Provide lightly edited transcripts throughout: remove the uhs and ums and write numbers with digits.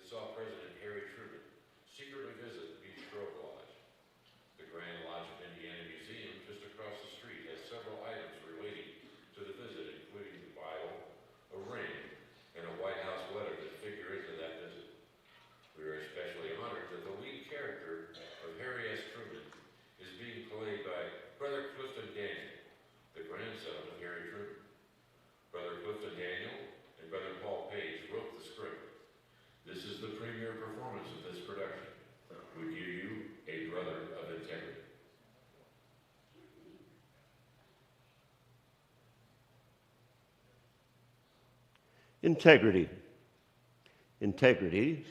Saw President Harry Truman secretly visit Beach Grove Lodge. The Grand Lodge of Indiana Museum, just across the street, has several items relating to the visit, including the Bible, a ring, and a White House letter that figure into that visit. We are especially honored that the lead character of Harry S. Truman is being played by Brother Clifton Daniel, the grandson of Harry Truman. Brother Clifton Daniel and Brother Paul Page wrote the script. This is the premiere performance of this production. We give you a brother of integrity. Integrity. Integrity,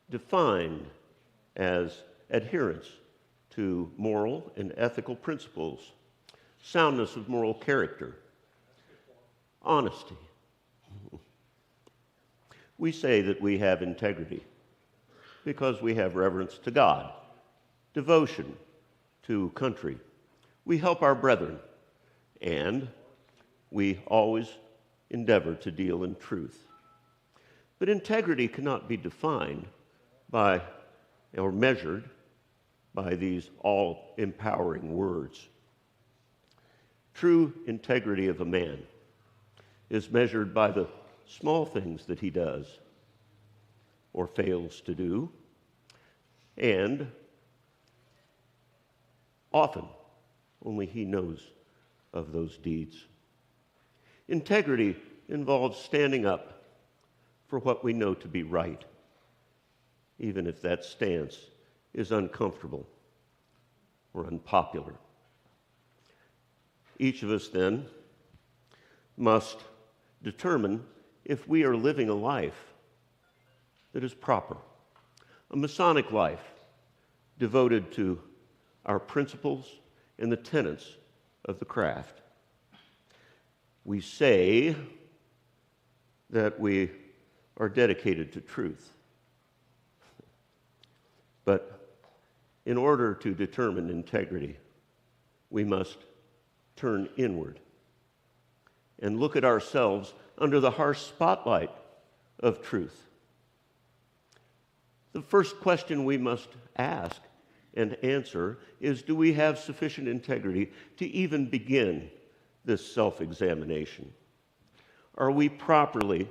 defined as adherence to moral and ethical principles, soundness of moral character, honesty. We say that we have integrity because we have reverence to God, devotion to country. We help our brethren, and we always endeavor to deal in truth. But integrity cannot be defined by or measured by these all-empowering words. True integrity of a man is measured by the small things that he does or fails to do, and often only he knows of those deeds. Integrity involves standing up for what we know to be right, even if that stance is uncomfortable or unpopular. Each of us then must determine if we are living a life that is proper, a Masonic life devoted to our principles and the tenets of the craft. We say that we are dedicated to truth, but in order to determine integrity, we must turn inward and look at ourselves under the harsh spotlight of truth. The first question we must ask and answer is, do we have sufficient integrity to even begin this self-examination? Are we properly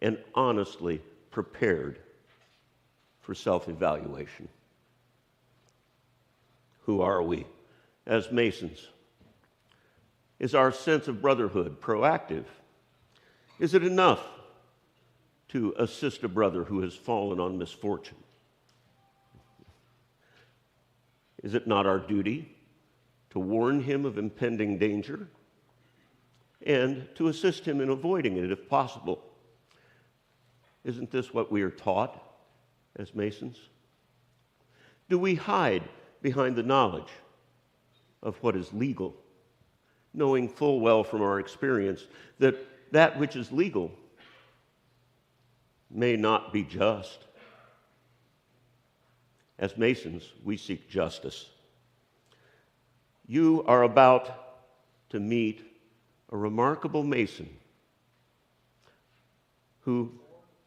and honestly prepared for self-evaluation? Who are we as Masons? Is our sense of brotherhood proactive? Is it enough to assist a brother who has fallen on misfortune? Is it not our duty to warn him of impending danger and to assist him in avoiding it if possible? Isn't this what we are taught as Masons? Do we hide behind the knowledge of what is legal, knowing full well from our experience that that which is legal may not be just? As Masons, we seek justice. You are about to meet a remarkable Mason who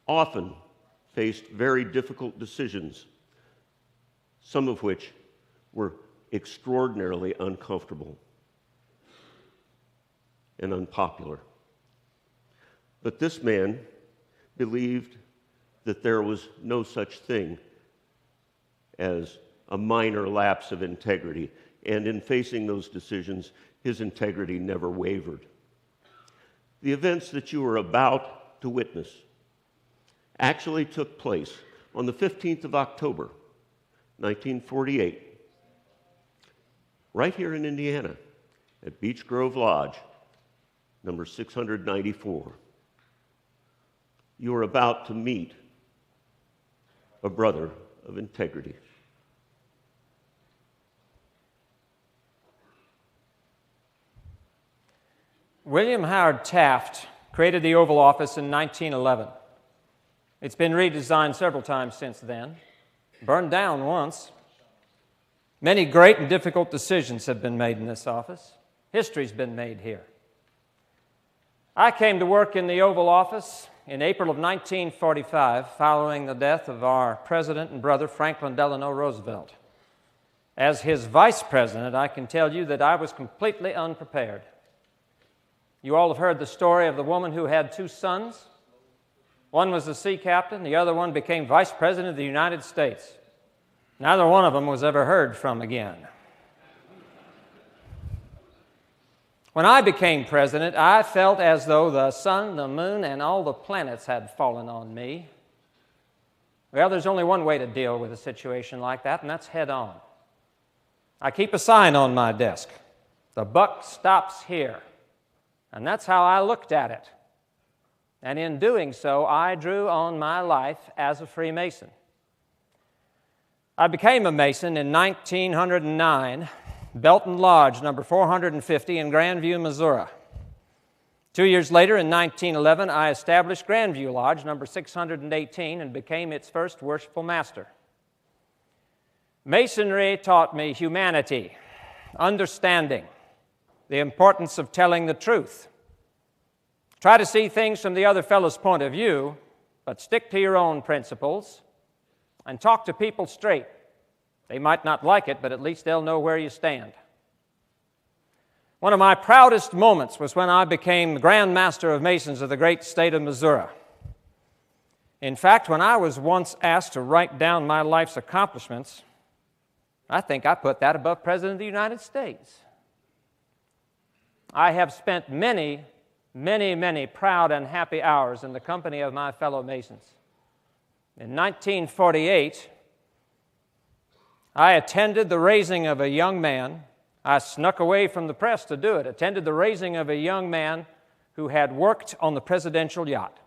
often faced very difficult decisions, some of which were extraordinarily uncomfortable and unpopular. But this man believed that there was no such thing as a minor lapse of integrity, and in facing those decisions, his integrity never wavered. The events that you are about to witness actually took place on the 15th of October, 1948, right here in Indiana, at Beech Grove Lodge, number 694. You are about to meet a brother of integrity. William Howard Taft created the Oval Office in 1911. It's been redesigned several times since then, burned down once. Many great and difficult decisions have been made in this office. History's been made here. I came to work in the Oval Office in April of 1945, following the death of our president and brother, Franklin Delano Roosevelt. As his vice president, I can tell you that I was completely unprepared. You all have heard the story of the woman who had two sons. One was a sea captain, the other one became vice president of the United States. Neither one of them was ever heard from again. When I became president, I felt as though the sun, the moon, and all the planets had fallen on me. Well, there's only one way to deal with a situation like that, and that's head on. I keep a sign on my desk. The buck stops here. And that's how I looked at it. And in doing so, I drew on my life as a Freemason. I became a Mason in 1909, Belton Lodge, number 450 in Grandview, Missouri. 2 years later, in 1911, I established Grandview Lodge, number 618, and became its first worshipful master. Masonry taught me humanity, understanding, the importance of telling the truth. Try to see things from the other fellow's point of view, but stick to your own principles and talk to people straight. They might not like it, but at least they'll know where you stand. One of my proudest moments was when I became the Grand Master of Masons of the great state of Missouri. In fact, when I was once asked to write down my life's accomplishments, I think I put that above President of the United States. I have spent many, many, many proud and happy hours in the company of my fellow Masons. In 1948, I attended the raising of a young man. I snuck away from the press to do it, attended the raising of a young man who had worked on the presidential yacht.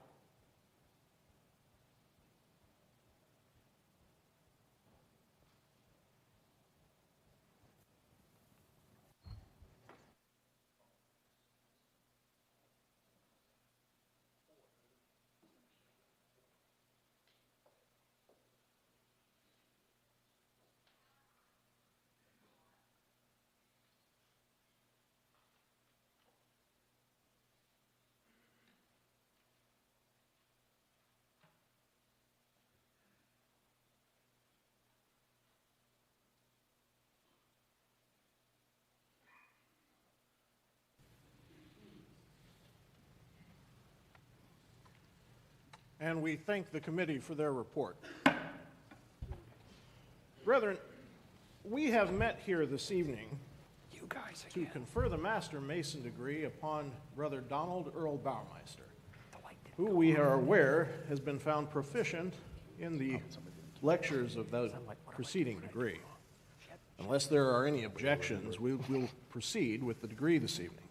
And we thank the committee for their report. Brethren, we have met here this evening to confer the Master Mason degree upon Brother Donald Earl Baumeister, who we are aware has been found proficient in the lectures of the preceding degree. Unless there are any objections, we will proceed with the degree this evening.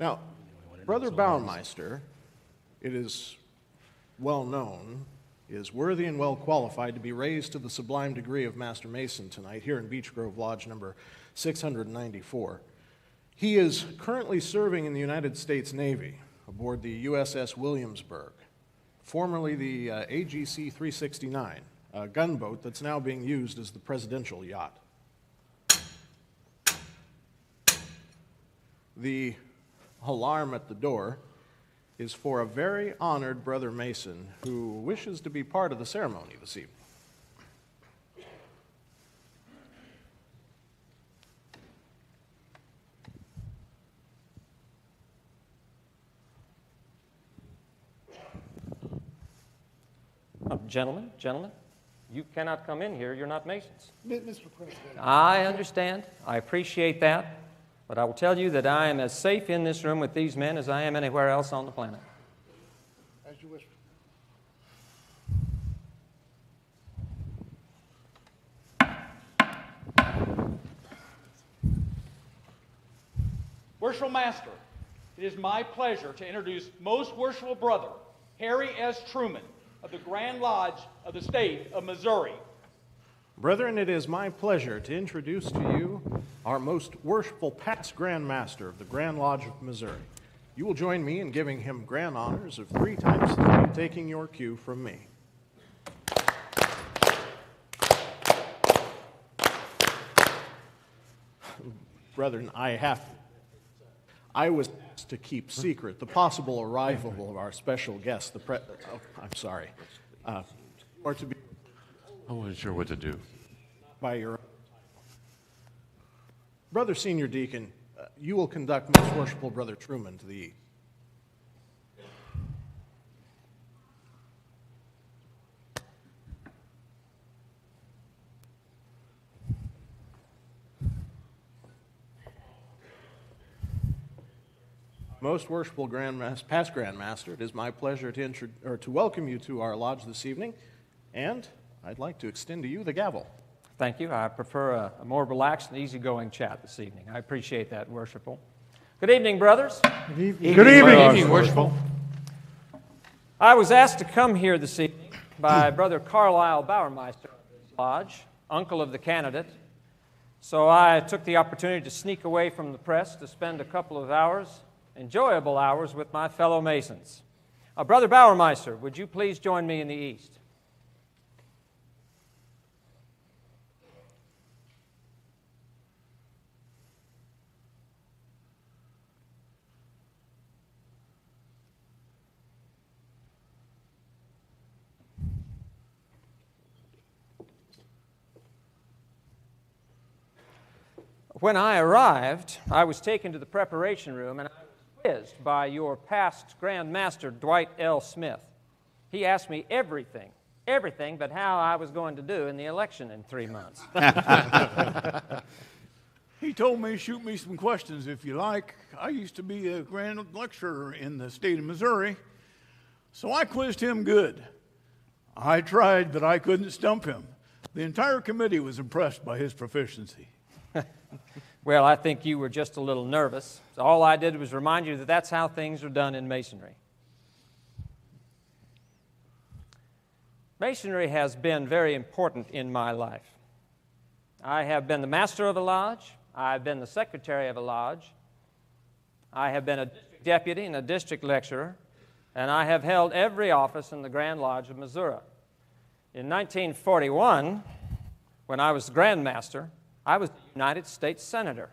Now, Brother Baumeister, it is well known, is worthy and well qualified to be raised to the sublime degree of Master Mason tonight here in Beech Grove Lodge number 694. He is currently serving in the United States Navy aboard the USS Williamsburg, formerly the AGC 369, a gunboat that's now being used as the presidential yacht. The alarm at the door is for a very honored Brother Mason who wishes to be part of the ceremony this evening. Gentlemen, you cannot come in here. You're not Masons. Mr. President. I understand. I appreciate that. But I will tell you that I am as safe in this room with these men as I am anywhere else on the planet. As you wish. Worshipful Master, it is my pleasure to introduce Most Worshipful Brother Harry S. Truman of the Grand Lodge of the state of Missouri. Brethren, it is my pleasure to introduce to you our most worshipful past Grand Master of the Grand Lodge of Missouri. You will join me in giving him grand honors of 3 times 3, taking your cue from me. Brethren, I was asked to keep secret the possible arrival of our special guest, or to be I wasn't sure what to do. by your Brother Senior Deacon, you will conduct Most Worshipful Brother Truman to the east. Most Worshipful past Grand Master, it is my pleasure to welcome you to our lodge this evening, and I'd like to extend to you the gavel. Thank you. I prefer a more relaxed and easygoing chat this evening. I appreciate that, Worshipful. Good evening, brothers. Good evening. Good evening, brothers. Worshipful. I was asked to come here this evening by Brother Carlisle Baumeister of his lodge, uncle of the candidate. So I took the opportunity to sneak away from the press to spend a couple of hours enjoyable hours with my fellow Masons. Brother Bauermeister, would you please join me in the east? When I arrived, I was taken to the preparation room and I was quizzed by your past Grand Master, Dwight L. Smith. He asked me everything but how I was going to do in the election in 3 months. He told me, shoot me some questions if you like. I used to be a grand lecturer in the state of Missouri, so I quizzed him good. I tried, but I couldn't stump him. The entire committee was impressed by his proficiency. Well, I think you were just a little nervous. So all I did was remind you that that's how things are done in Masonry. Masonry has been very important in my life. I have been the master of a lodge. I have been the secretary of a lodge. I have been a district deputy and a district lecturer. And I have held every office in the Grand Lodge of Missouri. In 1941, when I was the Grand Master, I was the United States Senator.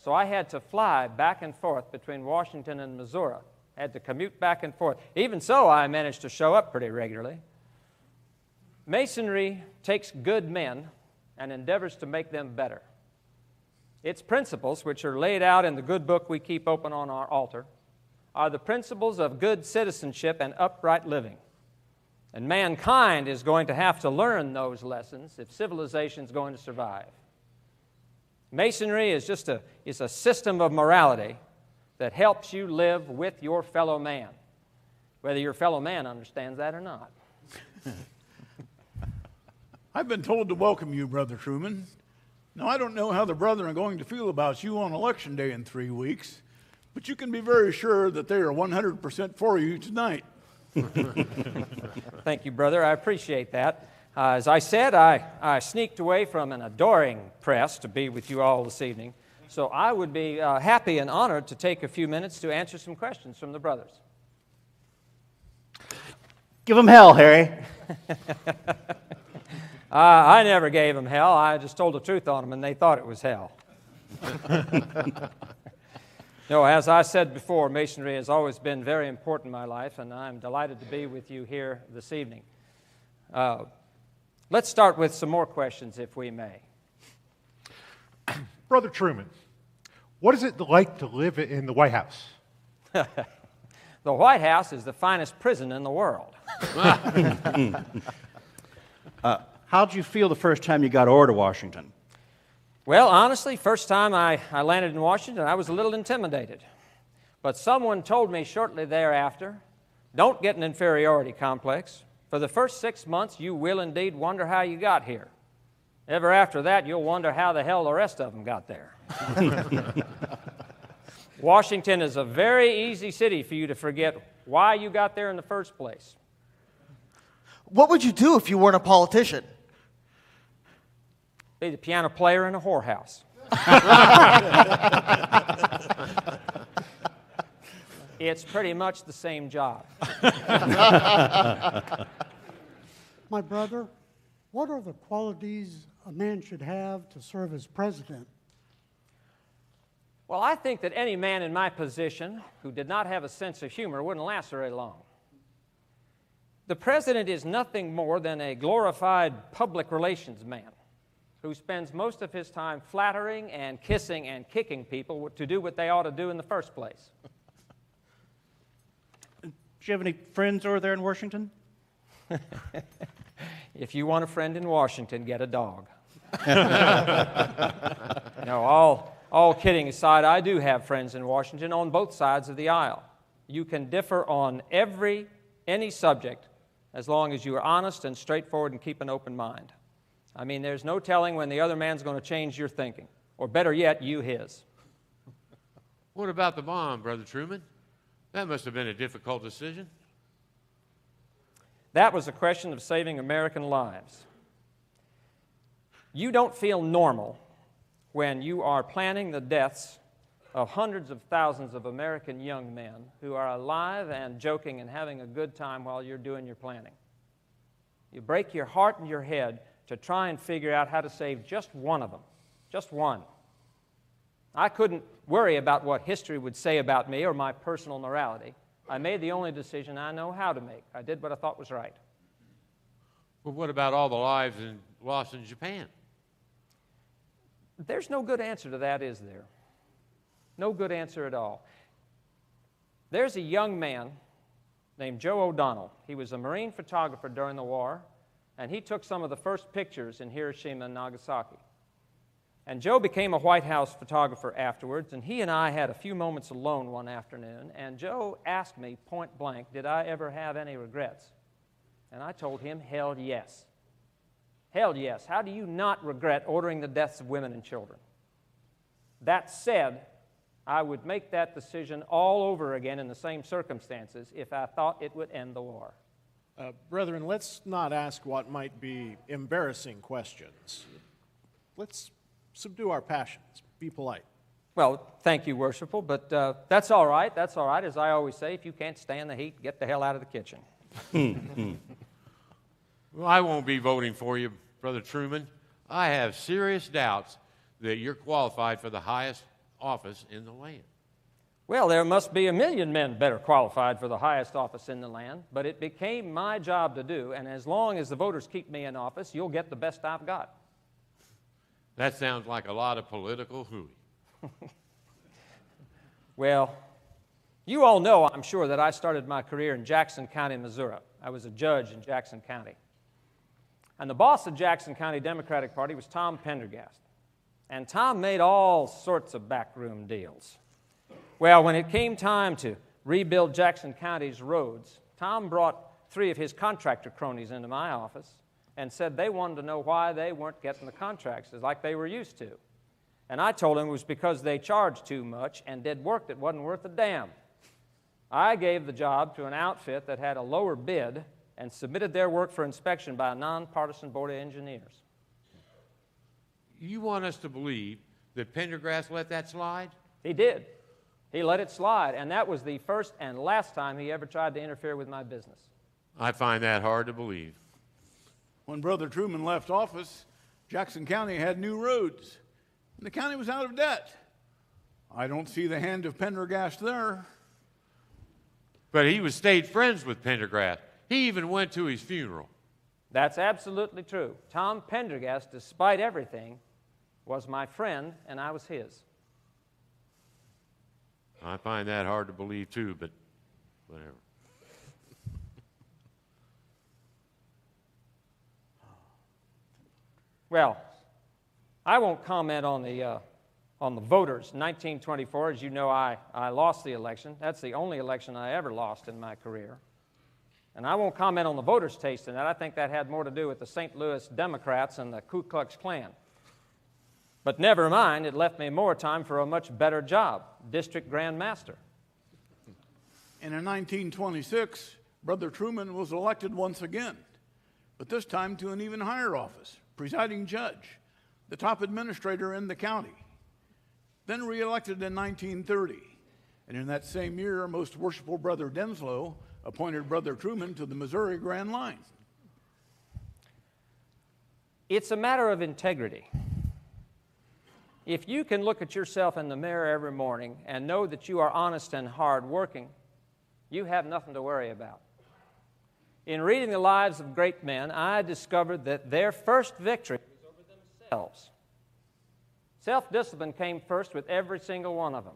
So I had to fly back and forth between Washington and Missouri. I had to commute back and forth. Even so, I managed to show up pretty regularly. Masonry takes good men and endeavors to make them better. Its principles, which are laid out in the good book we keep open on our altar, are the principles of good citizenship and upright living. And mankind is going to have to learn those lessons if civilization is going to survive. Masonry is just a system of morality that helps you live with your fellow man, whether your fellow man understands that or not. I've been told to welcome you, Brother Truman. Now, I don't know how the brethren are going to feel about you on Election Day in 3 weeks, but you can be very sure that they are 100% for you tonight. Thank you, brother. I appreciate that. As I said, I sneaked away from an adoring press to be with you all this evening. So I would be happy and honored to take a few minutes to answer some questions from the brothers. Give them hell, Harry. I never gave them hell. I just told the truth on them, and they thought it was hell. No, as I said before, Masonry has always been very important in my life, and I'm delighted to be with you here this evening. Let's start with some more questions, if we may. Brother Truman, what is it like to live in the White House? The White House is the finest prison in the world. How'd you feel the first time you got over to Washington? Well, honestly, first time I landed in Washington, I was a little intimidated. But someone told me shortly thereafter, don't get an inferiority complex. For the first 6 months, you will indeed wonder how you got here. Ever after that, you'll wonder how the hell the rest of them got there. Washington is a very easy city for you to forget why you got there in the first place. What would you do if you weren't a politician? Be the piano player in a whorehouse. It's pretty much the same job. My brother, what are the qualities a man should have to serve as president? Well, I think that any man in my position who did not have a sense of humor wouldn't last very long. The president is nothing more than a glorified public relations man who spends most of his time flattering and kissing and kicking people to do what they ought to do in the first place. Do you have any friends over there in Washington? If you want a friend in Washington, get a dog. No, all kidding aside, I do have friends in Washington on both sides of the aisle. You can differ on any subject as long as you are honest and straightforward and keep an open mind. I mean, there's no telling when the other man's going to change your thinking, or better yet, you his. What about the bomb, Brother Truman? That must have been a difficult decision. That was a question of saving American lives. You don't feel normal when you are planning the deaths of hundreds of thousands of American young men who are alive and joking and having a good time while you're doing your planning. You break your heart and your head to try and figure out how to save just one of them, just one. I couldn't worry about what history would say about me or my personal morality. I made the only decision I know how to make. I did what I thought was right. Well, what about all the lives lost in Japan? There's no good answer to that, is there? No good answer at all. There's a young man named Joe O'Donnell. He was a Marine photographer during the war, and he took some of the first pictures in Hiroshima and Nagasaki. And Joe became a White House photographer afterwards, and he and I had a few moments alone one afternoon, and Joe asked me point blank, did I ever have any regrets? And I told him, hell yes. Hell yes. How do you not regret ordering the deaths of women and children? That said, I would make that decision all over again in the same circumstances if I thought it would end the war. Brethren, let's not ask what might be embarrassing questions. Let's subdue our passions. Be polite. Well, thank you, Worshipful, but that's all right. That's all right. As I always say, if you can't stand the heat, get the hell out of the kitchen. Well, I won't be voting for you, Brother Truman. I have serious doubts that you're qualified for the highest office in the land. Well, there must be a million men better qualified for the highest office in the land, but it became my job to do, and as long as the voters keep me in office, you'll get the best I've got. That sounds like a lot of political hooey. Well, you all know, I'm sure, that I started my career in Jackson County, Missouri. I was a judge in Jackson County. And the boss of Jackson County Democratic Party was Tom Pendergast. And Tom made all sorts of backroom deals. Well, when it came time to rebuild Jackson County's roads, Tom brought 3 of his contractor cronies into my office and said they wanted to know why they weren't getting the contracts like they were used to. And I told him it was because they charged too much and did work that wasn't worth a damn. I gave the job to an outfit that had a lower bid and submitted their work for inspection by a nonpartisan board of engineers. You want us to believe that Pendergast let that slide? He did. He let it slide, and that was the first and last time he ever tried to interfere with my business. I find that hard to believe. When Brother Truman left office, Jackson County had new roads, and the county was out of debt. I don't see the hand of Pendergast there. But he was stayed friends with Pendergast. He even went to his funeral. That's absolutely true. Tom Pendergast, despite everything, was my friend, and I was his. I find that hard to believe, too, but whatever. Well, I won't comment on the voters. 1924, as you know, I lost the election. That's the only election I ever lost in my career. And I won't comment on the voters' taste in that. I think that had more to do with the St. Louis Democrats and the Ku Klux Klan. But never mind, it left me more time for a much better job, District Grand Master. And in 1926, Brother Truman was elected once again, but this time to an even higher office, presiding judge, the top administrator in the county. Then re-elected in 1930. And in that same year, Most Worshipful Brother Denslow appointed Brother Truman to the Missouri Grand Line. It's a matter of integrity. If you can look at yourself in the mirror every morning and know that you are honest and hardworking, you have nothing to worry about. In reading the lives of great men, I discovered that their first victory was over themselves. Self-discipline came first with every single one of them.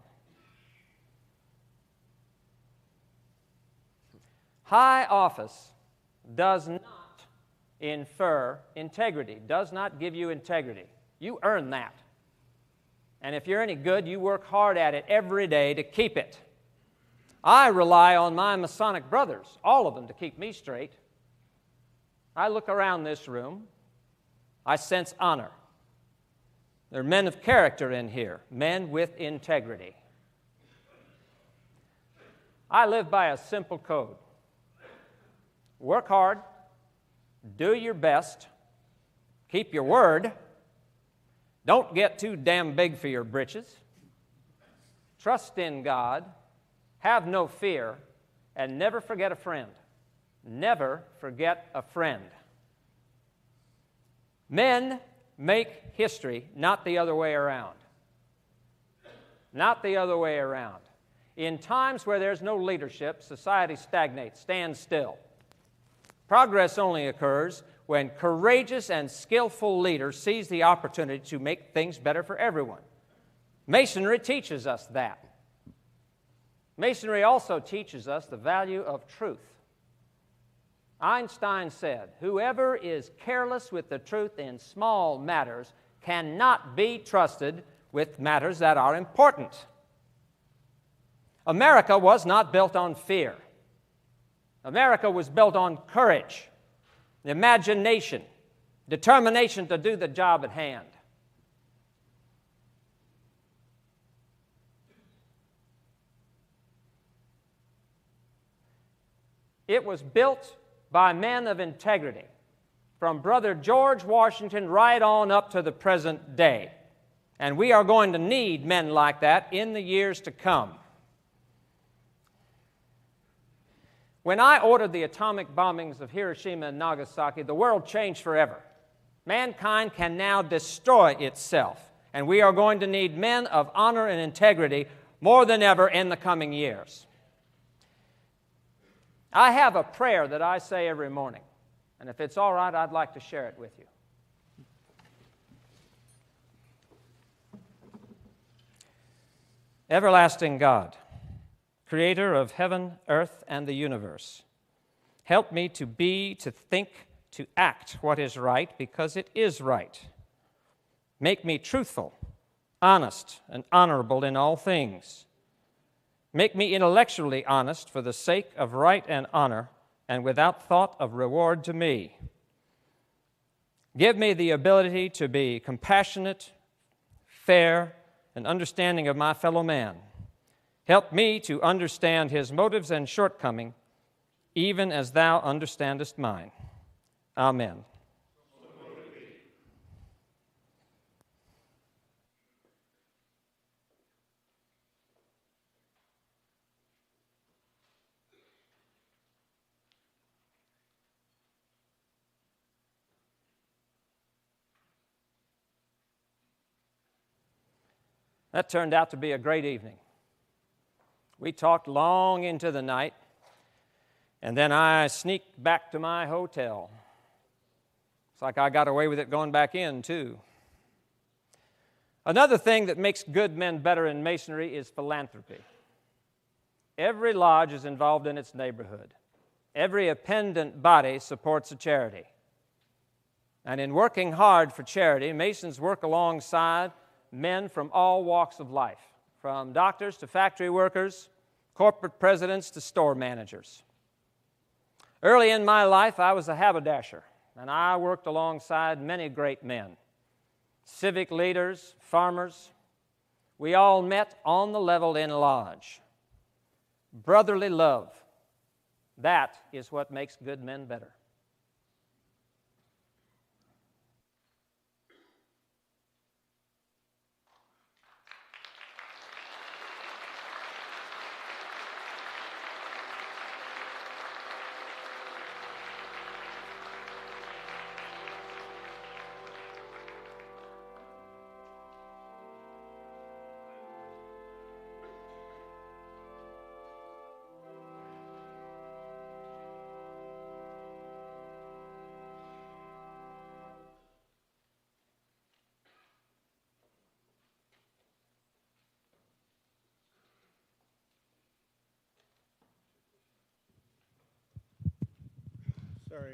High office does not infer integrity, does not give you integrity. You earn that. And if you're any good, you work hard at it every day to keep it. I rely on my Masonic brothers, all of them, to keep me straight. I look around this room. I sense honor. There are men of character in here, men with integrity. I live by a simple code. Work hard, do your best, keep your word, don't get too damn big for your britches, trust in God, have no fear, and never forget a friend. Never forget a friend. Men make history, not the other way around. Not the other way around. In times where there's no leadership, society stagnates, stands still. Progress only occurs when courageous and skillful leaders seize the opportunity to make things better for everyone. Masonry teaches us that. Masonry also teaches us the value of truth. Einstein said, "Whoever is careless with the truth in small matters cannot be trusted with matters that are important." America was not built on fear. America was built on courage, imagination, determination to do the job at hand. It was built by men of integrity, from Brother George Washington right on up to the present day. And we are going to need men like that in the years to come. When I ordered the atomic bombings of Hiroshima and Nagasaki, the world changed forever. Mankind can now destroy itself, and we are going to need men of honor and integrity more than ever in the coming years. I have a prayer that I say every morning, and if it's all right, I'd like to share it with you. Everlasting God, creator of heaven, earth, and the universe, help me to be, to think, to act what is right because it is right. Make me truthful, honest, and honorable in all things. Make me intellectually honest for the sake of right and honor and without thought of reward to me. Give me the ability to be compassionate, fair, and understanding of my fellow man. Help me to understand his motives and shortcoming, even as thou understandest mine. Amen. That turned out to be a great evening. We talked long into the night, and then I sneaked back to my hotel. It's like I got away with it going back in, too. Another thing that makes good men better in Masonry is philanthropy. Every lodge is involved in its neighborhood. Every appendant body supports a charity. And in working hard for charity, Masons work alongside men from all walks of life, from doctors to factory workers, corporate presidents to store managers. Early in my life, I was a haberdasher, and I worked alongside many great men, civic leaders, farmers. We all met on the level in lodge. Brotherly love, that is what makes good men better. Sorry,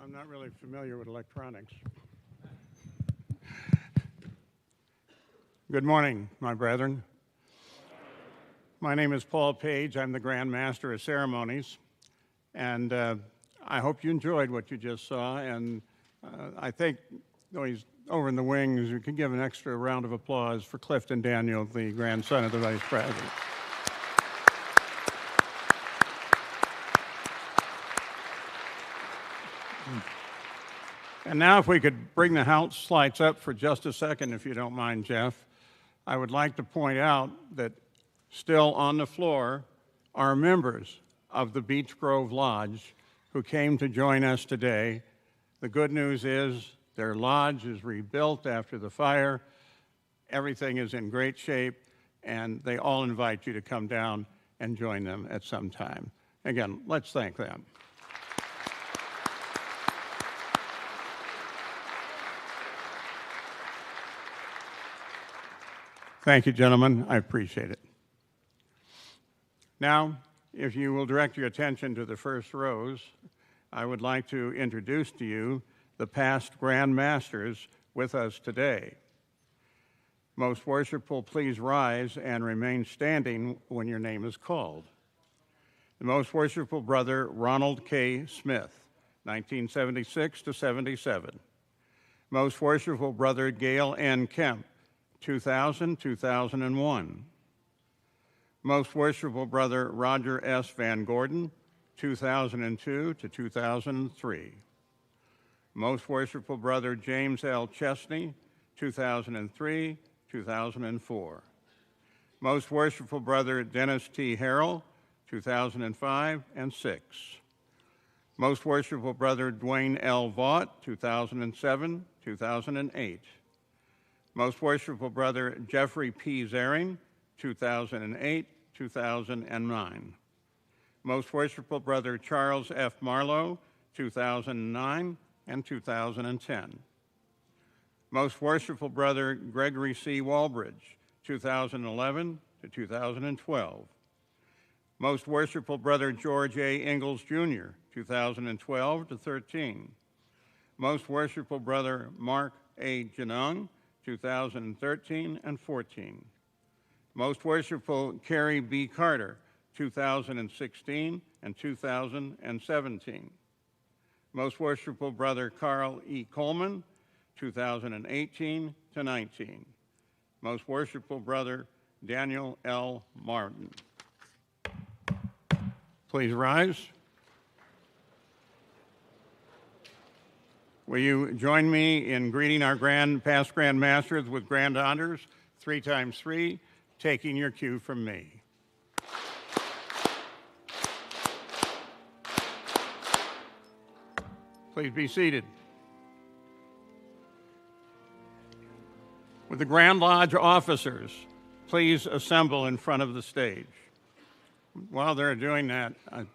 I'm not really familiar with electronics. Good morning, my brethren. My name is Paul Page. I'm the Grand Master of Ceremonies, and I hope you enjoyed what you just saw, and I think, though he's over in the wings, you can give an extra round of applause for Clifton Daniel, the grandson of the Vice President. And now if we could bring the house lights up for just a second, if you don't mind, Jeff. I would like to point out that still on the floor are members of the Beech Grove Lodge who came to join us today. The good news is their lodge is rebuilt after the fire. Everything is in great shape, and they all invite you to come down and join them at some time. Again, let's thank them. Thank you, gentlemen. I appreciate it. Now, if you will direct your attention to the first rows, I would like to introduce to you the past Grand Masters with us today. Most worshipful, please rise and remain standing when your name is called. The most worshipful brother, Ronald K. Smith, 1976 to 77. Most worshipful brother, Gail N. Kemp, 2000, 2001. Most worshipful brother, Roger S. Van Gordon, 2002 to 2003. Most worshipful brother, James L. Chesney, 2003, 2004. Most worshipful brother, Dennis T. Harrell, 2005 and 6. Most worshipful brother, Dwayne L. Vaught, 2007, 2008. Most worshipful brother, Jeffrey P. Zaring, 2008, 2009. Most worshipful brother, Charles F. Marlowe, 2009 and 2010. Most worshipful brother, Gregory C. Walbridge, 2011 to 2012. Most worshipful brother, George A. Ingalls Jr., 2012 to 13. Most worshipful brother, Mark A. Janung, 2013 and 14. Most worshipful Carrie B. Carter, 2016 and 2017. Most worshipful brother Carl E. Coleman, 2018 to 19. Most worshipful brother Daniel L. Martin. Please rise. Will you join me in greeting our past Grand Masters with grand honors, 3 times 3, taking your cue from me. Please be seated. Would the Grand Lodge officers please assemble in front of the stage? While they're doing that, I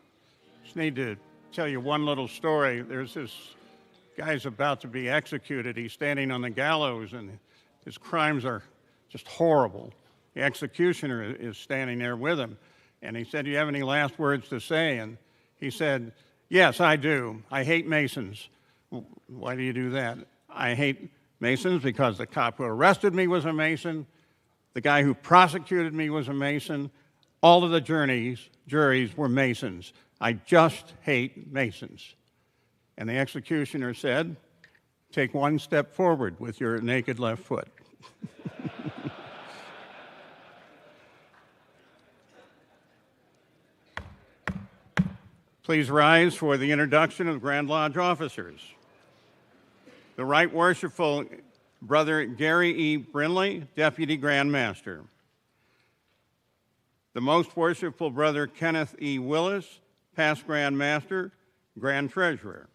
just need to tell you one little story. There's this guy's about to be executed. He's standing on the gallows, and his crimes are just horrible. The executioner is standing there with him, and he said, "Do you have any last words to say?" And he said, "Yes, I do. I hate Masons." "Why do you do that?" "I hate Masons because the cop who arrested me was a Mason, the guy who prosecuted me was a Mason, all of the juries were Masons. I just hate Masons." And the executioner said, "Take one step forward with your naked left foot." Please rise for the introduction of Grand Lodge officers. The Right Worshipful Brother Gary E. Brinley, Deputy Grand Master. The Most Worshipful Brother Kenneth E. Willis, Past Grand Master, Grand Treasurer.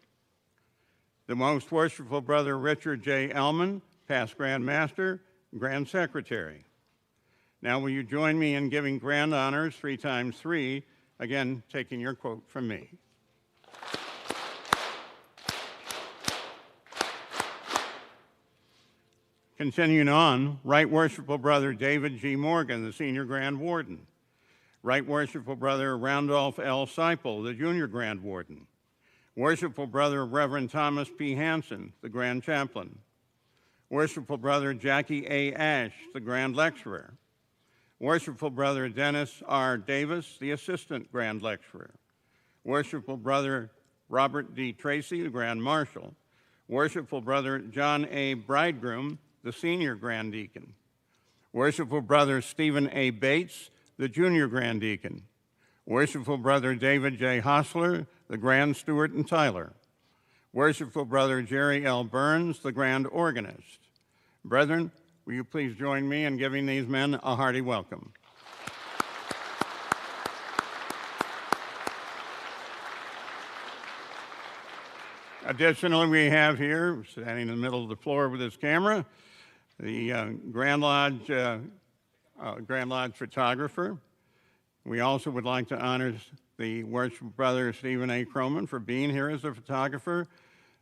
The Most Worshipful Brother Richard J. Ellman, Past Grand Master, Grand Secretary. Now will you join me in giving grand honors 3 times 3, again taking your quote from me. Continuing on, Right Worshipful Brother David G. Morgan, the Senior Grand Warden. Right Worshipful Brother Randolph L. Seipel, the Junior Grand Warden. Worshipful Brother Reverend Thomas P. Hansen, the Grand Chaplain. Worshipful Brother Jackie A. Ash, the Grand Lecturer. Worshipful Brother Dennis R. Davis, the Assistant Grand Lecturer. Worshipful Brother Robert D. Tracy, the Grand Marshal. Worshipful Brother John A. Bridegroom, the Senior Grand Deacon. Worshipful Brother Stephen A. Bates, the Junior Grand Deacon. Worshipful Brother David J. Hostler, the Grand Steward and Tyler. Worshipful Brother Jerry L. Burns, the Grand Organist. Brethren, will you please join me in giving these men a hearty welcome? Additionally, we have here, standing in the middle of the floor with his camera, the Grand Lodge photographer. We also would like to honor the worshipful brother Stephen A. Truman for being here as a photographer,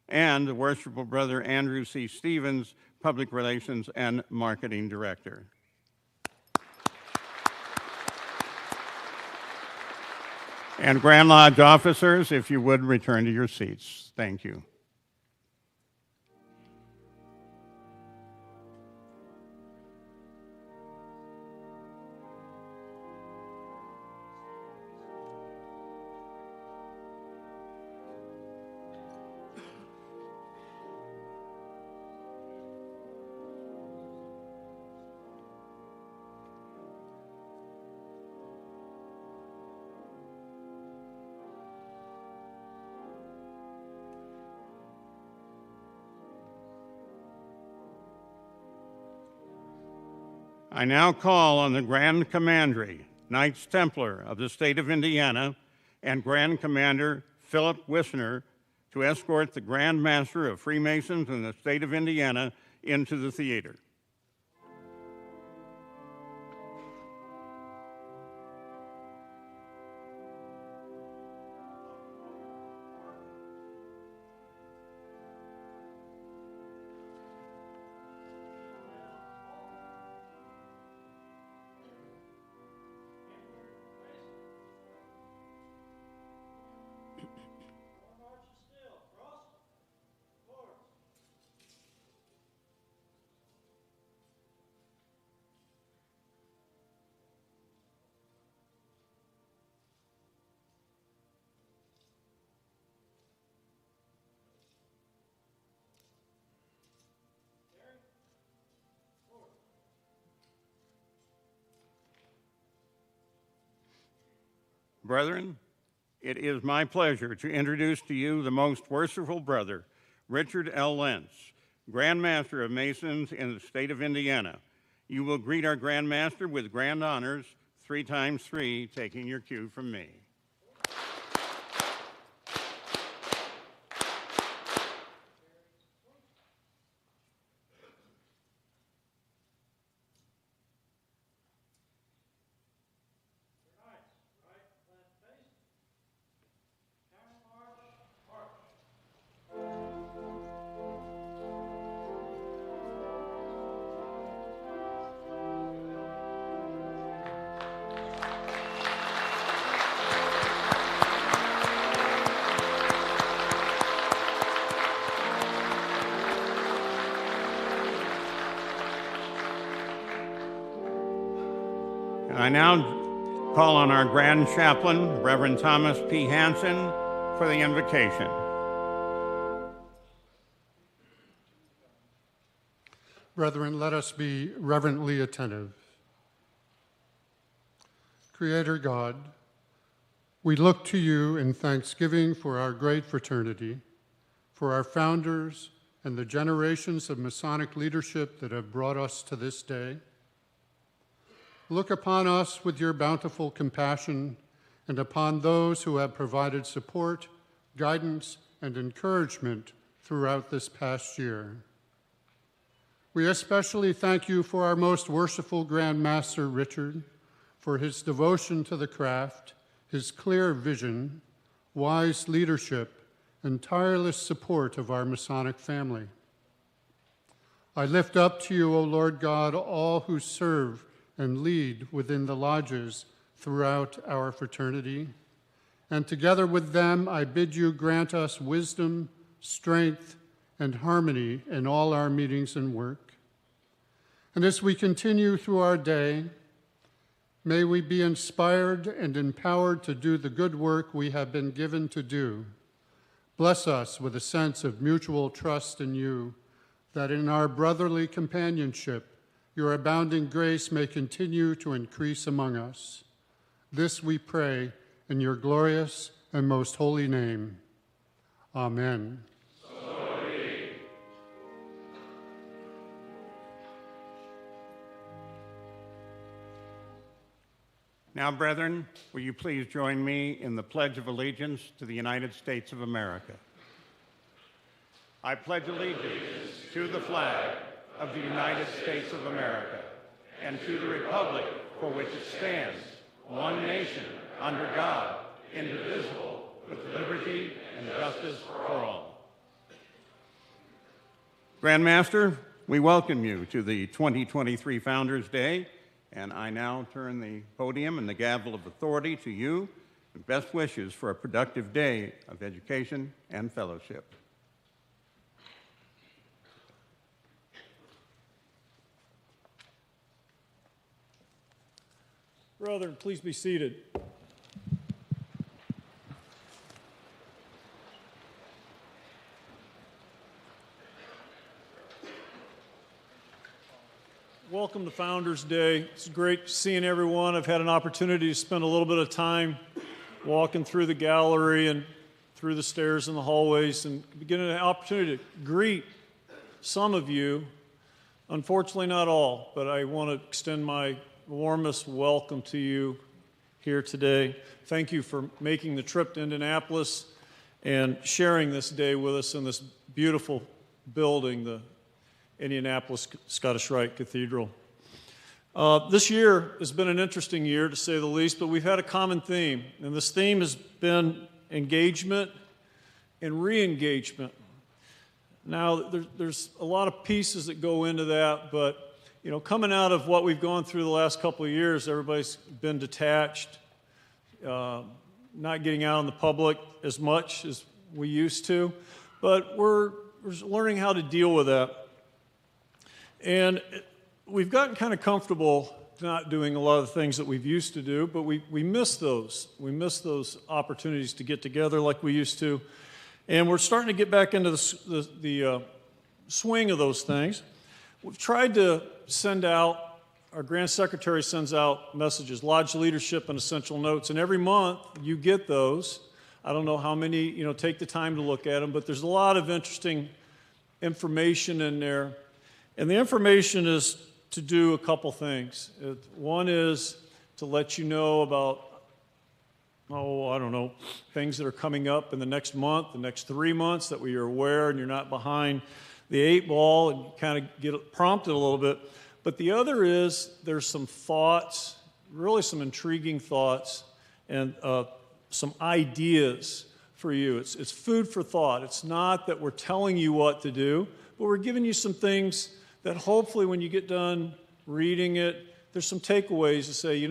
and the worshipful brother Andrew C. Stevens, Public Relations and Marketing Director. And Grand Lodge officers, if you would return to your seats. Thank you. I now call on the Grand Commandery, Knights Templar of the state of Indiana, and Grand Commander Philip Wisner to escort the Grand Master of Freemasons in the state of Indiana into the theater. Brethren, it is my pleasure to introduce to you the most worshipful brother, Richard L. Lentz, Grand Master of Masons in the state of Indiana. You will greet our Grand Master with grand honors, 3 times 3, taking your cue from me. I now call on our Grand Chaplain, Reverend Thomas P. Hansen, for the invocation. Brethren, let us be reverently attentive. Creator God, we look to you in thanksgiving for our great fraternity, for our founders and the generations of Masonic leadership that have brought us to this day. Look upon us with your bountiful compassion and upon those who have provided support, guidance, and encouragement throughout this past year. We especially thank you for our most worshipful Grand Master, Richard, for his devotion to the craft, his clear vision, wise leadership, and tireless support of our Masonic family. I lift up to you, O Lord God, all who serve and lead within the lodges throughout our fraternity. And together with them, I bid you grant us wisdom, strength, and harmony in all our meetings and work. And as we continue through our day, may we be inspired and empowered to do the good work we have been given to do. Bless us with a sense of mutual trust in you, that in our brotherly companionship, your abounding grace may continue to increase among us. This we pray in your glorious and most holy name. Amen. Now, brethren, will you please join me in the Pledge of Allegiance to the United States of America? I pledge allegiance to the flag of the United States of America and to the republic for which it stands, one nation, under God, indivisible, with liberty and justice for all. Grand Master, we welcome you to the 2023 Founders Day, and I now turn the podium and the gavel of authority to you, and best wishes for a productive day of education and fellowship. Brethren, please be seated. Welcome to Founders Day. It's great seeing everyone. I've had an opportunity to spend a little bit of time walking through the gallery and through the stairs and the hallways and getting an opportunity to greet some of you. Unfortunately, not all, but I want to extend my warmest welcome to you here today. Thank you for making the trip to Indianapolis and sharing this day with us in this beautiful building, the Indianapolis Scottish Rite Cathedral. This year has been an interesting year, to say the least, but we've had a common theme, and this theme has been engagement and re-engagement. Now, there's a lot of pieces that go into that, but you know, coming out of what we've gone through the last couple of years, everybody's been detached, not getting out in the public as much as we used to, but we're learning how to deal with that. And we've gotten kind of comfortable not doing a lot of the things that we've used to do, but we miss those. We miss those opportunities to get together like we used to. And we're starting to get back into the swing of those things. We've tried to send out, our Grand Secretary sends out messages, Lodge Leadership and Essential Notes, and every month you get those. I don't know how many, take the time to look at them, but there's a lot of interesting information in there. And the information is to do a couple things. One is to let you know about, things that are coming up in the next month, the next 3 months, that we are aware and you're not behind the 8 ball and you kind of get prompted a little bit. But the other is there's some thoughts, really some intriguing thoughts and some ideas for you. It's food for thought. It's not that we're telling you what to do, but we're giving you some things that hopefully when you get done reading it, there's some takeaways to say,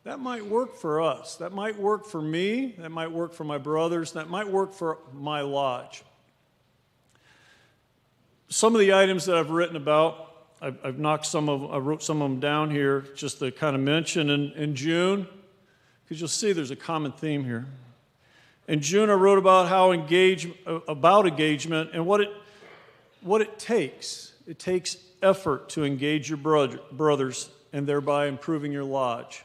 that might work for us. That might work for me. That might work for my brothers. That might work for my lodge. Some of the items that I've written about, I wrote some of them down here just to kind of mention in June, because you'll see there's a common theme here. In June, I wrote about engagement and what it takes. It takes effort to engage your brothers and thereby improving your lodge.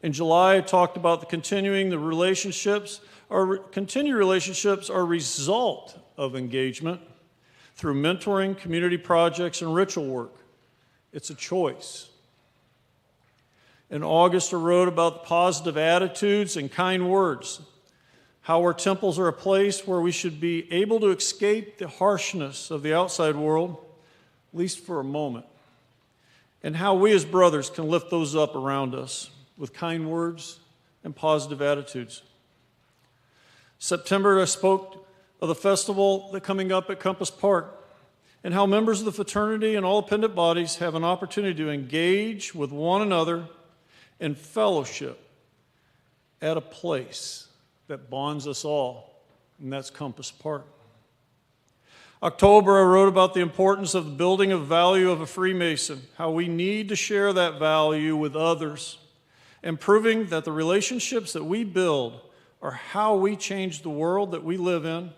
In July, I talked about the continued relationships are a result of engagement through mentoring, community projects, and ritual work. It's a choice. In August, I wrote about the positive attitudes and kind words, how our temples are a place where we should be able to escape the harshness of the outside world, at least for a moment, and how we as brothers can lift those up around us with kind words and positive attitudes. September, I spoke of the festival that's coming up at Compass Park and how members of the fraternity and all appendant bodies have an opportunity to engage with one another in fellowship at a place that bonds us all, and that's Compass Park. October, I wrote about the importance of the building of value of a Freemason, how we need to share that value with others, and proving that the relationships that we build are how we change the world that we live in.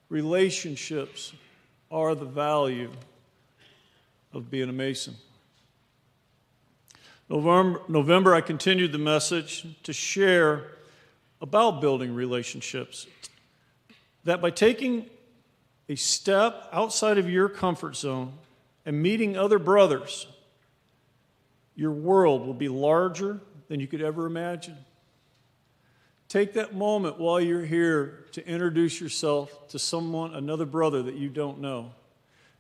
Relationships are the value of being a Mason. November, I continued the message to share about building relationships, that by taking a step outside of your comfort zone and meeting other brothers, your world will be larger than you could ever imagine. Take that moment while you're here to introduce yourself to someone, another brother that you don't know.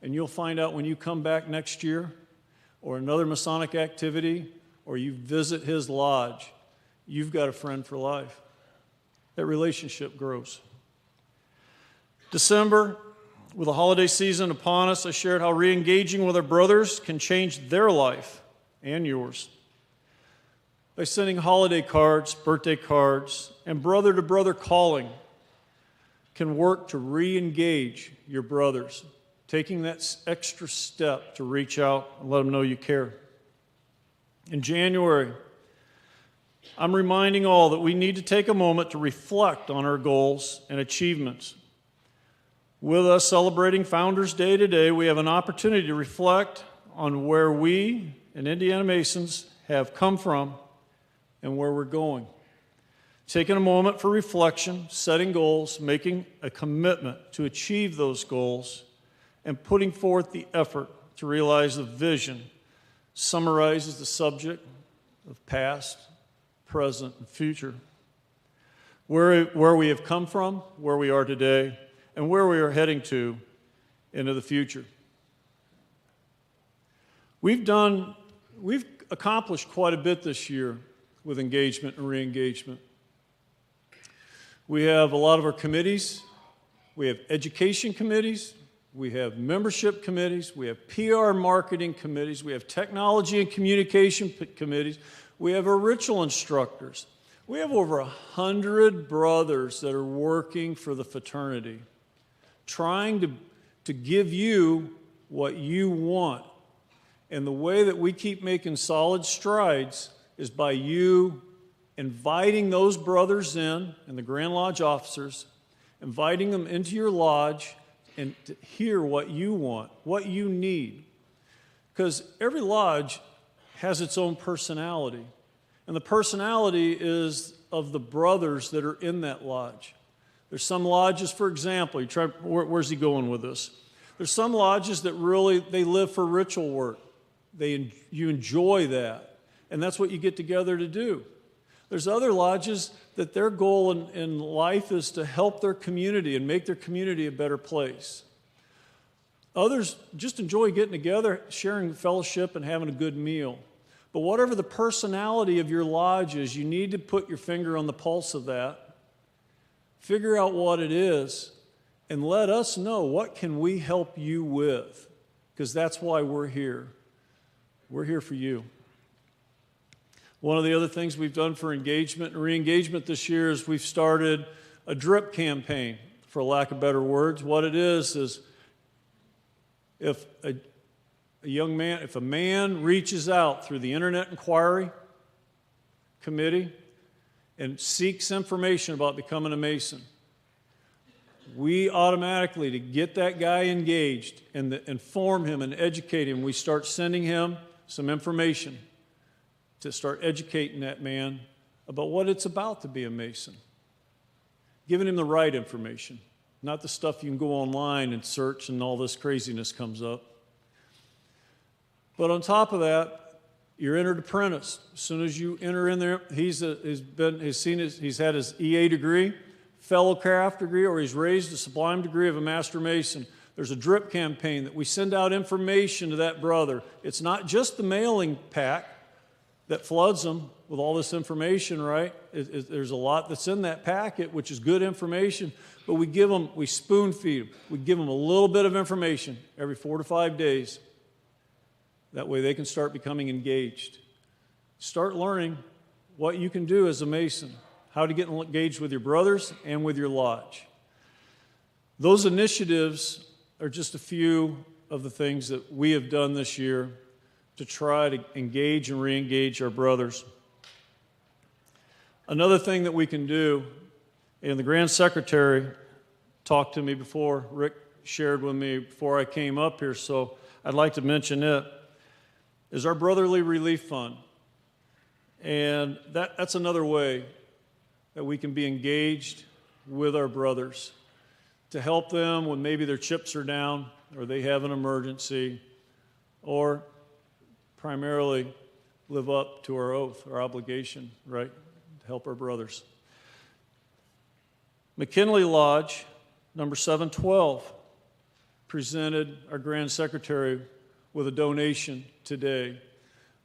And you'll find out when you come back next year, or another Masonic activity, or you visit his lodge, you've got a friend for life. That relationship grows. December, with the holiday season upon us, I shared how re-engaging with our brothers can change their life and yours. By sending holiday cards, birthday cards, and brother-to-brother calling can work to re-engage your brothers, taking that extra step to reach out and let them know you care. In January, I'm reminding all that we need to take a moment to reflect on our goals and achievements. With us celebrating Founders Day today, we have an opportunity to reflect on where we and Indiana Masons have come from and where we're going. Taking a moment for reflection, setting goals, making a commitment to achieve those goals, and putting forth the effort to realize the vision summarizes the subject of past, present, and future. Where we have come from, where we are today, and where we are heading to into the future. We've accomplished quite a bit this year with engagement and re-engagement. We have a lot of our committees. We have education committees. We have membership committees. We have PR marketing committees. We have technology and communication committees. We have our ritual instructors. We have over 100 brothers that are working for the fraternity, trying to give you what you want. And the way that we keep making solid strides is by you inviting those brothers in, and the Grand Lodge officers, inviting them into your lodge and to hear what you want, what you need. Because every lodge has its own personality. And the personality is of the brothers that are in that lodge. There's some lodges, for example, where's he going with this? There's some lodges that really, they live for ritual work. You enjoy that. And that's what you get together to do. There's other lodges that their goal in life is to help their community and make their community a better place. Others just enjoy getting together, sharing fellowship, and having a good meal. But whatever the personality of your lodge is, you need to put your finger on the pulse of that, figure out what it is, and let us know what can we help you with, because that's why we're here. We're here for you. One of the other things we've done for engagement and re-engagement this year is we've started a drip campaign, for lack of better words. What it is if a man reaches out through the Internet Inquiry Committee and seeks information about becoming a Mason, we automatically, to get that guy engaged and inform him and educate him, we start sending him some information to start educating that man about what it's about to be a Mason. Giving him the right information, not the stuff you can go online and search and all this craziness comes up. But on top of that, you're entered apprentice. As soon as you enter in there, he's had his EA degree, fellow craft degree, or he's raised a sublime degree of a Master Mason. There's a drip campaign that we send out information to that brother. It's not just the mailing pack that floods them with all this information, right? There's a lot that's in that packet, which is good information, but we spoon feed them. We give them a little bit of information every 4 to 5 days. That way they can start becoming engaged. Start learning what you can do as a Mason, how to get engaged with your brothers and with your lodge. Those initiatives are just a few of the things that we have done this year to try to engage and re-engage our brothers. Another thing that we can do, and the Grand Secretary talked to me before, Rick shared with me before I came up here, so I'd like to mention it, is our Brotherly Relief Fund. And that's another way that we can be engaged with our brothers to help them when maybe their chips are down or they have an emergency, or primarily live up to our oath, our obligation, right, to help our brothers. McKinley Lodge, number 712, presented our Grand Secretary with a donation today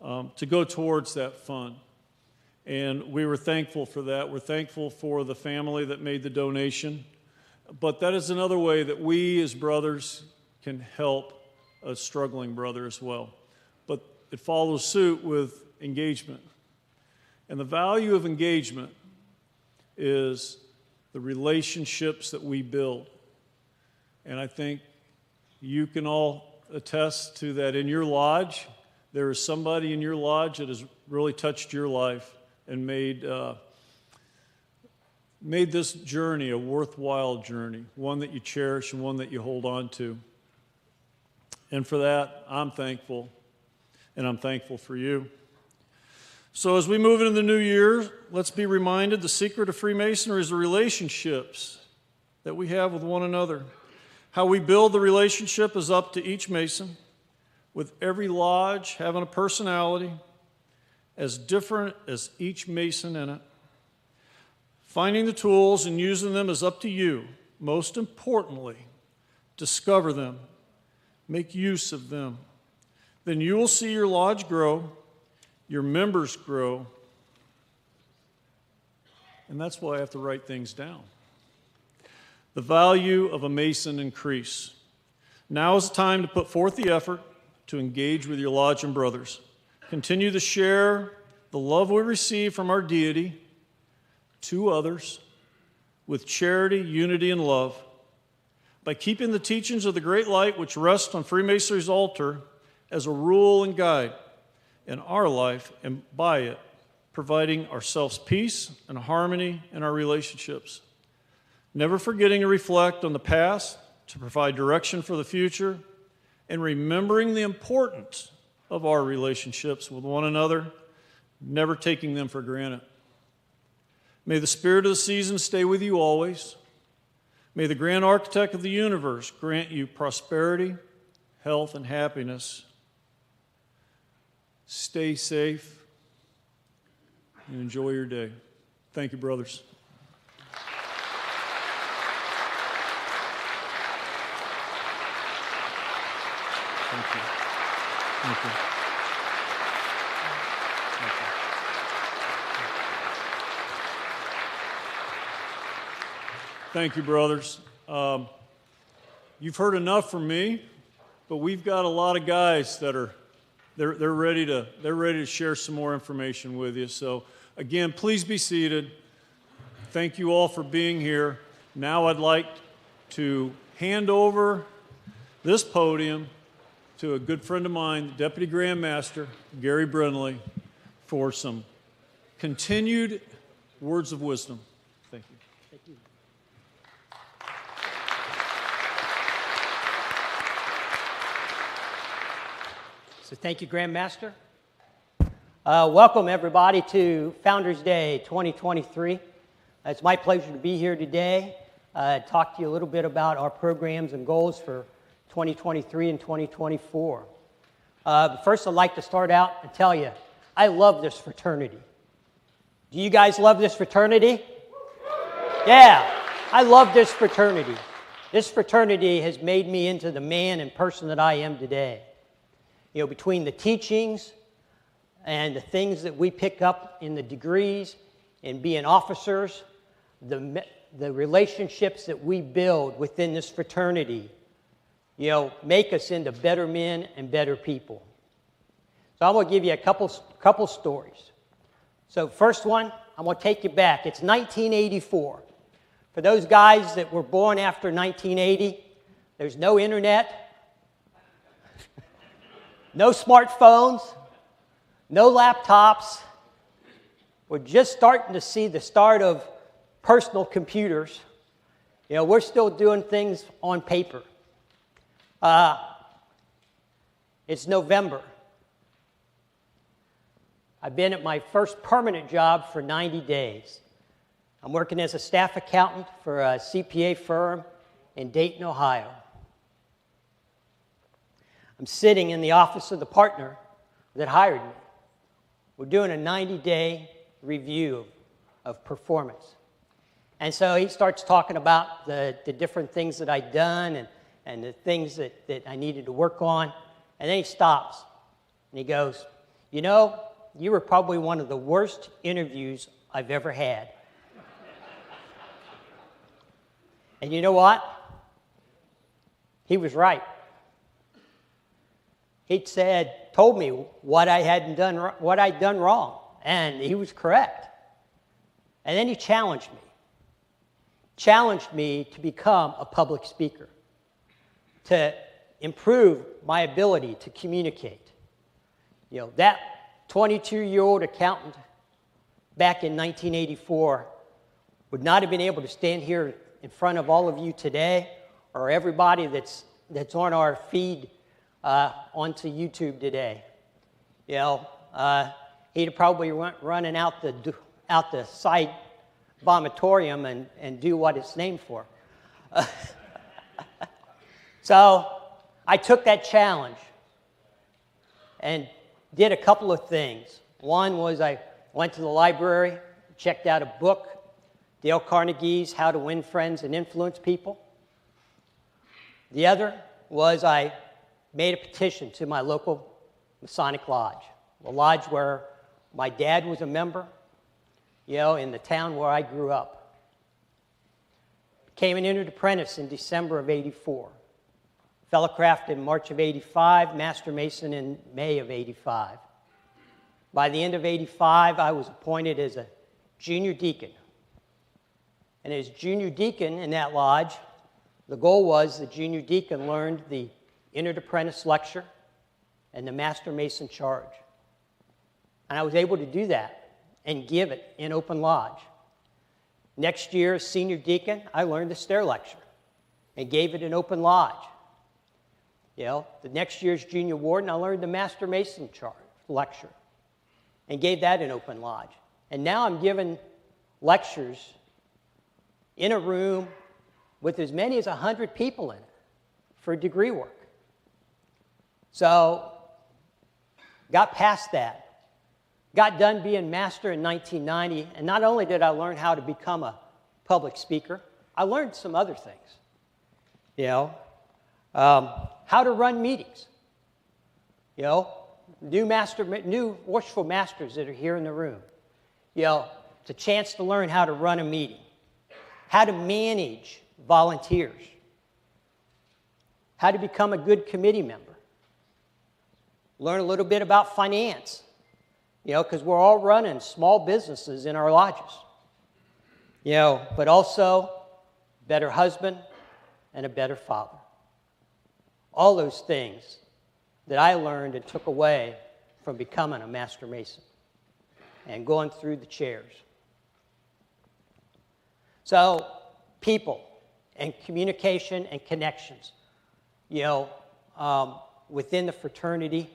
to go towards that fund. And we were thankful for that. We're thankful for the family that made the donation. But that is another way that we as brothers can help a struggling brother as well. But it follows suit with engagement. And the value of engagement is the relationships that we build. And I think you can all attest to that in your lodge. There is somebody in your lodge that has really touched your life and made this journey a worthwhile journey, one that you cherish and one that you hold on to. And for that, I'm thankful, and I'm thankful for you. So as we move into the new year, let's be reminded the secret of Freemasonry is the relationships that we have with one another. How we build the relationship is up to each Mason, with every lodge having a personality as different as each Mason in it. Finding the tools and using them is up to you. Most importantly, discover them. Make use of them. Then you will see your lodge grow, your members grow, and that's why I have to write things down. The value of a Mason increase. Now is the time to put forth the effort to engage with your lodge and brothers. Continue to share the love we receive from our deity to others with charity, unity, and love. By keeping the teachings of the great light which rest on Freemasonry's altar as a rule and guide in our life, and by it providing ourselves peace and harmony in our relationships. Never forgetting to reflect on the past to provide direction for the future, and remembering the importance of our relationships with one another, never taking them for granted. May the spirit of the season stay with you always. May the grand architect of the universe grant you prosperity, health, and happiness. Stay safe and enjoy your day. Thank you, brothers. Thank you. Thank you. Thank you. Thank you, brothers. You've heard enough from me, but we've got a lot of guys that are they're ready to share some more information with you. So again, please be seated. Thank you all for being here. Now I'd like to hand over this podium to a good friend of mine, Deputy Grand Master Gary Brindley, for some continued words of wisdom. Thank you. Thank you. So thank you, Grand Master. Welcome, everybody, to Founders Day 2023. It's my pleasure to be here today, talk to you a little bit about our programs and goals for 2023 and 2024. First, I'd like to start out and tell you, I love this fraternity. Do you guys love this fraternity? Yeah, I love this fraternity. This fraternity has made me into the man and person that I am today. You know, between the teachings and the things that we pick up in the degrees and being officers, the relationships that we build within this fraternity, you know, make us into better men and better people. So I'm going to give you a couple stories. So first one, I'm going to take you back. It's 1984. For those guys that were born after 1980, there's no internet, no smartphones, no laptops. We're just starting to see the start of personal computers. You know, we're still doing things on paper. It's November. I've been at my first permanent job for 90 days. I'm working as a staff accountant for a CPA firm in Dayton, Ohio. I'm sitting in the office of the partner that hired me. We're doing a 90-day review of performance. And so he starts talking about the different things that I'd done and the things that I needed to work on. And then he stops and he goes, you know, you were probably one of the worst interviews I've ever had. And you know what? He was right. He'd told me what I'd done wrong, and he was correct. And then he challenged me to become a public speaker, to improve my ability to communicate. You know, that 22-year-old accountant back in 1984 would not have been able to stand here in front of all of you today, or everybody that's on our feed onto YouTube today. You know, he'd have probably running out the side vomitorium and do what it's named for. So I took that challenge and did a couple of things. One was I went to the library, checked out a book, Dale Carnegie's How to Win Friends and Influence People. The other was I made a petition to my local Masonic lodge, the lodge where my dad was a member, you know, in the town where I grew up. Became an entered apprentice in December of '84. Fellowcraft in March of '85, Master Mason in May of '85. By the end of '85, I was appointed as a junior deacon. And as junior deacon in that lodge, the goal was the junior deacon learned the entered apprentice lecture and the Master Mason charge. And I was able to do that and give it in open lodge. Next year, as senior deacon, I learned the stair lecture and gave it in open lodge. You know, the next year's junior warden, I learned the Master Mason charge lecture and gave that in open lodge. And now I'm giving lectures in a room with as many as 100 people in it for degree work. So, got past that. Got done being master in 1990, and not only did I learn how to become a public speaker, I learned some other things. You know, how to run meetings. You know, new worshipful masters that are here in the room. You know, it's a chance to learn how to run a meeting, how to manage volunteers, how to become a good committee member, learn a little bit about finance, you know, because we're all running small businesses in our lodges, you know, but also better husband and a better father. All those things that I learned and took away from becoming a Master Mason and going through the chairs. So, people and communication and connections, you know, within the fraternity,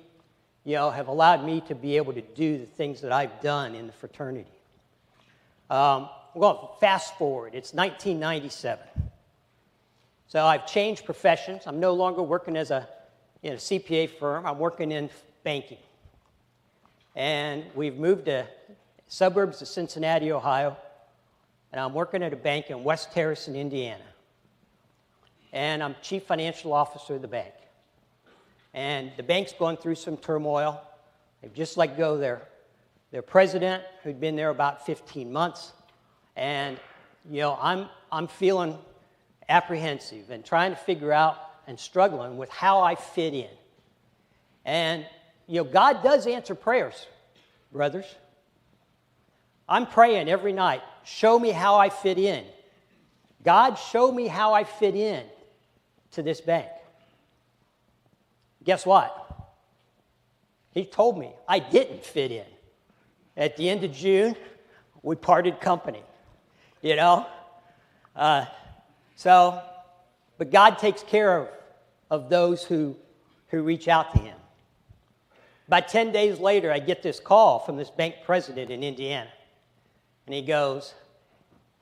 you know, have allowed me to be able to do the things that I've done in the fraternity. We're going to fast forward. It's 1997. So I've changed professions. I'm no longer working as a CPA firm. I'm working in banking. And we've moved to suburbs of Cincinnati, Ohio, and I'm working at a bank in West Harrison, Indiana. And I'm chief financial officer of the bank. And the bank's going through some turmoil. They've just let go their president, who'd been there about 15 months. And, you know, I'm feeling apprehensive and trying to figure out and struggling with how I fit in. And, you know, God does answer prayers, brothers. I'm praying every night, show me how I fit in. God, show me how I fit in to this bank. Guess what? He told me I didn't fit in. At the end of June, we parted company, you know? But God takes care of those who reach out to him. About 10 days later, I get this call from this bank president in Indiana. And he goes,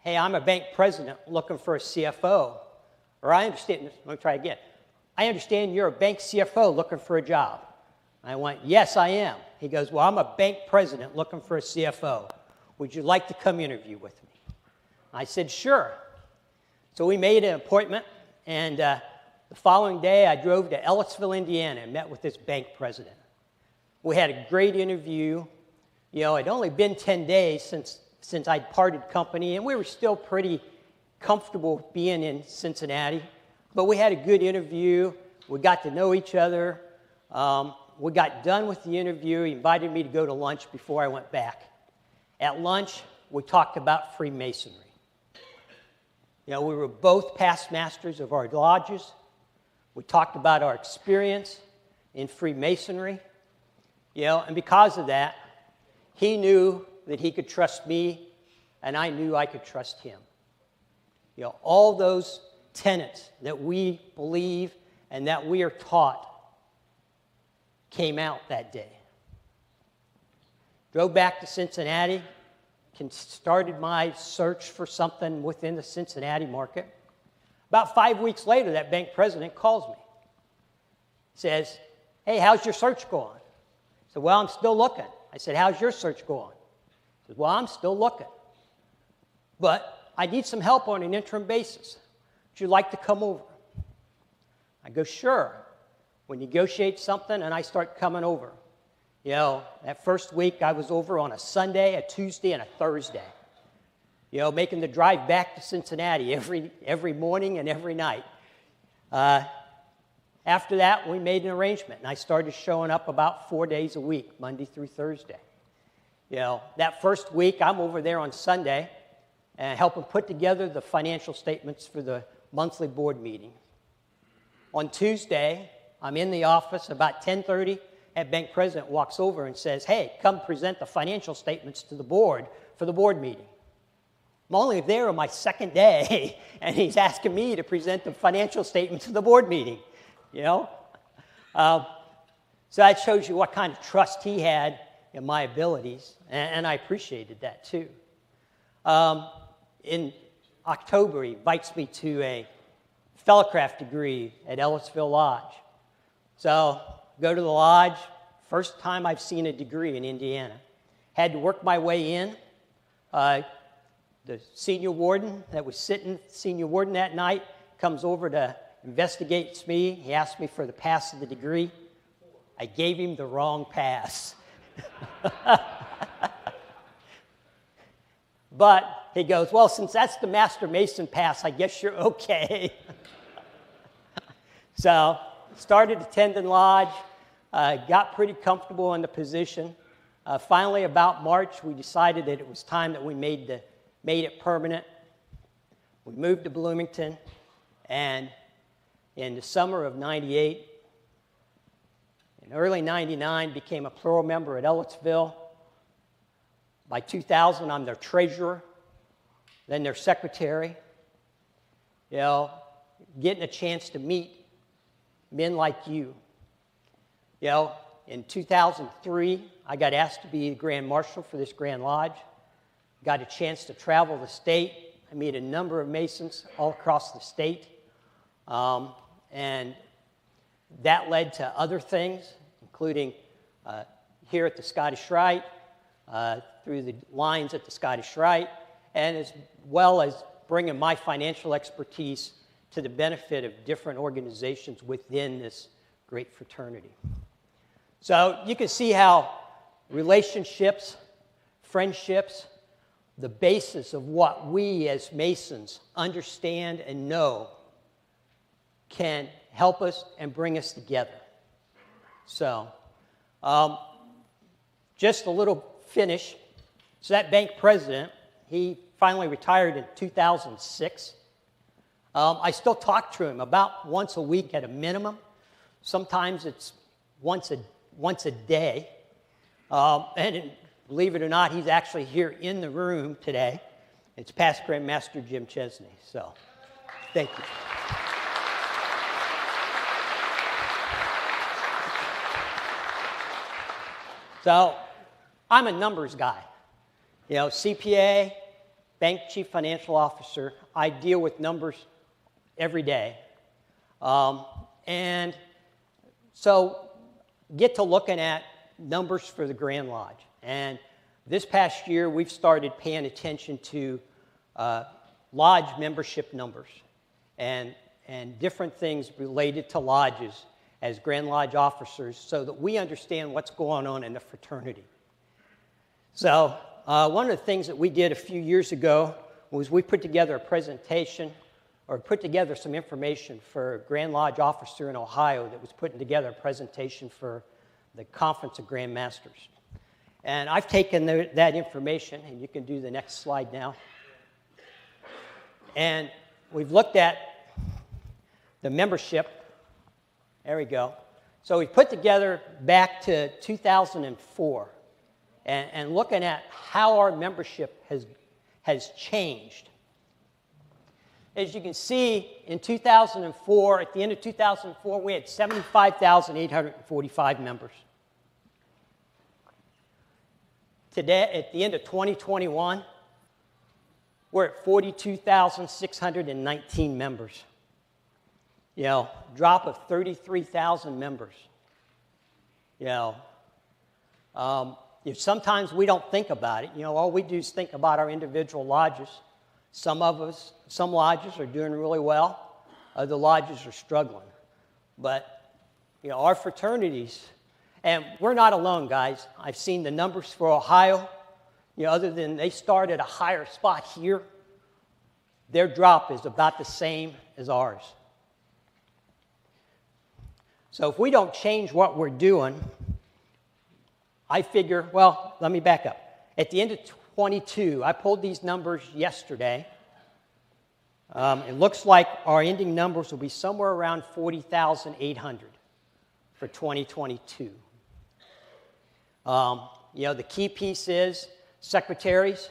hey, I'm a bank president looking for a CFO. Or I understand, let me try again. I understand you're a bank CFO looking for a job. I went, yes, I am. He goes, well, I'm a bank president looking for a CFO. Would you like to come interview with me? I said, sure. So we made an appointment, and the following day I drove to Ellisville, Indiana, and met with this bank president. We had a great interview. You know, it'd only been 10 days since I'd parted company, and we were still pretty comfortable being in Cincinnati. But we had a good interview. We got to know each other. We got done with the interview. He invited me to go to lunch before I went back. At lunch, we talked about Freemasonry. You know, we were both past masters of our lodges. We talked about our experience in Freemasonry. You know, and because of that, he knew that he could trust me, and I knew I could trust him. You know, all those tenets that we believe and that we are taught came out that day. Drove back to Cincinnati, started my search for something within the Cincinnati market. About 5 weeks later, that bank president calls me. Says, hey, how's your search going? I said, well, I'm still looking. I said, how's your search going? He said, well, I'm still looking. But I need some help on an interim basis. Would you like to come over? I go, sure. We negotiate something, and I start coming over. You know, that first week I was over on a Sunday, a Tuesday, and a Thursday. You know, making the drive back to Cincinnati every morning and every night. After that, we made an arrangement, and I started showing up about 4 days a week, Monday through Thursday. You know, that first week, I'm over there on Sunday and helping put together the financial statements for the monthly board meeting. On Tuesday, I'm in the office about 10:30. That bank president walks over and says, hey, come present the financial statements to the board for the board meeting. I'm only there on my second day, and he's asking me to present the financial statements to the board meeting, you know? So that shows you what kind of trust he had in my abilities, and I appreciated that too. In October, he invites me to a fellowcraft degree at Ellisville Lodge. So, go to the lodge, first time I've seen a degree in Indiana. Had to work my way in. The senior warden that was senior warden that night comes over to investigate me. He asked me for the pass of the degree. I gave him the wrong pass. But he goes, well, since that's the Master Mason pass, I guess you're okay. So, started attending lodge, got pretty comfortable in the position. Finally, about March, we decided that it was time that we made it permanent. We moved to Bloomington, and in the summer of '98, in early '99, became a plural member at Ellisville. By 2000, I'm their treasurer, then their secretary. You know, getting a chance to meet men like you. You know, in 2003, I got asked to be the Grand Marshal for this Grand Lodge. Got a chance to travel the state. I meet a number of Masons all across the state. And that led to other things, including here at the Scottish Rite, through the lines at the Scottish Rite, and as well as bringing my financial expertise to the benefit of different organizations within this great fraternity. So you can see how relationships, friendships, the basis of what we as Masons understand and know can help us and bring us together. So, just a little finish. So that bank president, he finally retired in 2006. I still talk to him about once a week at a minimum. Sometimes it's once a day. And believe it or not, he's actually here in the room today. It's past Grand Master Jim Chesney. So, thank you. So, I'm a numbers guy. You know, CPA, Bank Chief Financial Officer, I deal with numbers every day. And so, get to looking at numbers for the Grand Lodge. And this past year, we've started paying attention to lodge membership numbers and different things related to lodges as Grand Lodge officers so that we understand what's going on in the fraternity. So one of the things that we did a few years ago was we put together a presentation or put together some information for a Grand Lodge officer in Ohio that was putting together a presentation for the Conference of Grand Masters. And I've taken that information, and you can do the next slide now. And we've looked at the membership. There we go. So we put together back to 2004 and looking at how our membership has changed. As you can see, in 2004, at the end of 2004, we had 75,845 members. Today, at the end of 2021, we're at 42,619 members. You know, drop of 33,000 members. You know, sometimes we don't think about it. You know, all we do is think about our individual lodges. Some lodges are doing really well. Other lodges are struggling. But, you know, our fraternities, and we're not alone, guys. I've seen the numbers for Ohio. You know, other than they start at a higher spot here, their drop is about the same as ours. So if we don't change what we're doing, I figure, well, let me back up. At the end of 22, I pulled these numbers yesterday. It looks like our ending numbers will be somewhere around 40,800 for 2022. You know, the key piece is, secretaries,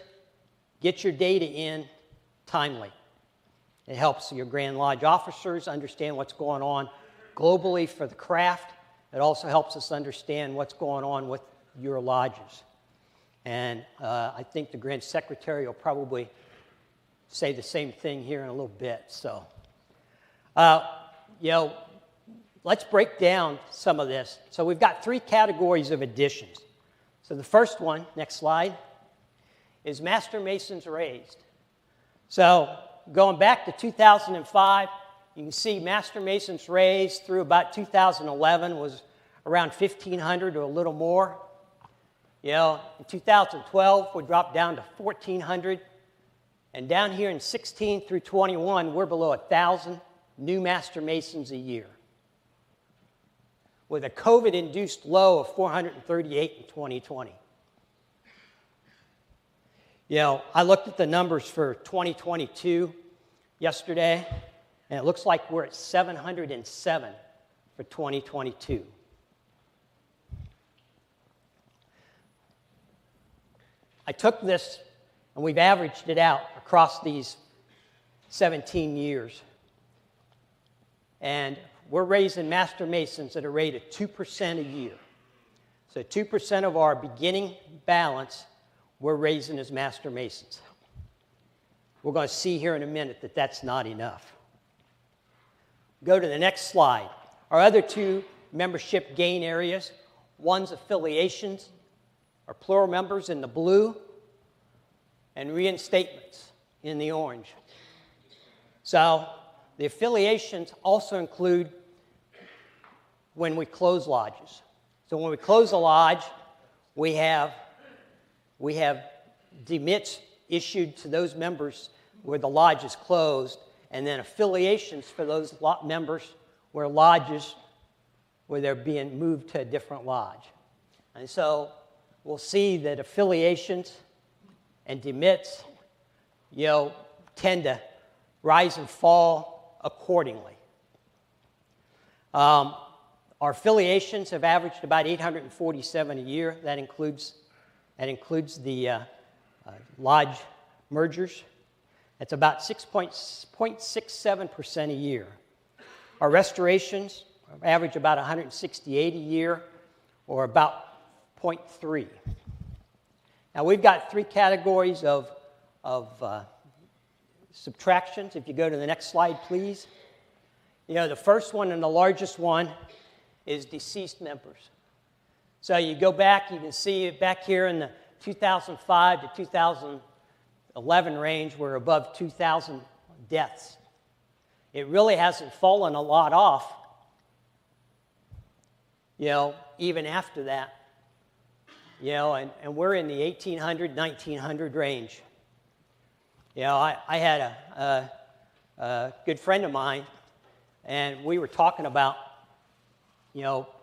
get your data in timely. It helps your Grand Lodge officers understand what's going on globally for the craft. It also helps us understand what's going on with your lodges. And I think the Grand Secretary will probably say the same thing here in a little bit. So, you know, let's break down some of this. So we've got 3 categories of additions. So the first one, next slide, is Master Masons raised. So going back to 2005, you can see Master Masons raised through about 2011 was around 1,500 or a little more. You know, in 2012, we dropped down to 1,400. And down here in 16 through 21, we're below 1,000 new Master Masons a year, with a COVID-induced low of 438 in 2020. You know, I looked at the numbers for 2022 yesterday, and it looks like we're at 707 for 2022. I took this, and we've averaged it out across these 17 years. And we're raising Master Masons at a rate of 2% a year. So 2% of our beginning balance, we're raising as Master Masons. We're going to see here in a minute that that's not enough. Go to the next slide. Our other 2 membership gain areas, one's affiliations, or plural members in the blue, and reinstatements in the orange. So the affiliations also include when we close lodges. So when we close a lodge, we have demits issued to those members where the lodge is closed, and then affiliations for those members where they're being moved to a different lodge. And so we'll see that affiliations and demits, you know, tend to rise and fall accordingly. Our affiliations have averaged about 847 a year. That includes the lodge mergers. That's about 6.67% a year. Our restorations average about 168 a year, or about 0.3. Now, we've got 3 categories of subtractions. If you go to the next slide, please. You know, the first one and the largest one is deceased members. So you go back, you can see it back here in the 2005 to 11 range, we're above 2,000 deaths. It really hasn't fallen a lot off, even after that. And we're in the 1,800, 1,900 range. I had a good friend of mine, and we were talking about,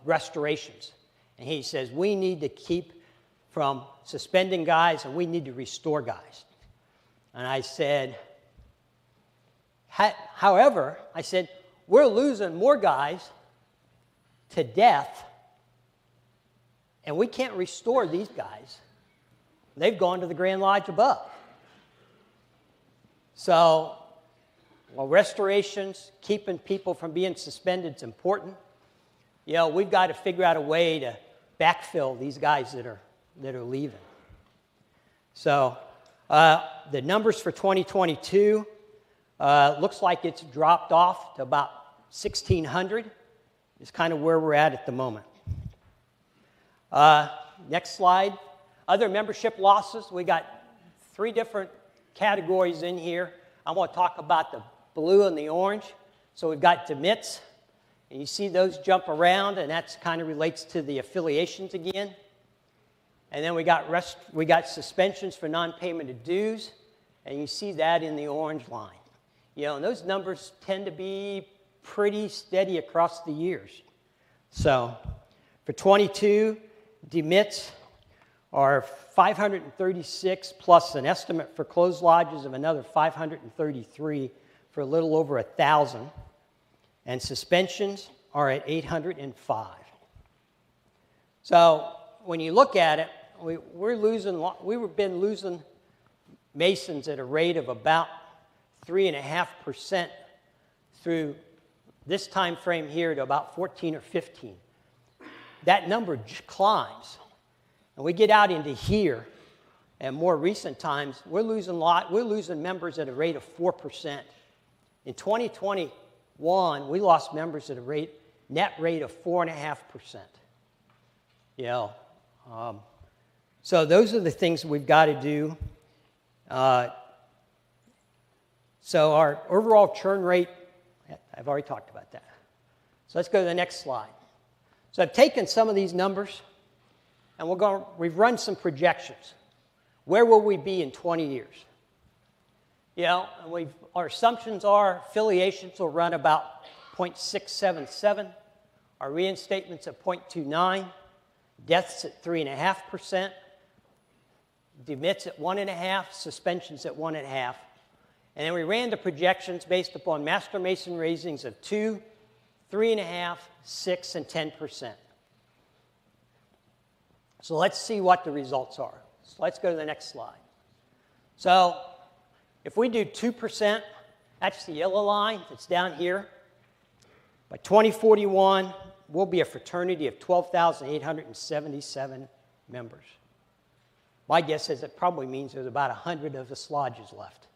restorations. And he says, we need to keep from suspending guys, and we need to restore guys. And I said, however, I said, we're losing more guys to death, and we can't restore these guys. They've gone to the Grand Lodge above. So, restorations, keeping people from being suspended is important. We've got to figure out a way to backfill these guys that are leaving. So, the numbers for 2022 looks like it's dropped off to about 1,600. Is kind of where we're at the moment. Next slide. Other membership losses. We got 3 different categories in here. I want to talk about the blue and the orange. So we've got demits, and you see those jump around, and that kind of relates to the affiliations again. And then we got suspensions for non-payment of dues, and you see that in the orange line. And those numbers tend to be pretty steady across the years. So for 22, demits are 536 plus an estimate for closed lodges of another 533 for a little over 1,000. And suspensions are at 805. So when you look at it, we've been losing Masons at a rate of about 3.5% through this time frame here to about 14 or 15. That number climbs. And we get out into here, and more recent times, we're losing members at a rate of 4%. In 2021, we lost members at a net rate of 4.5%. So those are the things we've got to do. So our overall churn rate, I've already talked about that. So let's go to the next slide. So I've taken some of these numbers, and we've run some projections. Where will we be in 20 years? Our assumptions are affiliations will run about 0.677, our reinstatements at 0.29, deaths at 3.5%, demits at 1.5%, suspensions at 1.5%. And then we ran the projections based upon Master Mason raisings of 2, 3.5%, 6%, and 10%. So let's see what the results are. So let's go to the next slide. So if we do 2%, that's the yellow line that's down here. By 2041, we'll be a fraternity of 12,877 members. My guess is it probably means there's about 100 of the lodges left.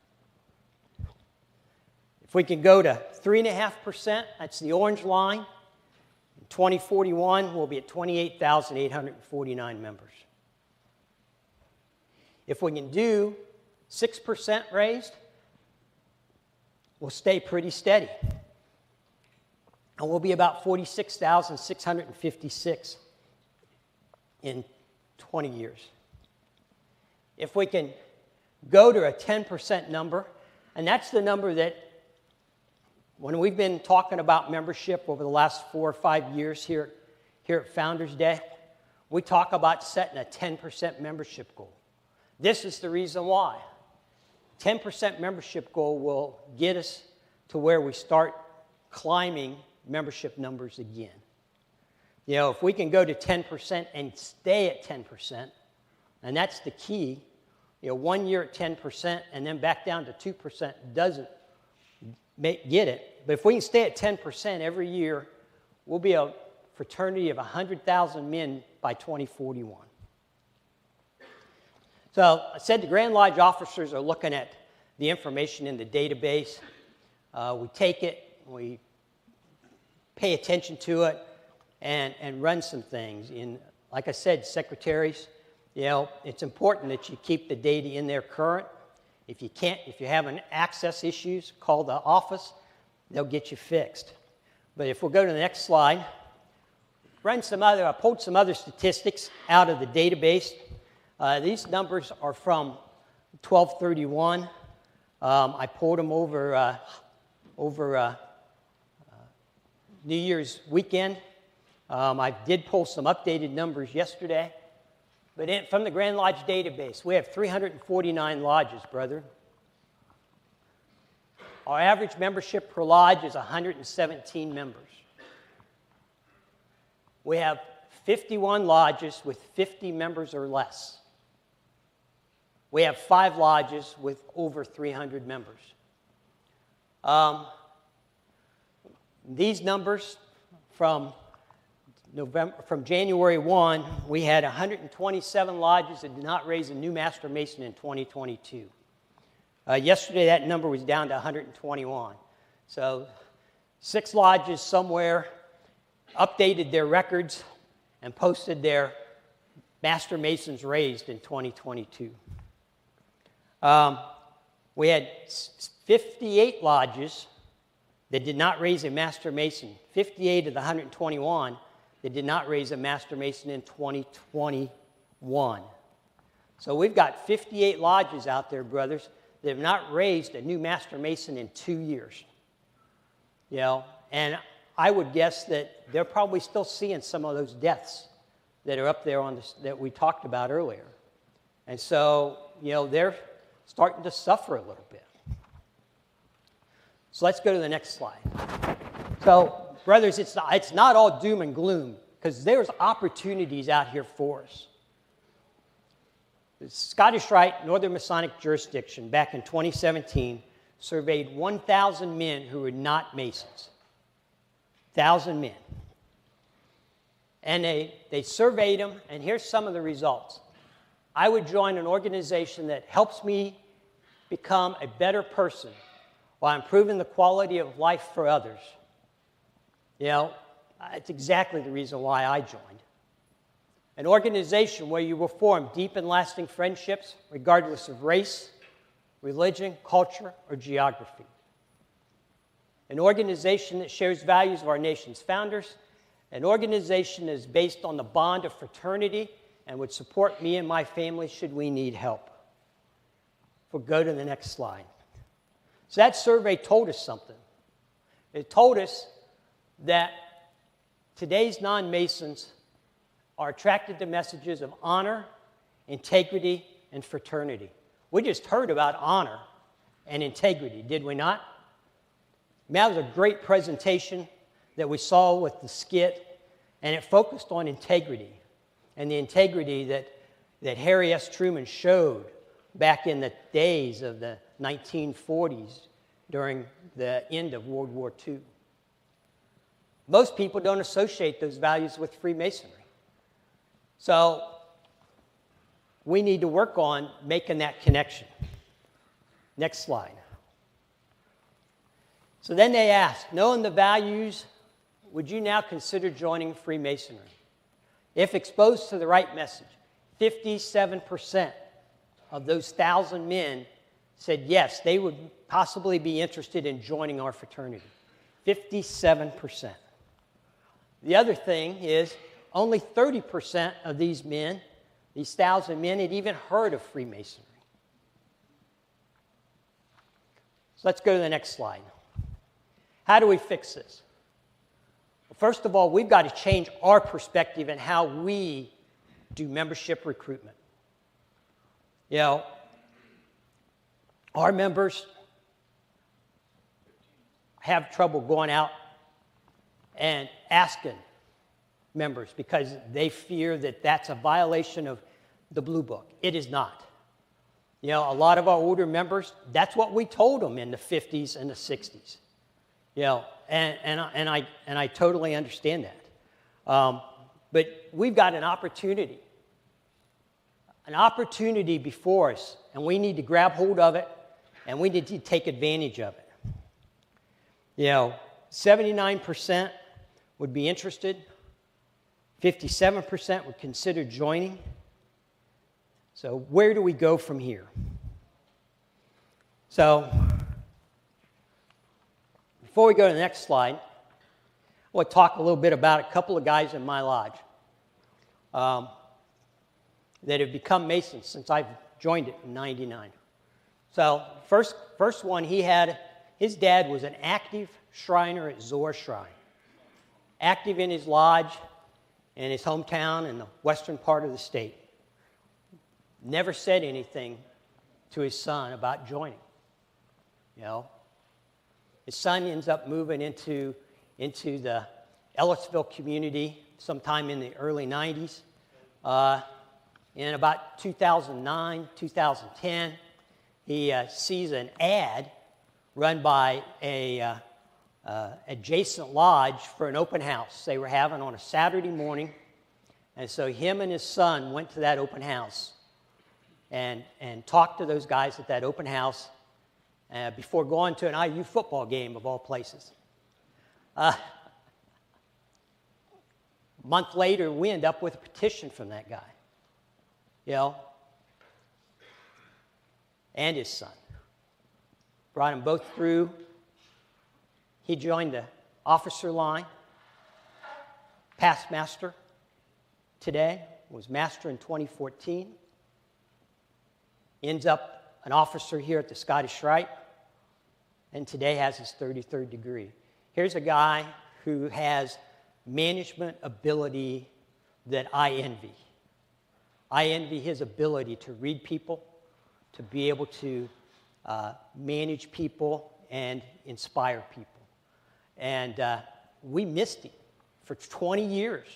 If we can go to 3.5%, that's the orange line. In 2041, we'll be at 28,849 members. If we can do 6% raised, we'll stay pretty steady. And we'll be about 46,656 in 20 years. If we can go to a 10% number, and that's the number that when we've been talking about membership over the last 4 or 5 years here at Founders Day, we talk about setting a 10% membership goal. This is the reason why. 10% membership goal will get us to where we start climbing membership numbers again. If we can go to 10% and stay at 10%, and that's the key, 1 year at 10% and then back down to 2% doesn't get it. But if we can stay at 10% every year, we'll be a fraternity of 100,000 men by 2041. So I said the Grand Lodge officers are looking at the information in the database. We take it, we pay attention to it, and run some things. Like I said, secretaries, it's important that you keep the data in there current. If you can't, if you're having access issues, call the office. They'll get you fixed. But if we'll go to the next slide, I pulled some other statistics out of the database. These numbers are from 12/31. I pulled them over New Year's weekend. I did pull some updated numbers yesterday. But from the Grand Lodge database, we have 349 lodges, brother. Our average membership per lodge is 117 members. We have 51 lodges with 50 members or less. We have 5 lodges with over 300 members. These numbers from January 1, we had 127 lodges that did not raise a new Master Mason in 2022. Yesterday, that number was down to 121. So 6 lodges somewhere updated their records and posted their Master Masons raised in 2022. We had 58 lodges that did not raise a Master Mason. 58 of the 121 that did not raise a Master Mason in 2021. So we've got 58 lodges out there, brothers, that have not raised a new Master Mason in 2 years. You know, and I would guess that they're probably still seeing some of those deaths that are up there on this, that we talked about earlier. And so, you know, they're starting to suffer a little bit. So let's go to the next slide. So, brothers, it's not all doom and gloom, because there's opportunities out here for us. The Scottish Rite Northern Masonic Jurisdiction, back in 2017, surveyed 1,000 men who were not Masons. 1,000 men. And they surveyed them, and here's some of the results. I would join an organization that helps me become a better person while improving the quality of life for others. You know, it's exactly the reason why I joined. An organization where you will form deep and lasting friendships regardless of race, religion, culture, or geography. An organization that shares values of our nation's founders. An organization that is based on the bond of fraternity and would support me and my family should we need help. We'll go to the next slide. So that survey told us something. It told us that today's non-Masons are attracted to messages of honor, integrity, and fraternity. We just heard about honor and integrity, did we not? That was a great presentation that we saw with the skit, and it focused on integrity, and the integrity that Harry S. Truman showed back in the days of the 1940s during the end of World War II. Most people don't associate those values with Freemasonry. So we need to work on making that connection. Next slide. So then they asked, knowing the values, would you now consider joining Freemasonry? If exposed to the right message, 57% of those 1,000 men said yes, they would possibly be interested in joining our fraternity. 57%. The other thing is only 30% of these men, these 1,000 men, had even heard of Freemasonry. So let's go to the next slide. How do we fix this? Well, first of all, we've got to change our perspective and how we do membership recruitment. You know, our members have trouble going out and asking members because they fear that that's a violation of the Blue Book. It is not. You know, a lot of our older members, that's what we told them in the 50s and the 60s. You know, and I totally understand that. But we've got an opportunity before us, and we need to grab hold of it, and we need to take advantage of it. You know, 79% would be interested. 57% would consider joining. So where do we go from here? So, before we go to the next slide, I want to talk a little bit about a couple of guys in my lodge that have become Masons since I've joined it in '99. So, first one, his dad was an active Shriner at Zor Shrine, active in his lodge in his hometown in the western part of the state. Never said anything to his son about joining. You know, his son ends up moving into the Ellisville community sometime in the early 90s. In about 2009, 2010, he sees an ad run by a adjacent lodge for an open house they were having on a Saturday morning. And so him and his son went to that open house and talked to those guys at that open house before going to an IU football game, of all places. A month later, we end up with a petition from that guy, you know, and his son. Brought them both through. He joined the officer line, past master today, was master in 2014. Ends up an officer here at the Scottish Rite, and today has his 33rd degree. Here's a guy who has management ability that I envy. I envy his ability to read people, to be able to manage people and inspire people. And we missed him for 20 years.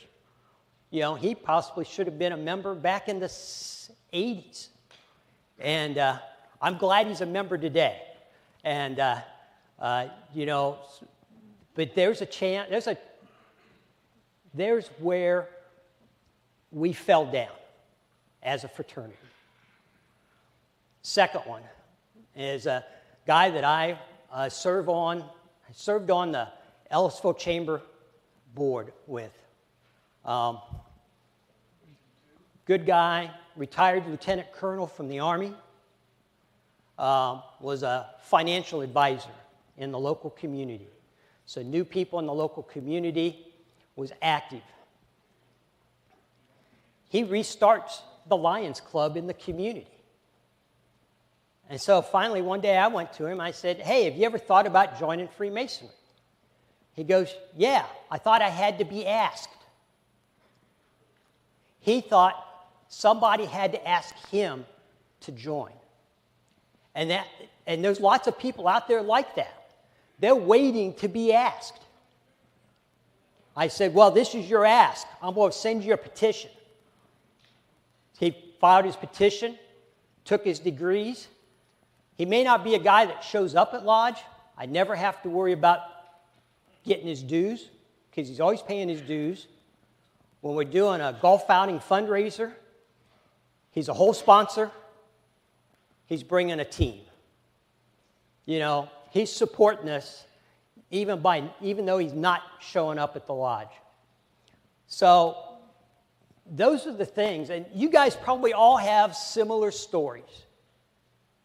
You know, he possibly should have been a member back in the 80s. And I'm glad he's a member today. And, you know, but there's a chance, there's where we fell down as a fraternity. Second one is a guy that I served on the Ellisville Chamber Board with. Good guy, retired lieutenant colonel from the Army, was a financial advisor in the local community. So knew people in the local community, was active. He restarts the Lions Club in the community. And so finally one day I went to him, I said, hey, have you ever thought about joining Freemasonry? He goes, yeah, I thought I had to be asked. He thought somebody had to ask him to join. And there's lots of people out there like that. They're waiting to be asked. I said, well, this is your ask. I'm going to send you a petition. He filed his petition, took his degrees. He may not be a guy that shows up at lodge. I never have to worry about getting his dues because he's always paying his dues. When we're doing a golf outing fundraiser, he's a whole sponsor. He's bringing a team. You know, he's supporting us even though he's not showing up at the lodge. So those are the things, and you guys probably all have similar stories,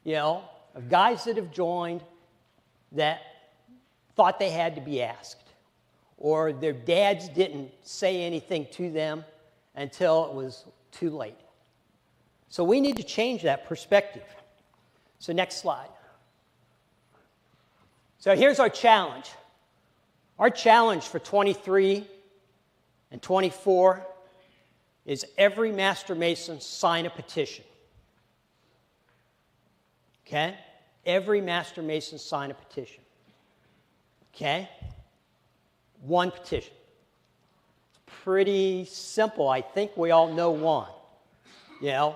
you know, of guys that have joined that thought they had to be asked, or their dads didn't say anything to them until it was too late. So we need to change that perspective. So next slide. So here's our challenge. Our challenge for 23 and 24 is every Master Mason sign a petition. Okay? Every Master Mason sign a petition. Okay? One petition. It's pretty simple. I think we all know one. You know?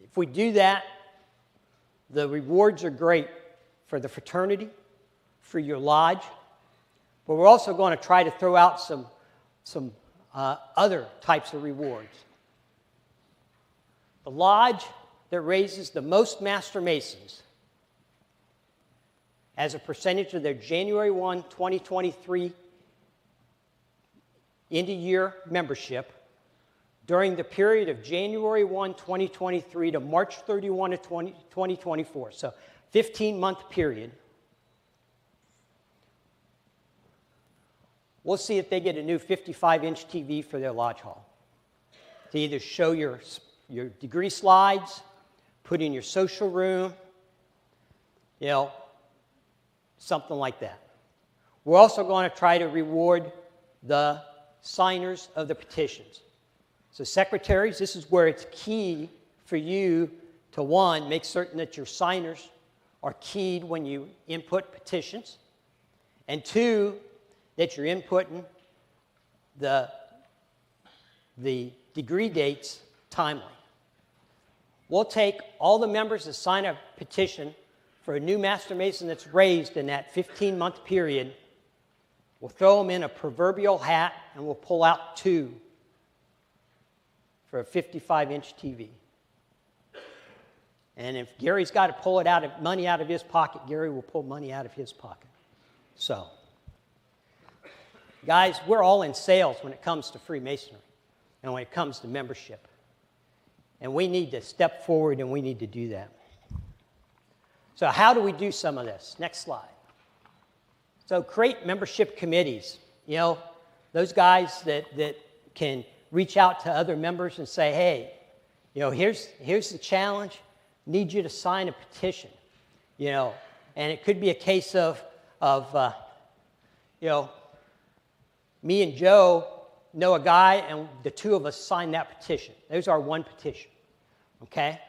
If we do that, the rewards are great for the fraternity, for your lodge, but we're also going to try to throw out some other types of rewards. The lodge that raises the most Master Masons as a percentage of their January 1, 2023 end-of-year membership during the period of January 1, 2023 to March 31 of 2024, so 15-month period, we'll see if they get a new 55-inch TV for their lodge hall to either show your degree slides, put in your social room, something like that. We're also going to try to reward the signers of the petitions. So secretaries, this is where it's key for you to, one, make certain that your signers are keyed when you input petitions, and two, that you're inputting the degree dates timely. We'll take all the members that sign a petition for a new Master Mason that's raised in that 15-month period. We'll throw them in a proverbial hat, and we'll pull out 2 for a 55-inch TV. And if Gary's got to pull money out of his pocket, Gary will pull money out of his pocket. So, guys, we're all in sales when it comes to Freemasonry and when it comes to membership. And we need to step forward, and we need to do that. So how do we do some of this? Next slide. So create membership committees. Those guys that can reach out to other members and say, hey, here's the challenge. Need you to sign a petition. And it could be a case of me and Joe know a guy, and the two of us sign that petition. There's our one petition. Okay?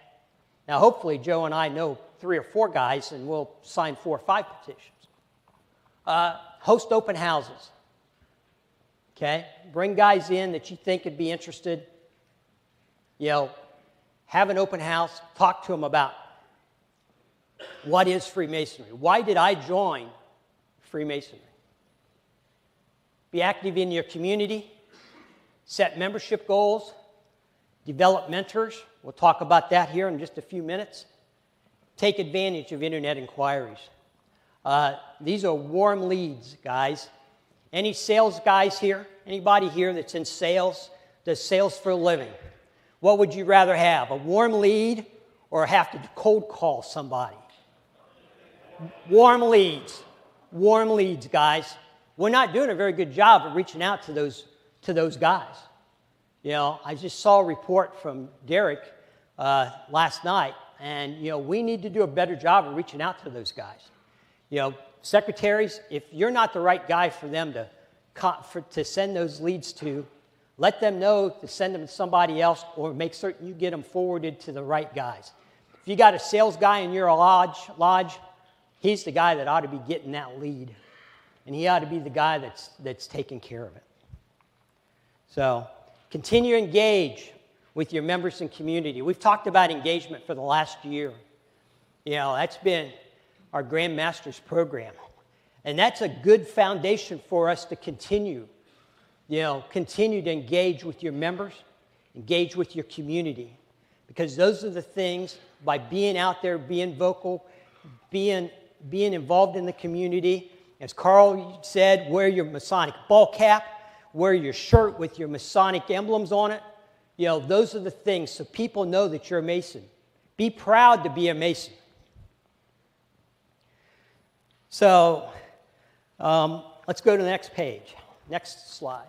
Now, hopefully, Joe and I know 3 or 4 guys, and we'll sign 4 or 5 petitions. Host open houses. Okay? Bring guys in that you think would be interested. Have an open house. Talk to them about what is Freemasonry. Why did I join Freemasonry? Be active in your community. Set membership goals. Develop mentors. We'll talk about that here in just a few minutes. Take advantage of internet inquiries. These are warm leads, guys. Any sales guys here? Anybody here that's in sales, does sales for a living? What would you rather have, a warm lead or have to cold call somebody? Warm leads. Warm leads, guys. We're not doing a very good job of reaching out to those guys. I just saw a report from Derek last night, and we need to do a better job of reaching out to those guys. Secretaries, if you're not the right guy for them to send those leads to, let them know to send them to somebody else, or make certain you get them forwarded to the right guys. If you got a sales guy in your lodge, he's the guy that ought to be getting that lead, and he ought to be the guy that's taking care of it. So, continue to engage with your members and community. We've talked about engagement for the last year. That's been our Grand Masters program. And that's a good foundation for us to continue to engage with your members, engage with your community. Because those are the things, by being out there, being vocal, being involved in the community. As Carl said, wear your Masonic ball cap, wear your shirt with your Masonic emblems on it. Those are the things so people know that you're a Mason. Be proud to be a Mason. So, let's go to the next page. Next slide.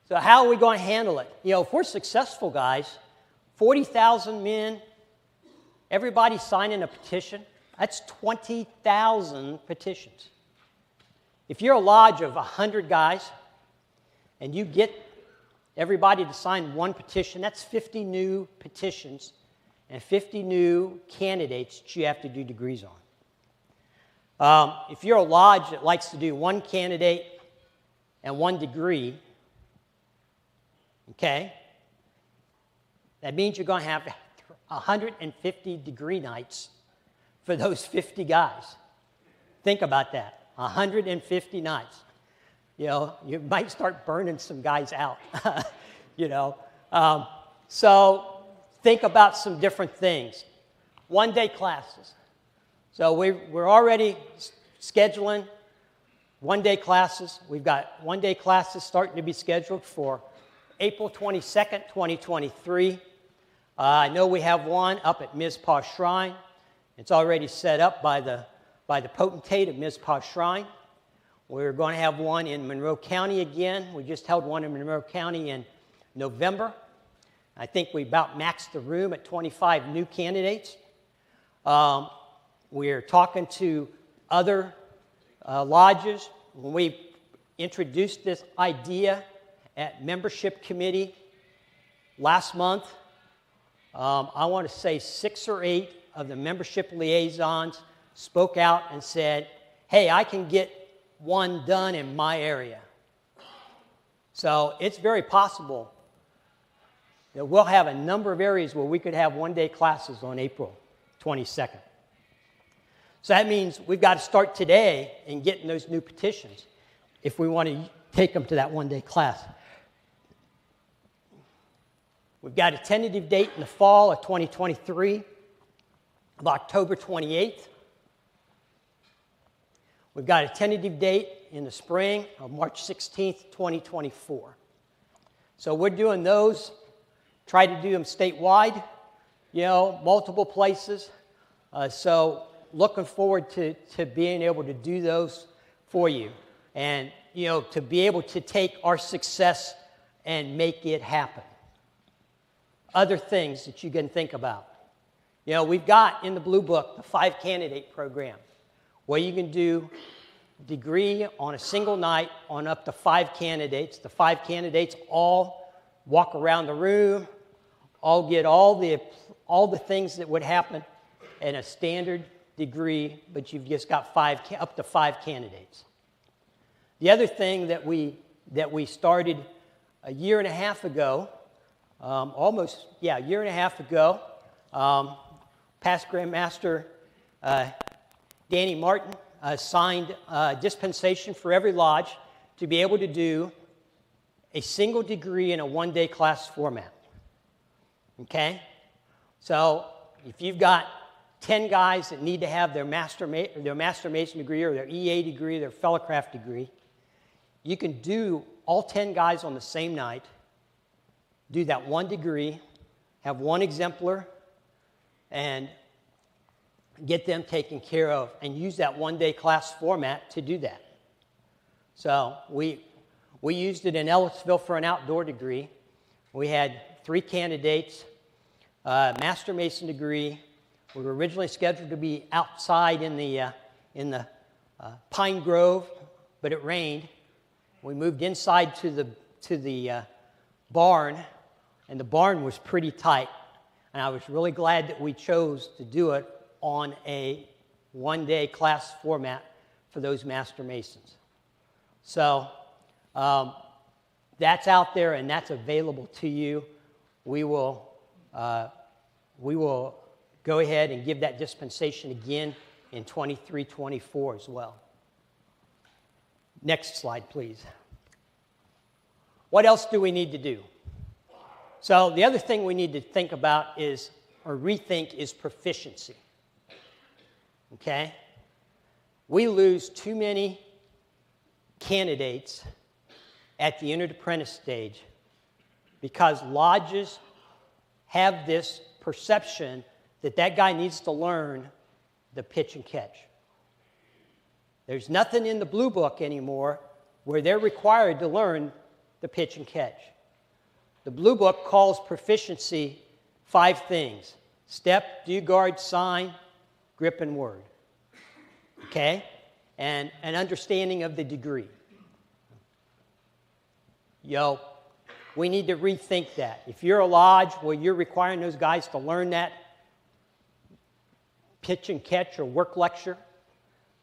So how are we going to handle it? If we're successful, guys, 40,000 men, everybody signing a petition, that's 20,000 petitions. If you're a lodge of 100 guys, and you get everybody to sign one petition, that's 50 new petitions and 50 new candidates that you have to do degrees on. If you're a lodge that likes to do 1 candidate and 1 degree, okay, that means you're going to have 150 degree nights for those 50 guys. Think about that, 150 nights. You might start burning some guys out, So think about some different things. 1-day classes. So we're already scheduling 1-day classes. We've got 1-day classes starting to be scheduled for April 22nd, 2023. I know we have one up at Mizpah Shrine. It's already set up by the potentate of Mizpah Shrine. We're going to have one in Monroe County again. We just held one in Monroe County in November. I think we about maxed the room at 25 new candidates. We're talking to other lodges. When we introduced this idea at membership committee last month, I want to say 6 or 8 of the membership liaisons spoke out and said, hey, I can get one done in my area. So it's very possible that we'll have a number of areas where we could have one-day classes on April 22nd. So that means we've got to start today in getting those new petitions if we want to take them to that one-day class. We've got a tentative date in the fall of 2023 of October 28th. We've got a tentative date in the spring of March 16th, 2024. So we're doing those, try to do them statewide, multiple places. So looking forward to being able to do those for you and, to be able to take our success and make it happen. Other things that you can think about. We've got in the Blue Book the 5-candidate program where you can do degree on a single night on up to 5 candidates. The 5 candidates all walk around the room, all get all the things that would happen in a standard degree, but you've just got up to 5 candidates. The other thing that we started a year and a half ago, a year and a half ago, past Grandmaster Danny Martin signed a dispensation for every lodge to be able to do a single degree in a one-day class format. Okay? So if you've got 10 guys that need to have their Master Mason degree or their EA degree, their Fellowcraft degree, you can do all 10 guys on the same night, do that one degree, have one exemplar, and get them taken care of, and use that one-day class format to do that. So we used it in Ellisville for an outdoor degree. We had 3 candidates, Master Mason degree. We were originally scheduled to be outside in the Pine Grove, but it rained. We moved inside to the barn, and the barn was pretty tight. And I was really glad that we chose to do it on a one-day class format for those Master Masons. So that's out there and that's available to you. We will go ahead and give that dispensation again in 23-24 as well. Next slide, please. What else do we need to do? So the other thing we need to think about is, or rethink, is proficiency. Okay? We lose too many candidates at the entered apprentice stage because lodges have this perception that that guy needs to learn the pitch and catch. There's nothing in the Blue Book anymore where they're required to learn the pitch and catch. The Blue Book calls proficiency 5 things: step, do, guard, sign, grip, and word. Okay? And an understanding of the degree. We need to rethink that. If you're a lodge where you're requiring those guys to learn that pitch and catch or work lecture,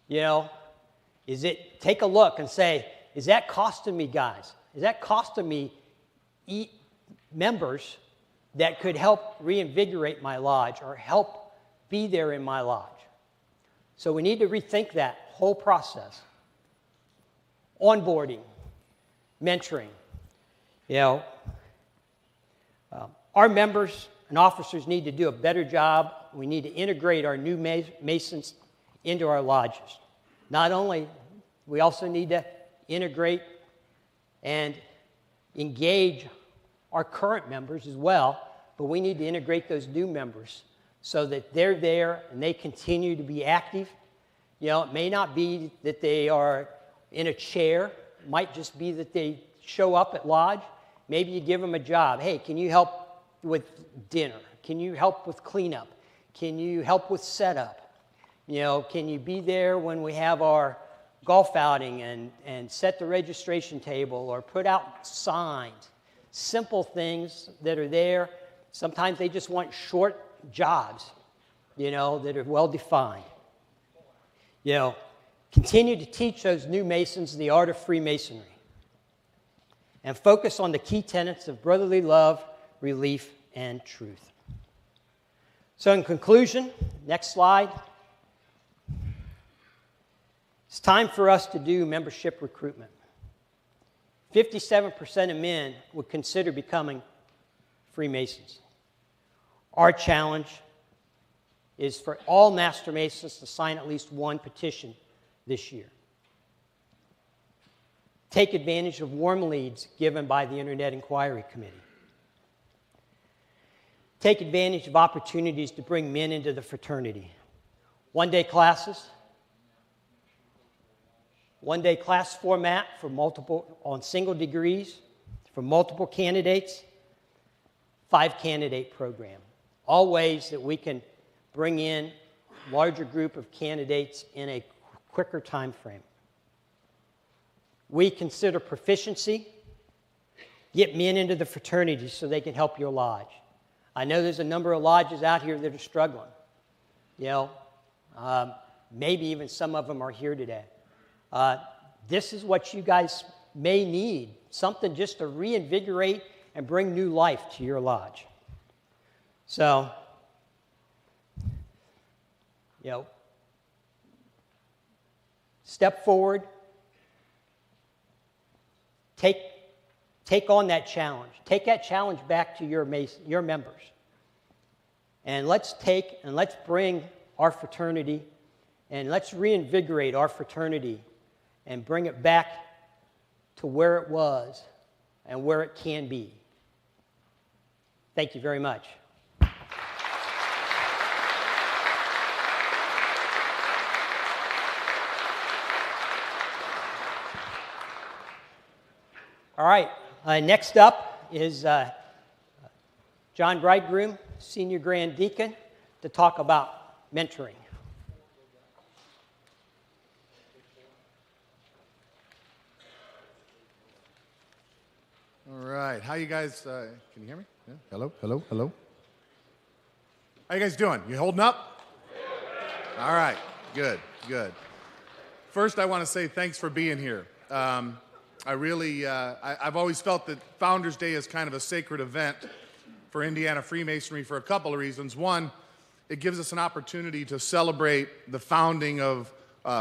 take a look and say, is that costing me guys? Is that costing me members that could help reinvigorate my lodge or help be there in my lodge? So we need to rethink that whole process. Onboarding, mentoring. Our members and officers need to do a better job. We need to integrate our new Masons into our lodges. Not only, we also need to integrate and engage our current members as well, but we need to integrate those new members so that they're there and they continue to be active. You know, it may not be that they are in a chair. It might just be that they show up at Lodge. Maybe you give them a job. Hey, can you help with dinner? Can you help with cleanup? Can you help with setup? You know, can you be there when we have our golf outing and set the registration table or put out signs? Simple things that are there. Sometimes they just want short jobs, you know, that are well defined. You know, continue to teach those new Masons the art of Freemasonry and focus on the key tenets of brotherly love, relief, and truth. So in conclusion, next slide. It's time for us to do membership recruitment. 57% of men would consider becoming Freemasons. Our challenge is for all Master Masons to sign at least one petition this year. Take advantage of warm leads given by the Internet Inquiry Committee. Take advantage of opportunities to bring men into the fraternity. One-day classes, one-day class format for multiple, on single degrees, for multiple candidates, 5-candidate program. All ways that we can bring in a larger group of candidates in a quicker time frame. We consider proficiency, get men into the fraternity so they can help your lodge. I know there's a number of lodges out here that are struggling. You know, maybe even some of them are here today. This is what you guys may need, something just to reinvigorate and bring new life to your lodge. So, you know, step forward, take on that challenge. Take that challenge back to your members. And let's bring our fraternity and let's reinvigorate our fraternity and bring it back to where it was and where it can be. Thank you very much. All right, next up is John Bridegroom, Senior Grand Deacon, to talk about mentoring. All right, how you guys, can you hear me? Yeah? Hello, hello, hello. How you guys doing? You holding up? All right, good, good. First, I want to say thanks for being here. I've always felt that Founders Day is kind of a sacred event for Indiana Freemasonry for a couple of reasons. One, it gives us an opportunity to celebrate the founding of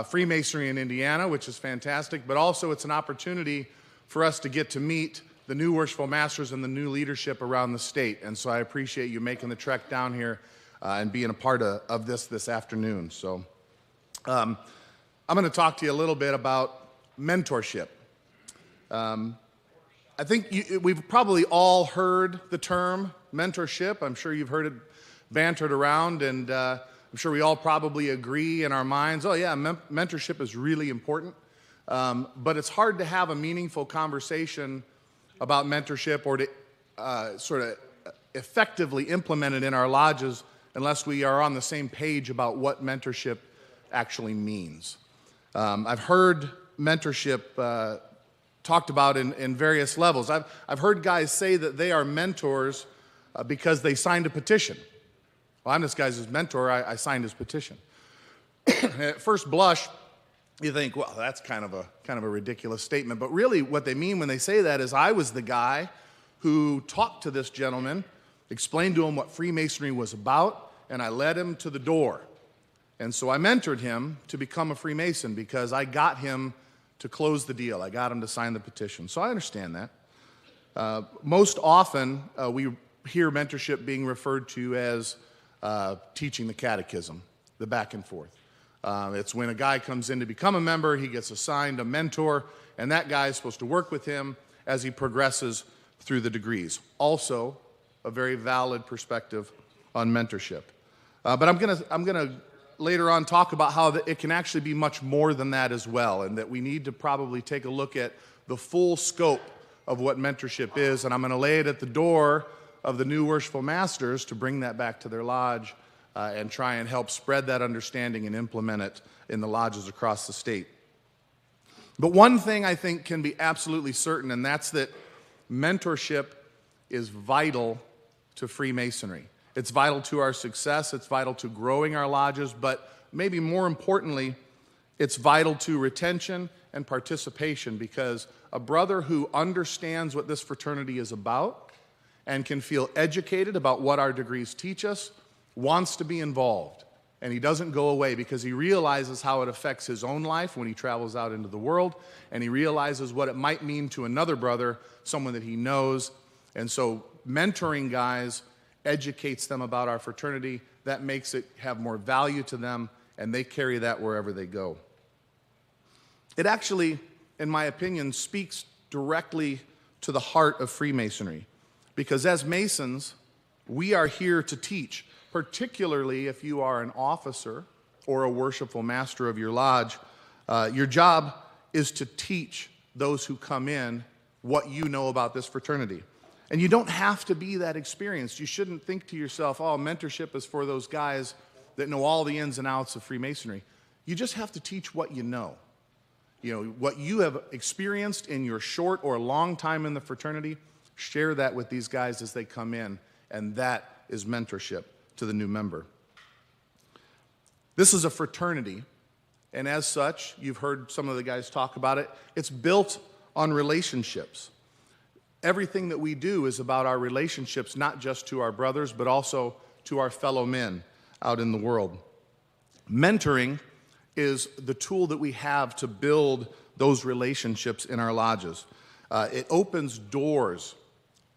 Freemasonry in Indiana, which is fantastic, but also it's an opportunity for us to get to meet the new worshipful masters and the new leadership around the state. And so I appreciate you making the trek down here and being a part of this afternoon. So I'm going to talk to you a little bit about mentorship. I think we've probably all heard the term mentorship. I'm sure you've heard it bantered around, and I'm sure we all probably agree in our minds, oh yeah, mentorship is really important. But it's hard to have a meaningful conversation about mentorship or to sort of effectively implement it in our lodges unless we are on the same page about what mentorship actually means. I've heard mentorship talked about in various levels. I've heard guys say that they are mentors because they signed a petition. Well, I'm this guy's mentor, I signed his petition. At first blush, you think, well, that's kind of a ridiculous statement. But really what they mean when they say that is I was the guy who talked to this gentleman, explained to him what Freemasonry was about, and I led him to the door. And so I mentored him to become a Freemason because I got him to close the deal. I got him to sign the petition. So I understand that. Most often, we hear mentorship being referred to as teaching the catechism, the back and forth. It's when a guy comes in to become a member, he gets assigned a mentor, and that guy is supposed to work with him as he progresses through the degrees. Also, a very valid perspective on mentorship. But I'm gonna later on talk about how it can actually be much more than that as well, and that we need to probably take a look at the full scope of what mentorship is, and I'm going to lay it at the door of the new worshipful masters to bring that back to their lodge and try and help spread that understanding and implement it in the lodges across the state. But one thing I think can be absolutely certain, and that's that mentorship is vital to Freemasonry. It's vital to our success, it's vital to growing our lodges, but maybe more importantly, it's vital to retention and participation, because a brother who understands what this fraternity is about and can feel educated about what our degrees teach us wants to be involved. And he doesn't go away because he realizes how it affects his own life when he travels out into the world, and he realizes what it might mean to another brother, someone that he knows. And so mentoring guys educates them about our fraternity. That makes it have more value to them, and they carry that wherever they go. It actually, in my opinion, speaks directly to the heart of Freemasonry, because as Masons, we are here to teach, particularly if you are an officer or a worshipful master of your lodge. Your job is to teach those who come in what you know about this fraternity. And you don't have to be that experienced. You shouldn't think to yourself, oh, mentorship is for those guys that know all the ins and outs of Freemasonry. You just have to teach what you know. You know, what you have experienced in your short or long time in the fraternity, share that with these guys as they come in, and that is mentorship to the new member. This is a fraternity, and as such, you've heard some of the guys talk about it, it's built on relationships. Everything that we do is about our relationships, not just to our brothers, but also to our fellow men out in the world. Mentoring is the tool that we have to build those relationships in our lodges. It opens doors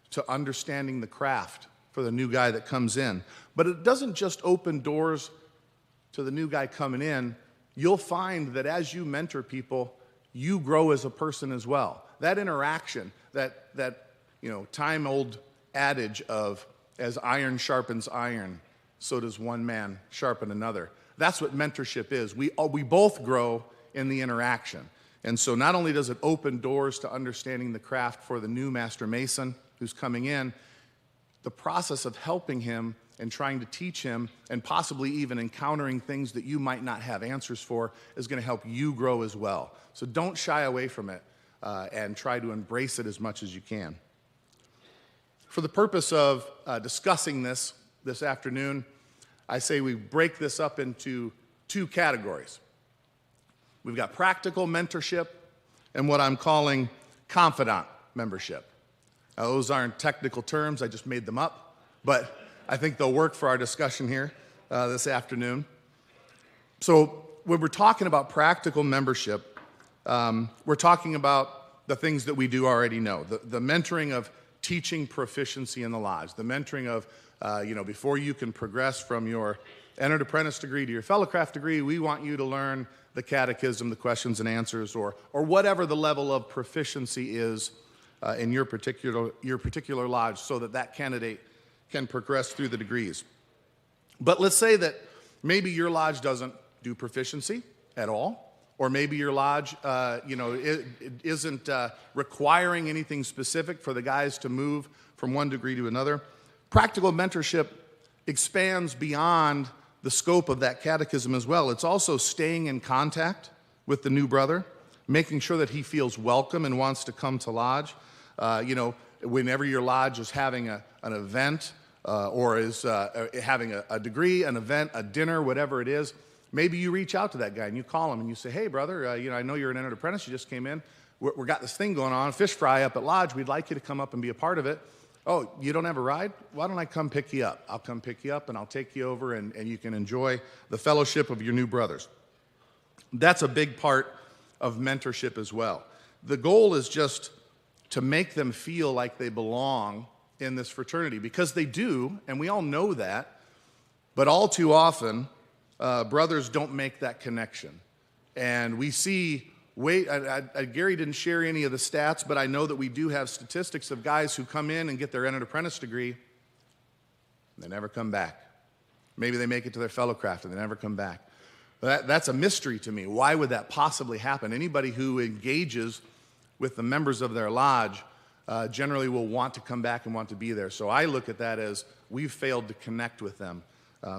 to understanding the craft for the new guy that comes in. But it doesn't just open doors to the new guy coming in. You'll find that as you mentor people, you grow as a person as well. That interaction, that time-old adage of as iron sharpens iron, so does one man sharpen another. That's what mentorship is. We both grow in the interaction. And so not only does it open doors to understanding the craft for the new Master Mason who's coming in, the process of helping him and trying to teach him and possibly even encountering things that you might not have answers for is going to help you grow as well. So don't shy away from it and try to embrace it as much as you can. For the purpose of discussing this afternoon, I say we break this up into two categories. We've got practical mentorship and what I'm calling confidant membership. Now, those aren't technical terms, I just made them up, but I think they'll work for our discussion here this afternoon. So when we're talking about practical membership, we're talking about the things that we do already know, the mentoring of teaching proficiency in the lodge, the mentoring of before you can progress from your entered apprentice degree to your fellowcraft degree, we want you to learn the catechism, the questions and answers, or whatever the level of proficiency is in your particular lodge, so that candidate can progress through the degrees. But let's say that maybe your lodge doesn't do proficiency at all, or maybe your lodge isn't requiring anything specific for the guys to move from one degree to another. Practical mentorship expands beyond the scope of that catechism as well. It's also staying in contact with the new brother, making sure that he feels welcome and wants to come to lodge. Whenever your lodge is having an event or is having a degree, an event, a dinner, whatever it is, maybe you reach out to that guy and you call him and you say, hey, brother, I know you're an entered apprentice, you just came in. We've got this thing going on, fish fry up at lodge. We'd like you to come up and be a part of it. Oh, you don't have a ride? Why don't I come pick you up? I'll come pick you up and I'll take you over and you can enjoy the fellowship of your new brothers. That's a big part of mentorship as well. The goal is just to make them feel like they belong in this fraternity, because they do, and we all know that, but all too often, brothers don't make that connection. And we see Gary didn't share any of the stats, but I know that we do have statistics of guys who come in and get their entered apprentice degree, and they never come back. Maybe they make it to their fellow craft and they never come back. That's a mystery to me. Why would that possibly happen? Anybody who engages with the members of their lodge generally will want to come back and want to be there. So I look at that as we've failed to connect with them.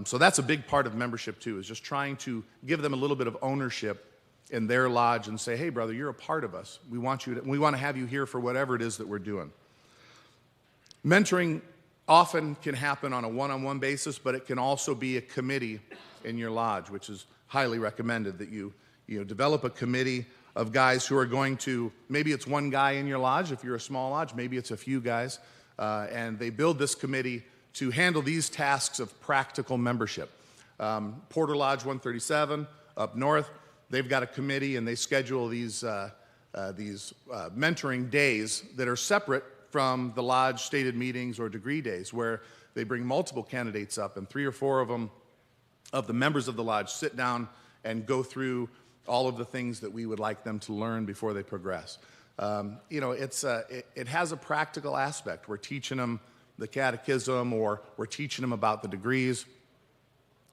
So that's a big part of membership too, is just trying to give them a little bit of ownership in their lodge and say, hey, brother, you're a part of us. We want to have you here for whatever it is that we're doing. Mentoring often can happen on a one-on-one basis, but it can also be a committee in your lodge, which is highly recommended that you develop a committee of guys who are going to, maybe it's one guy in your lodge, if you're a small lodge, maybe it's a few guys, and they build this committee to handle these tasks of practical membership. Porter Lodge 137 up north, they've got a committee and they schedule these mentoring days that are separate from the lodge stated meetings or degree days, where they bring multiple candidates up and 3 or 4 of them, of the members of the lodge, sit down and go through all of the things that we would like them to learn before they progress. It has a practical aspect. We're teaching them the catechism, or we're teaching them about the degrees,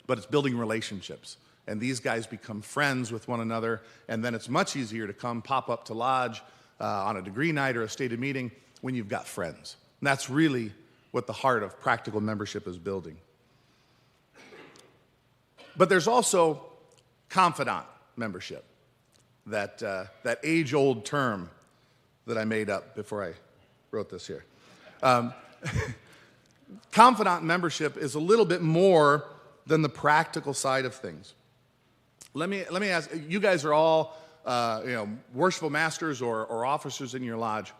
but it's building relationships. And these guys become friends with one another, and then it's much easier to come pop up to lodge on a degree night or a stated meeting when you've got friends. And that's really what the heart of practical membership is building. But there's also confidant membership, that age-old term that I made up before I wrote this here. Confidant membership is a little bit more than the practical side of things. Let me ask, you guys are all worshipful masters or officers in your lodge.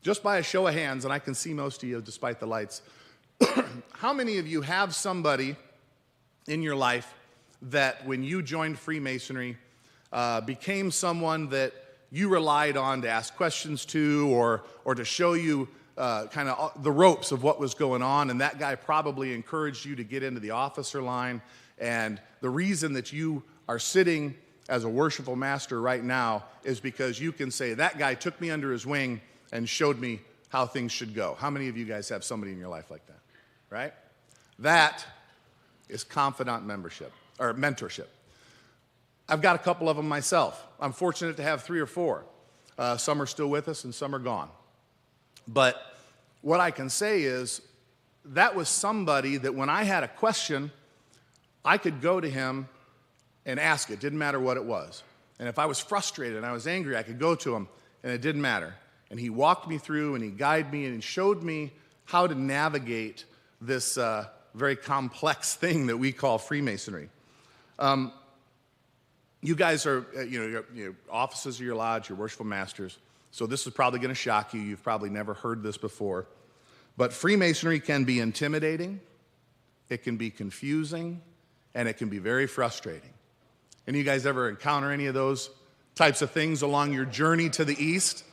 Just by a show of hands, and I can see most of you despite the lights, how many of you have somebody in your life that when you joined Freemasonry became someone that you relied on to ask questions to, or to show you kind of the ropes of what was going on, and that guy probably encouraged you to get into the officer line, and the reason that you are sitting as a worshipful master right now is because you can say, that guy took me under his wing and showed me how things should go. How many of you guys have somebody in your life like that, right? That is confidant membership, or mentorship. I've got a couple of them myself. I'm fortunate to have 3 or 4. Some are still with us and some are gone. But what I can say is that was somebody that when I had a question, I could go to him and ask it. Didn't matter what it was. And if I was frustrated and I was angry, I could go to him and it didn't matter. And he walked me through and he guided me and he showed me how to navigate this very complex thing that we call Freemasonry. You guys are, you're officers of your lodge, you're worshipful masters, so this is probably going to shock you. You've probably never heard this before. But Freemasonry can be intimidating, it can be confusing, and it can be very frustrating. Any of you guys ever encounter any of those types of things along your journey to the East?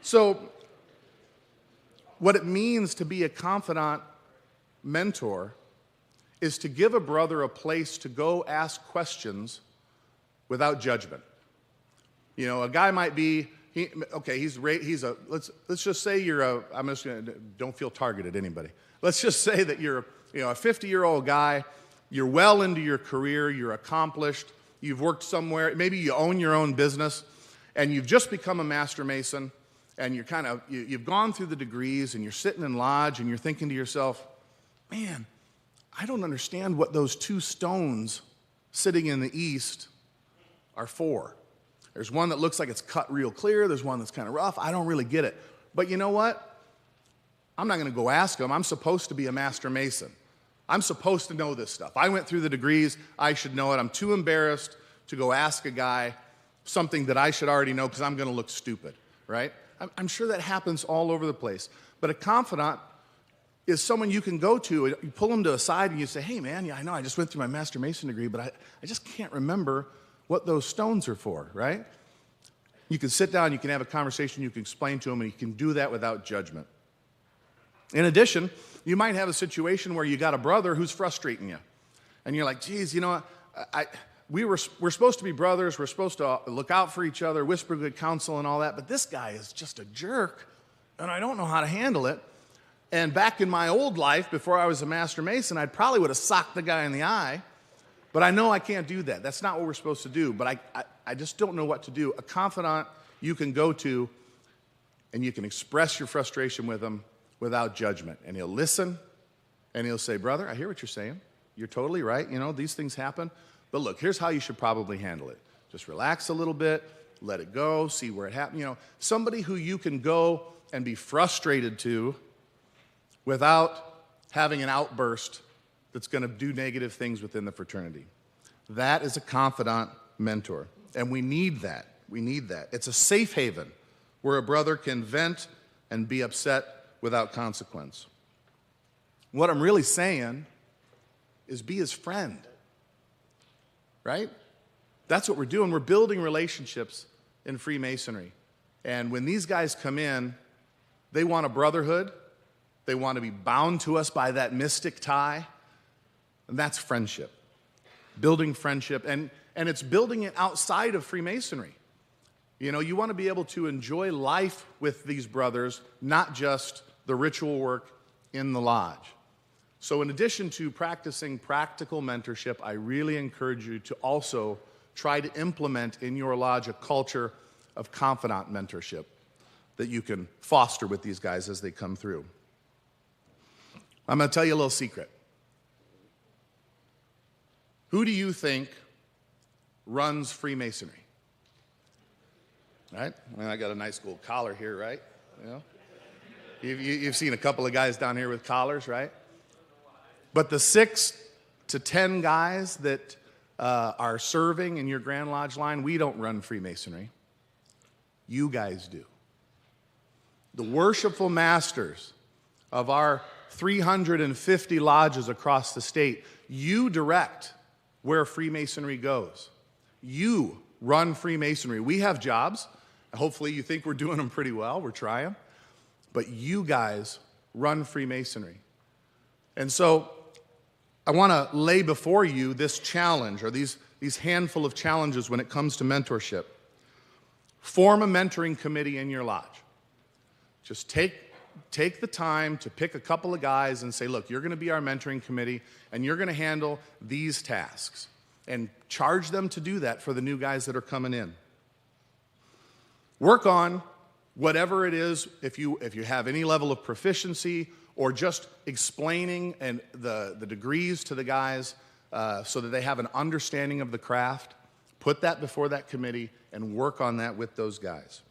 So what it means to be a confidant mentor is to give a brother a place to go ask questions without judgment. A guy might be, let's just say you're don't feel targeted, anybody. Let's just say that you're a 50-year-old guy, you're well into your career, you're accomplished, you've worked somewhere, maybe you own your own business, and you've just become a master mason, and you've gone through the degrees, and you're sitting in lodge, and you're thinking to yourself, man, I don't understand what those 2 stones sitting in the east are for. There's one that looks like it's cut real clear. There's one that's kind of rough. I don't really get it. But you know what? I'm not going to go ask them. I'm supposed to be a master mason. I'm supposed to know this stuff. I went through the degrees. I should know it. I'm too embarrassed to go ask a guy something that I should already know because I'm going to look stupid, right? I'm sure that happens all over the place. But a confidant is someone you can go to. You pull them to a side and you say, hey, man, I know I just went through my master mason degree, but I just can't remember what those stones are for, right? You can sit down, you can have a conversation, you can explain to them, and you can do that without judgment. In addition, you might have a situation where you got a brother who's frustrating you. And you're like, geez, we're supposed to be brothers. We're supposed to look out for each other, whisper good counsel and all that. But this guy is just a jerk, and I don't know how to handle it. And back in my old life, before I was a Master Mason, I probably would have socked the guy in the eye. But I know I can't do that. That's not what we're supposed to do. But I just don't know what to do. A confidant you can go to, and you can express your frustration with him without judgment. And he'll listen, and he'll say, brother, I hear what you're saying. You're totally right. You know, these things happen. But look, here's how you should probably handle it. Just relax a little bit, let it go, see where it happened. You know, somebody who you can go and be frustrated to without having an outburst that's going to do negative things within the fraternity. That is a confidant mentor, and we need that. We need that. It's a safe haven where a brother can vent and be upset without consequence. What I'm really saying is be his friend, right? That's what we're doing. We're building relationships in Freemasonry. And when these guys come in, they want a brotherhood. They want to be bound to us by that mystic tie. And that's friendship. Building friendship. And it's building it outside of Freemasonry. You know, you want to be able to enjoy life with these brothers, not just the ritual work in the lodge. So in addition to practicing practical mentorship, I really encourage you to also try to implement in your lodge a culture of confidant mentorship that you can foster with these guys as they come through. I'm going to tell you a little secret. Who do you think runs Freemasonry? Right? I mean, I got a nice gold collar here, right? You know? You've seen a couple of guys down here with collars, right? But the 6 to 10 guys that are serving in your Grand Lodge line, we don't run Freemasonry. You guys do. The worshipful masters of our 350 lodges across the state, you direct where Freemasonry goes. You run Freemasonry. We have jobs. Hopefully you think we're doing them pretty well. We're trying. But you guys run Freemasonry. And so I want to lay before you this challenge, or these handful of challenges when it comes to mentorship. Form a mentoring committee in your lodge. Just take the time to pick a couple of guys and say, look, you're going to be our mentoring committee, and you're going to handle these tasks. And charge them to do that for the new guys that are coming in. Work on whatever it is, if you have any level of proficiency, or just explaining and the degrees to the guys so that they have an understanding of the craft. Put that before that committee and work on that with those guys.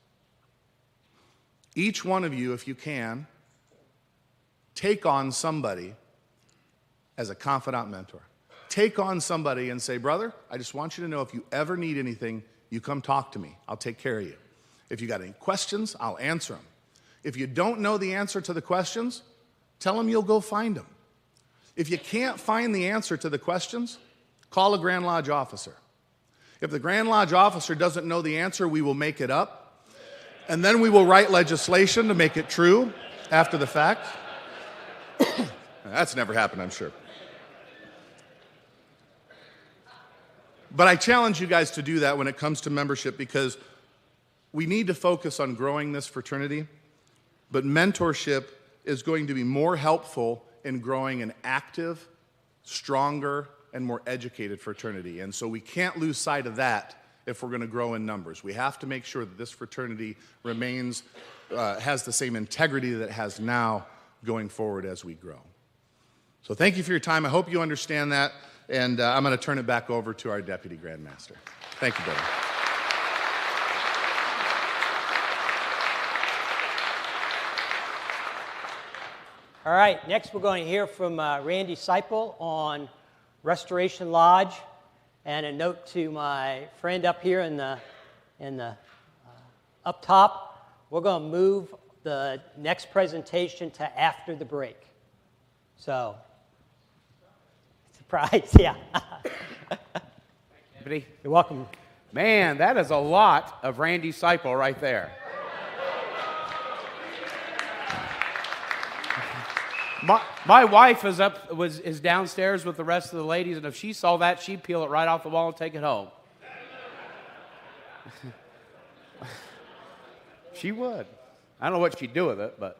Each one of you, if you can, take on somebody as a confidant mentor. Take on somebody and say, brother, I just want you to know if you ever need anything, you come talk to me. I'll take care of you. If you got any questions, I'll answer them. If you don't know the answer to the questions, tell them you'll go find them. If you can't find the answer to the questions, call a Grand Lodge officer. If the Grand Lodge officer doesn't know the answer, we will make it up. And then we will write legislation to make it true after the fact. That's never happened, I'm sure. But I challenge you guys to do that when it comes to membership, because we need to focus on growing this fraternity, but mentorship is going to be more helpful in growing an active, stronger, and more educated fraternity. And so we can't lose sight of that if we're going to grow in numbers. We have to make sure that this fraternity remains, has the same integrity that it has now going forward as we grow. So thank you for your time. I hope you understand that. And I'm going to turn it back over to our Deputy Grand Master. Thank you, brother. All right, next we're going to hear from Randy Seipel on Restoration Lodge. And a note to my friend up here in the up top, we're going to move the next presentation to after the break. So, surprise, yeah. You're welcome. Man, that is a lot of Randy Seipel right there. My wife is downstairs with the rest of the ladies, and if she saw that, she'd peel it right off the wall and take it home. She would. I don't know what she'd do with it, but.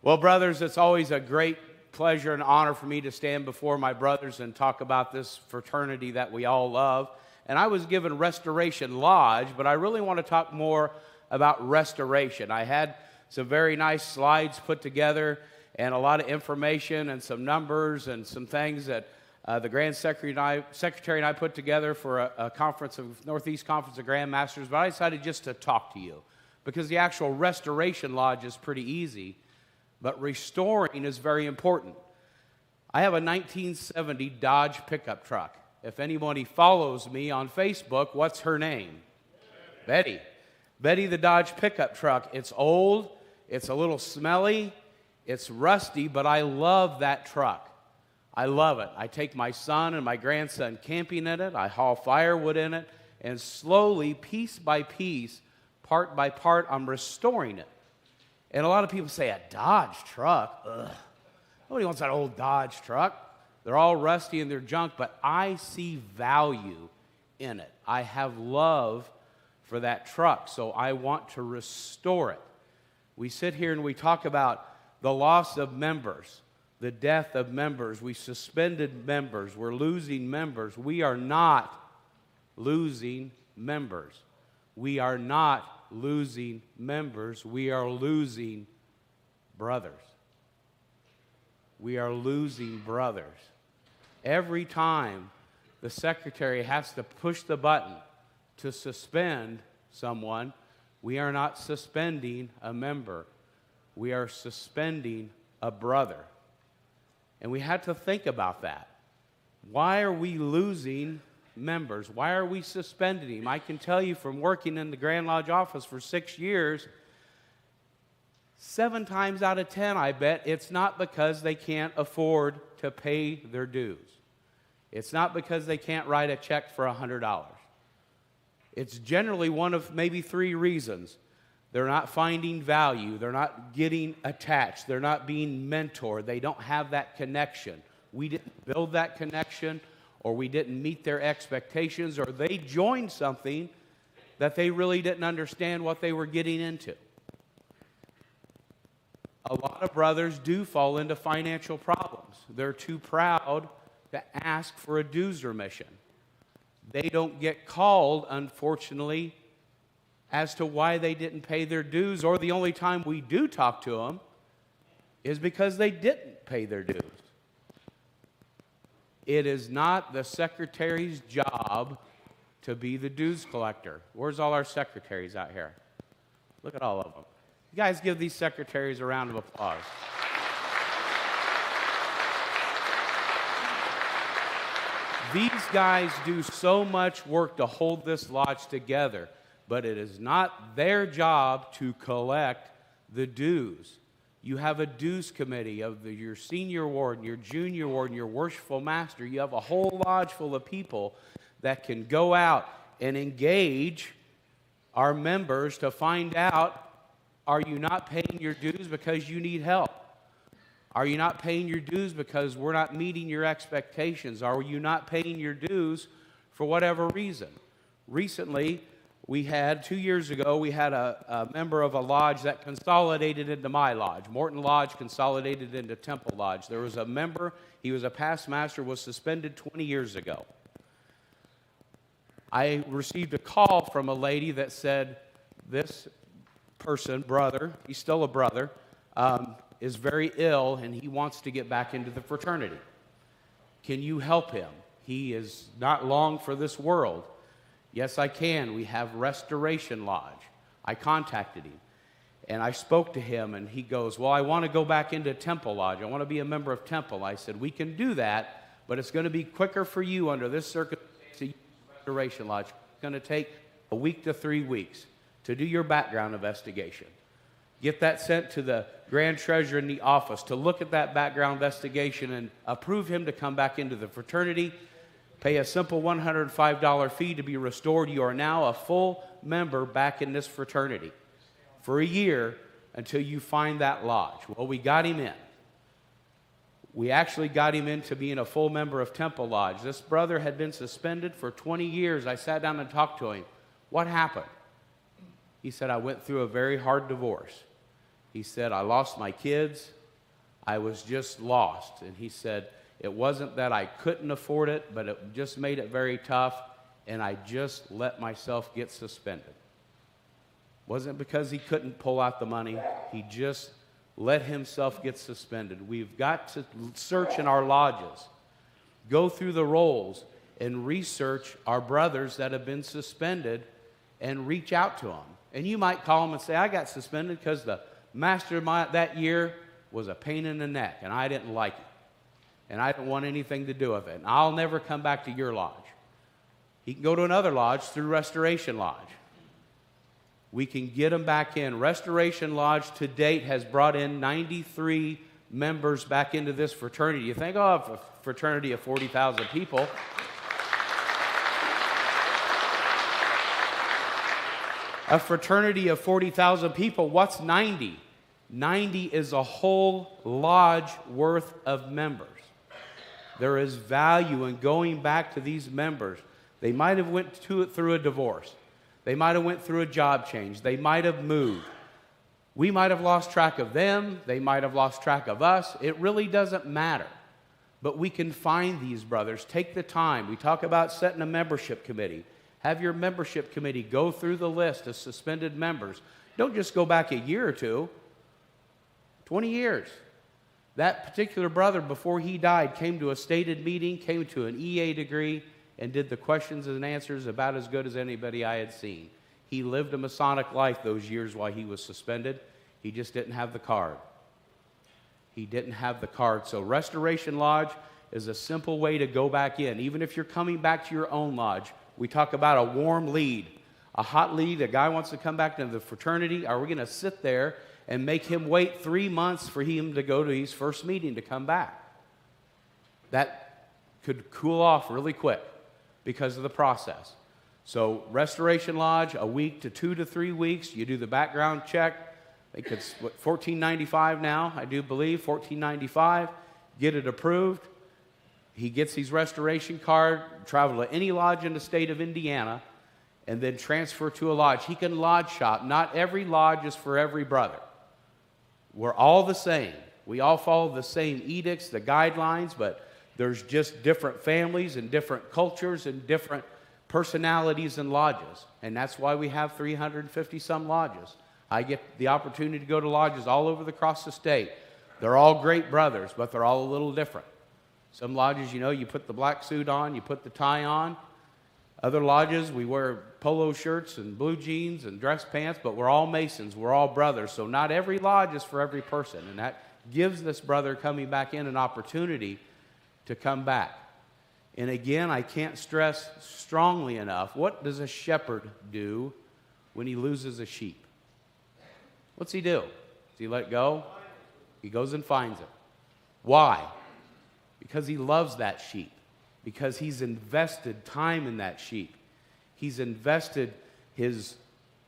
Well, brothers, it's always a great pleasure and honor for me to stand before my brothers and talk about this fraternity that we all love. And I was given Restoration Lodge, but I really want to talk more about restoration. I had some very nice slides put together and a lot of information and some numbers and some things that the Grand Secretary and I put together for a conference of Northeast Conference of Grand Masters, but I decided just to talk to you because the actual Restoration Lodge is pretty easy, but restoring is very important. I have a 1970 Dodge pickup truck. If anybody follows me on Facebook, what's her name? Betty. Betty the Dodge pickup truck. It's old, it's a little smelly, it's rusty, but I love that truck. I love it. I take my son and my grandson camping in it. I haul firewood in it. And slowly, piece by piece, part by part, I'm restoring it. And a lot of people say, a Dodge truck? Ugh. Nobody wants that old Dodge truck. They're all rusty and they're junk, but I see value in it. I have love for that truck, so I want to restore it. We sit here and we talk about the loss of members, the death of members. We suspended members. We're losing members. We are not losing members. We are not losing members. We are losing brothers. We are losing brothers. Every time the secretary has to push the button to suspend someone, we are not suspending a member. We are suspending a brother. And we had to think about that. Why are we losing members? Why are we suspending him? I can tell you from working in the Grand Lodge office for 6 years, 7 times out of 10, I bet, it's not because they can't afford to pay their dues. It's not because they can't write a check for $100. It's generally one of maybe 3 reasons. They're not finding value. They're not getting attached. They're not being mentored. They don't have that connection. We didn't build that connection, or we didn't meet their expectations, or they joined something that they really didn't understand what they were getting into. A lot of brothers do fall into financial problems. They're too proud to ask for a dues remission. They don't get called, unfortunately, as to why they didn't pay their dues, or the only time we do talk to them is because they didn't pay their dues. It is not the secretary's job to be the dues collector. Where's all our secretaries out here? Look at all of them. You guys give these secretaries a round of applause. These guys do so much work to hold this lodge together, but it is not their job to collect the dues. You have a dues committee of your senior warden, your junior warden, your worshipful master. You have a whole lodge full of people that can go out and engage our members to find out, are you not paying your dues because you need help? Are you not paying your dues because we're not meeting your expectations? Are you not paying your dues for whatever reason? Recently, 2 years ago, we had a member of a lodge that consolidated into my lodge. Morton Lodge consolidated into Temple Lodge. There was a member, he was a past master, was suspended 20 years ago. I received a call from a lady that said, this person, brother, he's still a brother, is very ill and he wants to get back into the fraternity. Can you help him? He is not long for this world. Yes, I can. We have Restoration Lodge. I contacted him and I spoke to him and he goes, well, I want to go back into Temple Lodge. I want to be a member of Temple. I said, we can do that, but it's going to be quicker for you under this circumstance. Restoration Lodge. It's going to take a week to 3 weeks to do your background investigation. Get that sent to the Grand Treasurer in the office to look at that background investigation and approve him to come back into the fraternity. Pay a simple $105 fee to be restored. You are now a full member back in this fraternity for a year until you find that lodge. Well, we got him in. We actually got him into being a full member of Temple Lodge. This brother had been suspended for 20 years. I sat down and talked to him. What happened? He said, I went through a very hard divorce. He said, I lost my kids. I was just lost. And he said, it wasn't that I couldn't afford it, but it just made it very tough, and I just let myself get suspended. Wasn't because he couldn't pull out the money. He just let himself get suspended. We've got to search in our lodges, go through the rolls, and research our brothers that have been suspended and reach out to them. And you might call them and say, I got suspended because the master that year was a pain in the neck, and I didn't like it. And I didn't want anything to do with it. And I'll never come back to your lodge. He can go to another lodge through Restoration Lodge. We can get them back in. Restoration Lodge to date has brought in 93 members back into this fraternity. You think, oh, a fraternity of 40,000 people. A fraternity of 40,000 people, what's 90? 90 is a whole lodge worth of members. There is value in going back to these members. They might have went through a divorce. They might have went through a job change. They might have moved. We might have lost track of them. They might have lost track of us. It really doesn't matter. But we can find these brothers. Take the time. We talk about setting a membership committee. Have your membership committee go through the list of suspended members. Don't just go back a year or two. 20 years. That particular brother, before he died, came to a stated meeting, came to an EA degree, and did the questions and answers about as good as anybody I had seen. He lived a Masonic life those years while he was suspended. He just didn't have the card. He didn't have the card. So Restoration Lodge is a simple way to go back in. Even if you're coming back to your own lodge, we talk about a warm lead, a hot lead. A guy wants to come back to the fraternity. Are we going to sit there and make him wait 3 months for him to go to his first meeting to come back? That could cool off really quick because of the process. So Restoration Lodge, a week to 2 to 3 weeks. You do the background check. I think it's $14.95 now, I do believe, $14.95. Get it approved. He gets his restoration card, travel to any lodge in the state of Indiana, and then transfer to a lodge. He can lodge shop. Not every lodge is for every brother. We're all the same. We all follow the same edicts, the guidelines, but there's just different families and different cultures and different personalities and lodges. And that's why we have 350 some lodges. I get the opportunity to go to lodges all over across the state. They're all great brothers, but they're all a little different. Some lodges, you know, you put the black suit on, you put the tie on. Other lodges, we wear polo shirts and blue jeans and dress pants, but we're all Masons, we're all brothers. So not every lodge is for every person, and that gives this brother coming back in an opportunity to come back. And again, I can't stress strongly enough, what does a shepherd do when he loses a sheep? What's he do? Does he let it go? He goes and finds it. Why? Because he loves that sheep. Because he's invested time in that sheep. He's invested his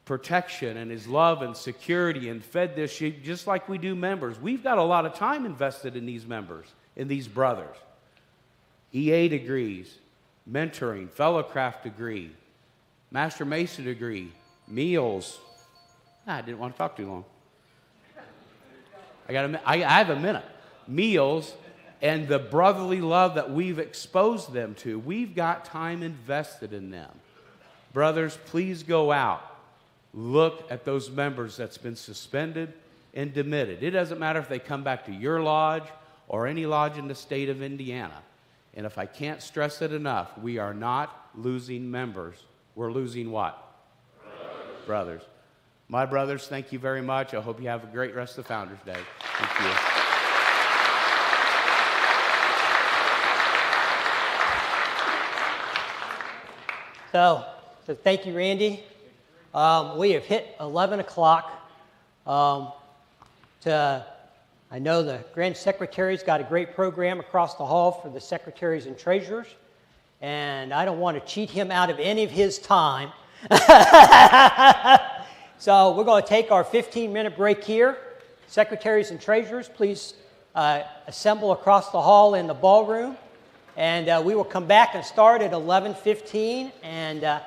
protection and his love and security and fed this sheep just like we do members. We've got a lot of time invested in these members, in these brothers. EA degrees, mentoring, fellowcraft degree, Master Mason degree, meals. I didn't want to talk too long. I have a minute. Meals and the brotherly love that we've exposed them to. We've got time invested in them. Brothers, please go out. Look at those members that's been suspended and demitted. It doesn't matter if they come back to your lodge or any lodge in the state of Indiana. And if I can't stress it enough, we are not losing members. We're losing what? Brothers. My brothers, thank you very much. I hope you have a great rest of Founders Day. Thank you. So thank you, Randy. We have hit 11 o'clock. I know the Grand Secretary's got a great program across the hall for the secretaries and treasurers, and I don't want to cheat him out of any of his time. So we're going to take our 15-minute break here. Secretaries and treasurers, please assemble across the hall in the ballroom. And we will come back and start at 11:15, and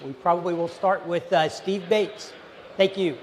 we probably will start with Steve Bates. Thank you.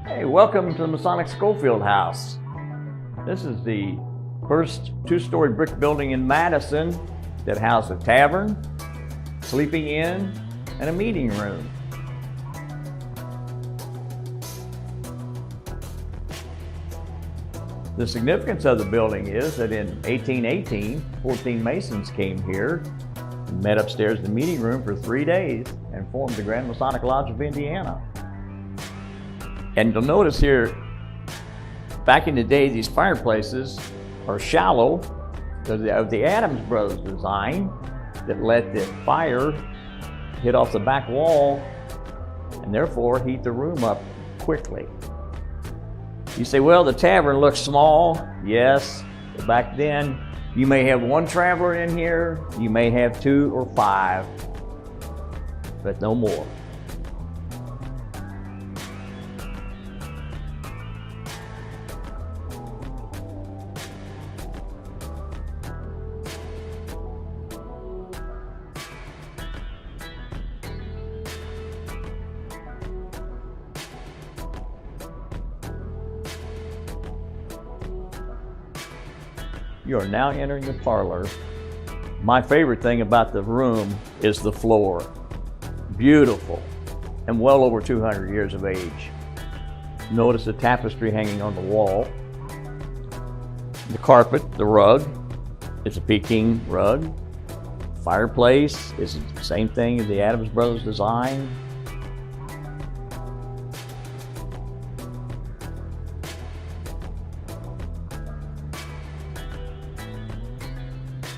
Hey, welcome to the Masonic Schofield House. This is the first two-story brick building in Madison that housed a tavern, sleeping inn, and a meeting room. The significance of the building is that in 1818, 14 Masons came here and met upstairs in the meeting room for 3 days and formed the Grand Masonic Lodge of Indiana. And you'll notice here, back in the day, these fireplaces are shallow because of the Adams Brothers design that let the fire hit off the back wall and therefore heat the room up quickly. You say, well, the tavern looks small. Yes, but back then, you may have one traveler in here, you may have 2 or 5, but no more. You are now entering the parlor. My favorite thing about the room is the floor. Beautiful and well over 200 years of age. Notice the tapestry hanging on the wall. The carpet, the rug, is a Peking rug. Fireplace is the same thing as the Adams Brothers design.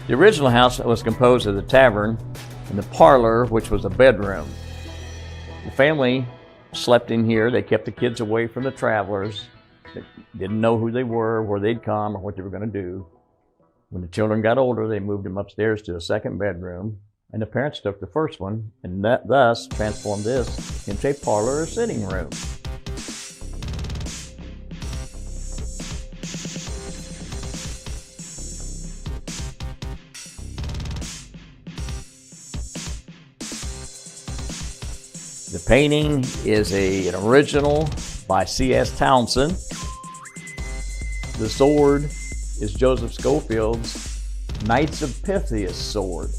The original house was composed of the tavern and the parlor, which was a bedroom. The family slept in here. They kept the kids away from the travelers. They didn't know who they were, where they'd come, or what they were going to do. When the children got older, they moved them upstairs to a second bedroom, and the parents took the first one and thus transformed this into a parlor or sitting room. The painting is an original by C.S. Townsend. The sword is Joseph Schofield's Knights of Pythias sword.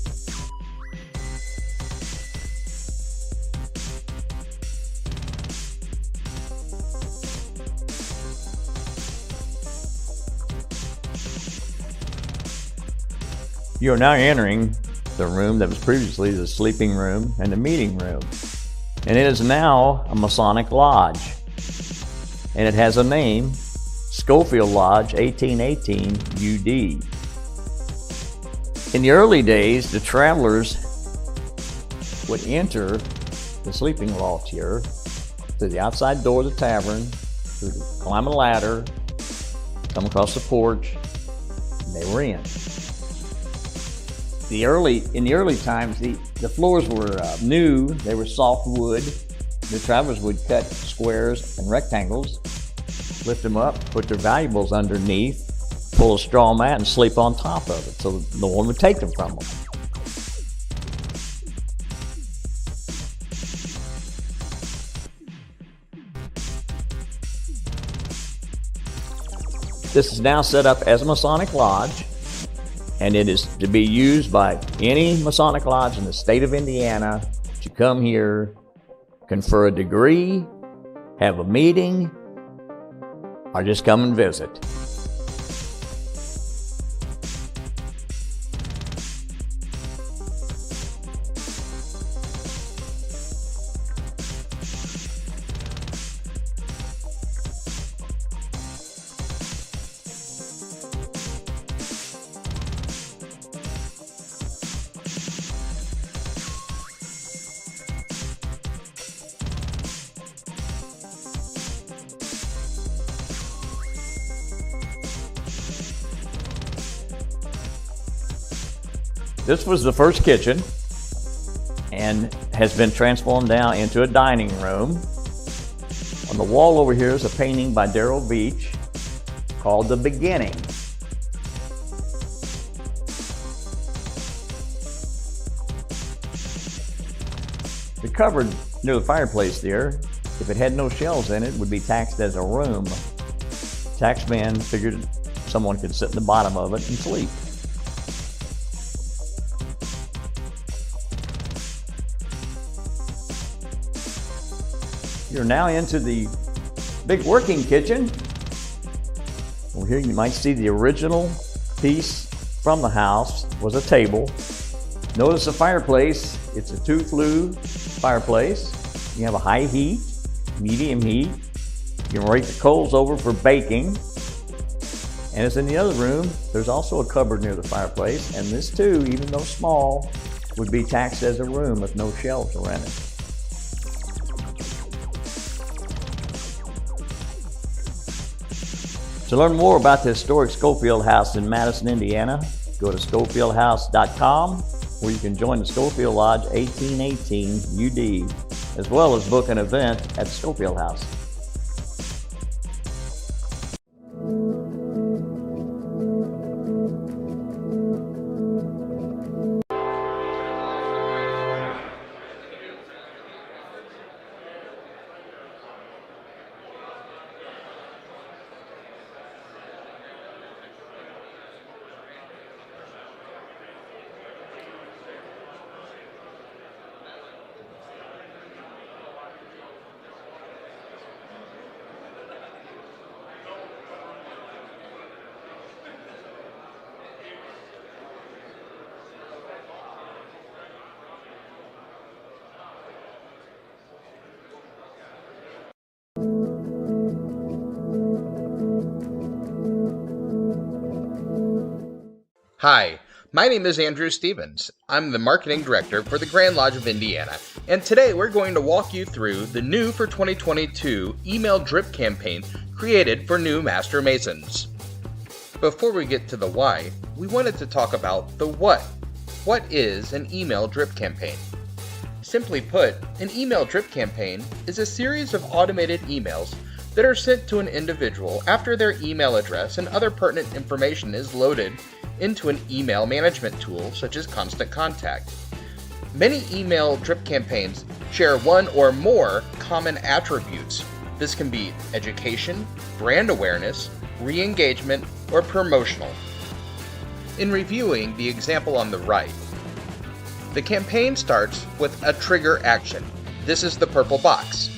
You are now entering the room that was previously the sleeping room and the meeting room. And it is now a Masonic Lodge. And it has a name, Schofield Lodge, 1818 UD. In the early days, the travelers would enter the sleeping loft here through the outside door of the tavern, climb a ladder, come across the porch, and they were in. In the early times, the floors were new. They were soft wood. The travelers would cut squares and rectangles, lift them up, put their valuables underneath, pull a straw mat and sleep on top of it so no one would take them from them. This is now set up as a Masonic Lodge, and it is to be used by any Masonic Lodge in the state of Indiana to come here, confer a degree, have a meeting, or just come and visit. This was the first kitchen and has been transformed now into a dining room. On the wall over here is a painting by Darrell Beach called The Beginning. The cupboard near the fireplace there, if it had no shelves in it, would be taxed as a room. Taxman figured someone could sit in the bottom of it and sleep. You're now into the big working kitchen. Over here you might see the original piece from the house was a table. Notice the fireplace, it's a two-flue fireplace. You have a high heat, medium heat. You can rake the coals over for baking. And as in the other room, there's also a cupboard near the fireplace, and this too, even though small, would be taxed as a room with no shelves around it. To learn more about the historic Schofield House in Madison, Indiana, go to schofieldhouse.com, where you can join the Schofield Lodge 1818 UD, as well as book an event at the Schofield House. Hi, my name is Andrew Stevens. I'm the Marketing Director for the Grand Lodge of Indiana, and today we're going to walk you through the new for 2022 email drip campaign created for new Master Masons. Before we get to the why, we wanted to talk about the what. What is an email drip campaign? Simply put, an email drip campaign is a series of automated emails that are sent to an individual after their email address and other pertinent information is loaded into an email management tool such as Constant Contact. Many email drip campaigns share one or more common attributes. This can be education, brand awareness, re-engagement, or promotional. In reviewing the example on the right, the campaign starts with a trigger action. This is the purple box.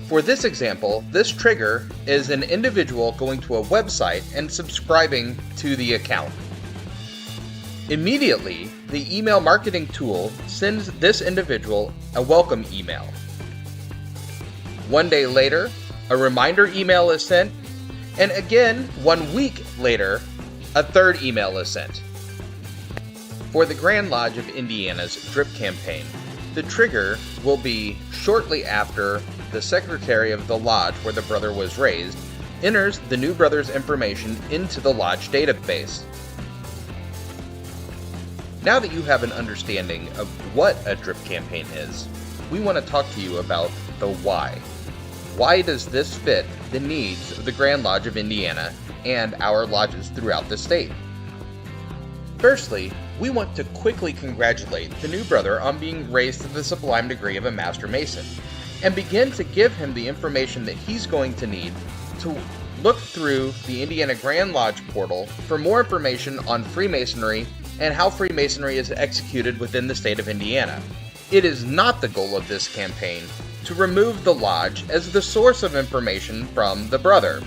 For this example, this trigger is an individual going to a website and subscribing to the account. Immediately, the email marketing tool sends this individual a welcome email. One day later, a reminder email is sent, and again, 1 week later, a third email is sent. For the Grand Lodge of Indiana's drip campaign, the trigger will be shortly after the secretary of the lodge where the brother was raised enters the new brother's information into the lodge database. Now that you have an understanding of what a drip campaign is, we want to talk to you about the why. Why does this fit the needs of the Grand Lodge of Indiana and our lodges throughout the state? Firstly, we want to quickly congratulate the new brother on being raised to the sublime degree of a Master Mason, and begin to give him the information that he's going to need to look through the Indiana Grand Lodge portal for more information on Freemasonry and how Freemasonry is executed within the state of Indiana. It is not the goal of this campaign to remove the lodge as the source of information from the brother.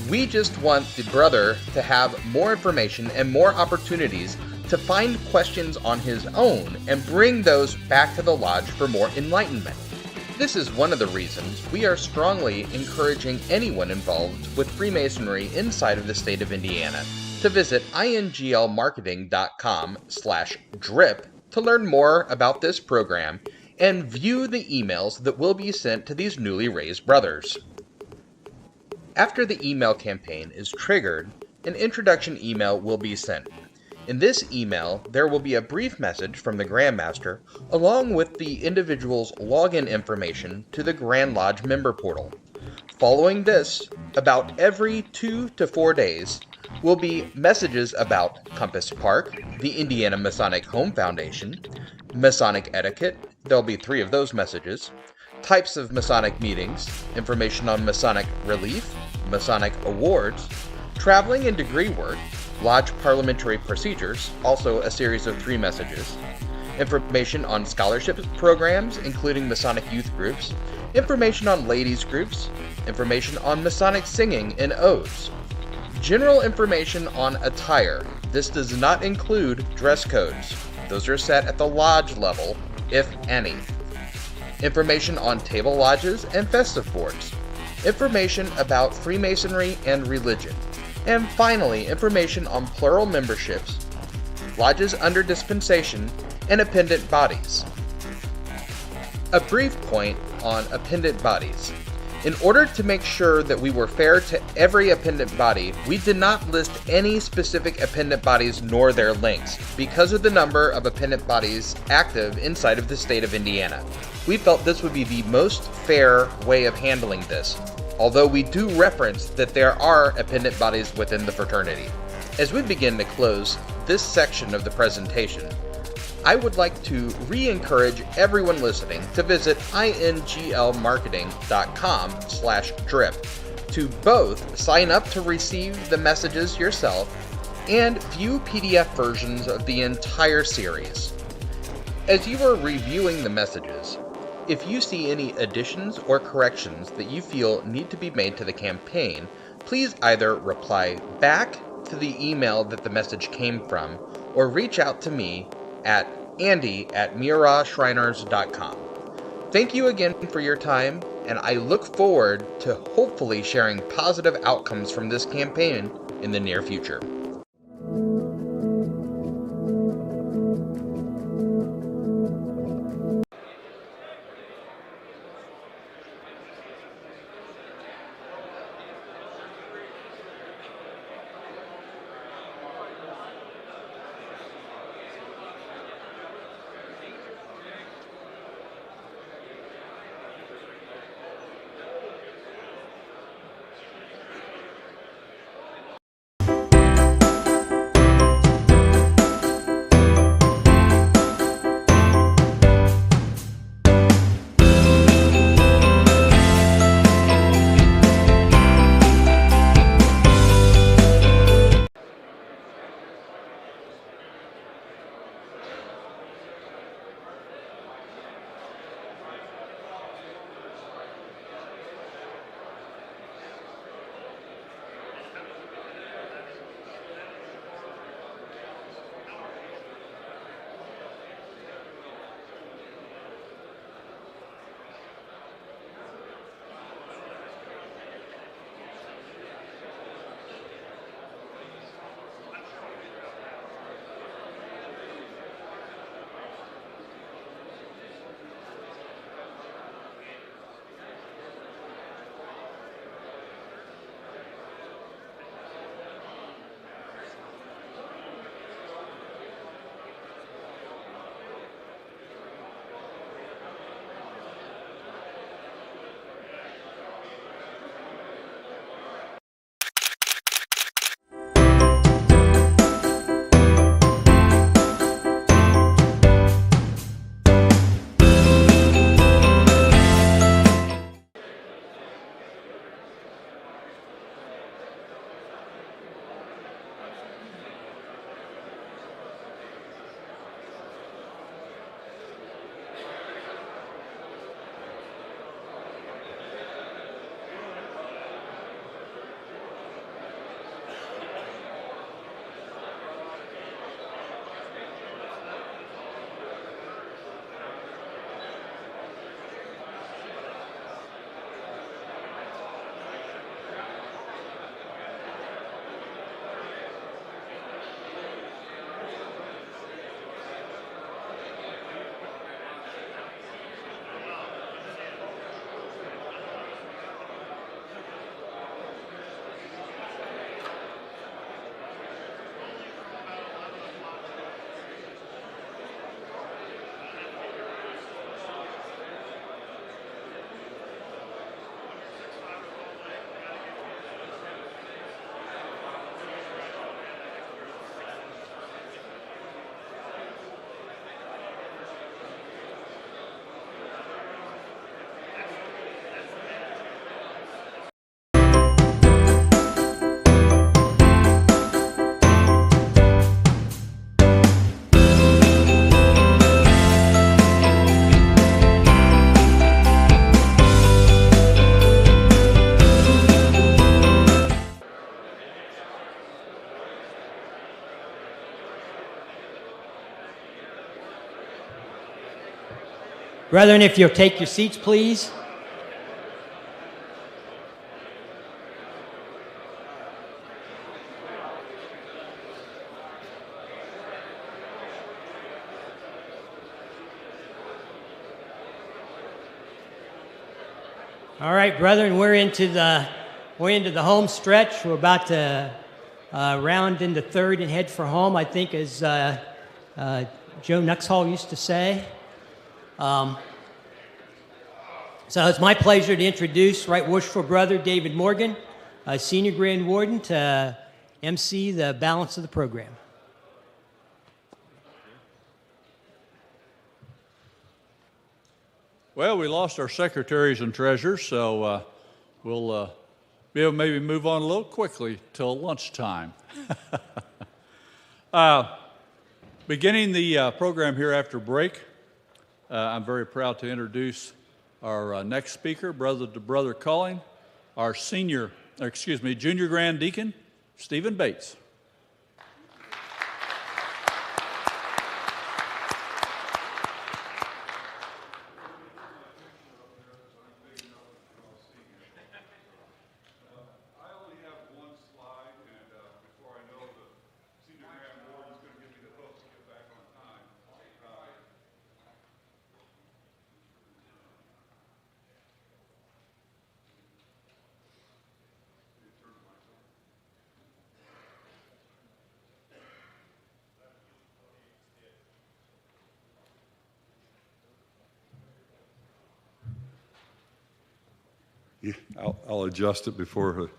We just want the brother to have more information and more opportunities to find questions on his own and bring those back to the lodge for more enlightenment. This is one of the reasons we are strongly encouraging anyone involved with Freemasonry inside of the state of Indiana to visit inglmarketing.com/drip to learn more about this program and view the emails that will be sent to these newly raised brothers. After the email campaign is triggered, an introduction email will be sent. In this email, there will be a brief message from the Grand Master along with the individual's login information to the Grand Lodge member portal. Following this, about every 2 to 4 days, will be messages about Compass Park, the Indiana Masonic Home Foundation, Masonic etiquette, there'll be 3 of those messages, types of Masonic meetings, information on Masonic relief, Masonic awards, traveling and degree work, Lodge parliamentary procedures, also a series of 3 messages, information on scholarship programs, including Masonic youth groups, information on ladies groups, information on Masonic singing and oaths, general information on attire. This does not include dress codes. Those are set at the lodge level, if any. Information on table lodges and festive boards, information about Freemasonry and religion, and finally, information on plural memberships, lodges under dispensation, and appendant bodies. A brief point on appendant bodies. In order to make sure that we were fair to every appendant body, we did not list any specific appendant bodies nor their links, because of the number of appendant bodies active inside of the state of Indiana. We felt this would be the most fair way of handling this, although we do reference that there are appendant bodies within the fraternity. As we begin to close this section of the presentation, I would like to re-encourage everyone listening to visit inglmarketing.com/drip to both sign up to receive the messages yourself and view PDF versions of the entire series. As you are reviewing the messages, if you see any additions or corrections that you feel need to be made to the campaign, please either reply back to the email that the message came from or reach out to me at andy@mirashriners.com. Thank you again for your time, and I look forward to hopefully sharing positive outcomes from this campaign in the near future. Brethren, if you'll take your seats, please. All right, brethren, we're into the home stretch. We're about to round into third and head for home, I think, as Joe Nuxhall used to say. So it's my pleasure to introduce Right Worshipful Brother David Morgan, Senior Grand Warden, to MC the balance of the program. Well, we lost our secretaries and treasurers, so we'll be able to maybe move on a little quickly till lunchtime. Beginning the program here after break, I'm very proud to introduce our next speaker, brother to brother calling, our junior Grand Deacon, Stephen Bates. Yeah, I'll adjust it before,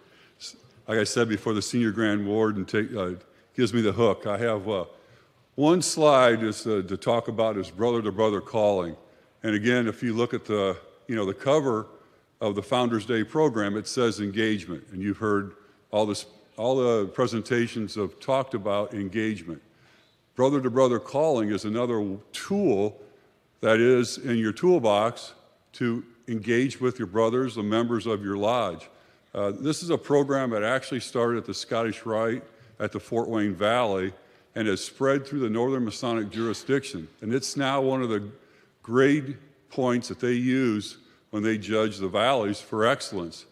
like I said before, the Senior Grand Warden gives me the hook. I have one slide is to talk about is brother-to-brother calling. And again, if you look at the cover of the Founders Day program, it says engagement. And you've heard all the presentations have talked about engagement. Brother-to-brother calling is another tool that is in your toolbox to engage with your brothers, the members of your lodge. This is a program that actually started at the Scottish Rite at the Fort Wayne Valley and has spread through the Northern Masonic jurisdiction. And it's now one of the grade points that they use when they judge the valleys for excellence.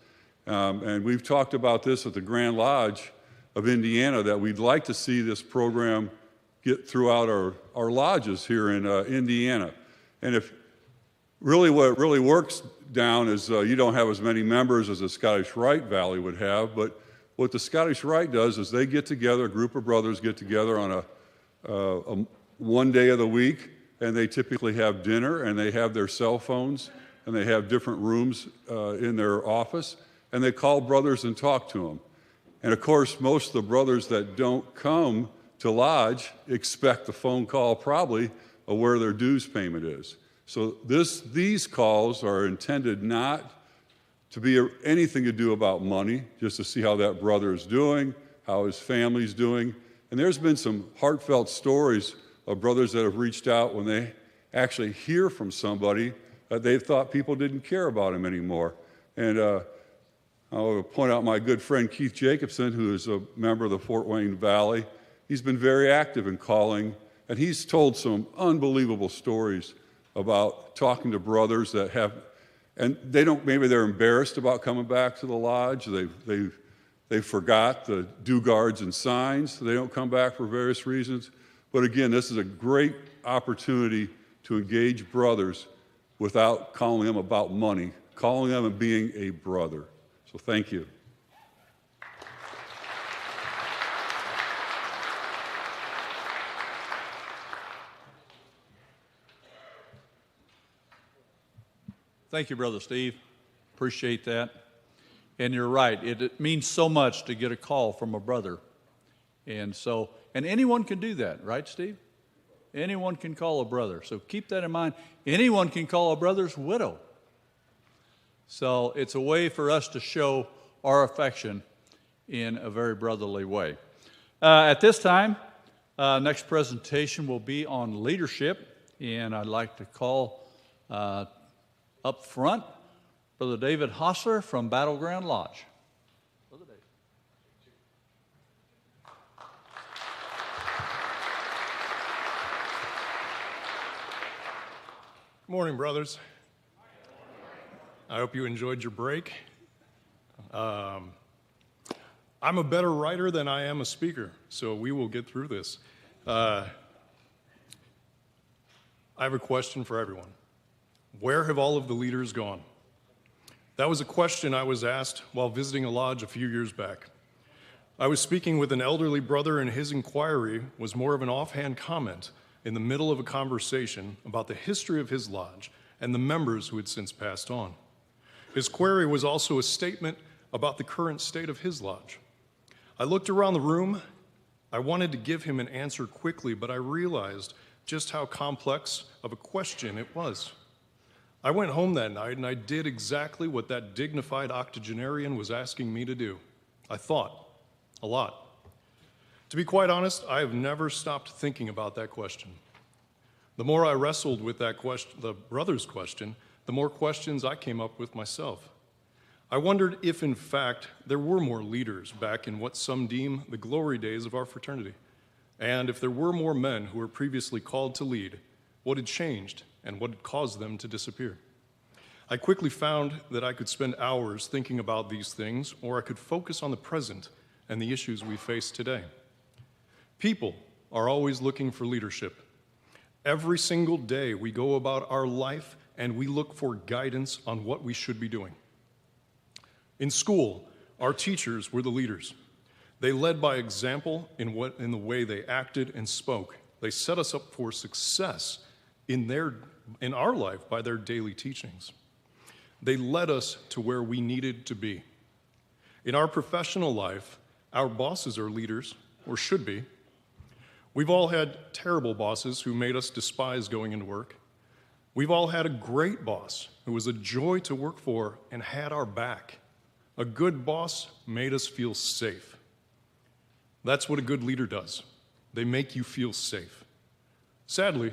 And we've talked about this at the Grand Lodge of Indiana, that we'd like to see this program get throughout our lodges here in Indiana. And what it really works down is you don't have as many members as the Scottish Rite Valley would have, but what the Scottish Rite does is they get together, a group of brothers get together on a one day of the week, and they typically have dinner, and they have their cell phones, and they have different rooms in their office, and they call brothers and talk to them. And of course, most of the brothers that don't come to lodge expect the phone call probably of where their dues payment is. So these calls are intended not to be anything to do about money, just to see how that brother is doing, how his family's doing. And there's been some heartfelt stories of brothers that have reached out when they actually hear from somebody that they thought people didn't care about him anymore. And I'll point out my good friend Keith Jacobson, who is a member of the Fort Wayne Valley. He's been very active in calling, and he's told some unbelievable stories about talking to brothers that have, and maybe they're embarrassed about coming back to the lodge. They forgot the due guards and signs. They don't come back for various reasons. But again, this is a great opportunity to engage brothers without calling them about money, calling them and being a brother. So thank you. Thank you, Brother Steve. Appreciate that. And you're right. It means so much to get a call from a brother. And anyone can do that, right, Steve? Anyone can call a brother. So keep that in mind. Anyone can call a brother's widow. So it's a way for us to show our affection in a very brotherly way. At this time, next presentation will be on leadership. And I'd like to call up front, Brother David Hostler from Battleground Lodge. Brother David. Good morning, brothers. I hope you enjoyed your break. I'm a better writer than I am a speaker, so we will get through this. I have a question for everyone. Where have all of the leaders gone? That was a question I was asked while visiting a lodge a few years back. I was speaking with an elderly brother, and his inquiry was more of an offhand comment in the middle of a conversation about the history of his lodge and the members who had since passed on. His query was also a statement about the current state of his lodge. I looked around the room. I wanted to give him an answer quickly, but I realized just how complex of a question it was. I went home that night and I did exactly what that dignified octogenarian was asking me to do. I thought a lot. To be quite honest, I have never stopped thinking about that question. The more I wrestled with that question, the brother's question, the more questions I came up with myself. I wondered if, in fact, there were more leaders back in what some deem the glory days of our fraternity, and if there were more men who were previously called to lead, what had changed and what had caused them to disappear. I quickly found that I could spend hours thinking about these things, or I could focus on the present and the issues we face today. People are always looking for leadership. Every single day we go about our life and we look for guidance on what we should be doing. In school, our teachers were the leaders. They led by example in the way they acted and spoke. They set us up for success in our life by their daily teachings. They led us to where we needed to be. In our professional life, our bosses are leaders, or should be. We've all had terrible bosses who made us despise going into work. We've all had a great boss who was a joy to work for and had our back. A good boss made us feel safe. That's what a good leader does. They make you feel safe. Sadly,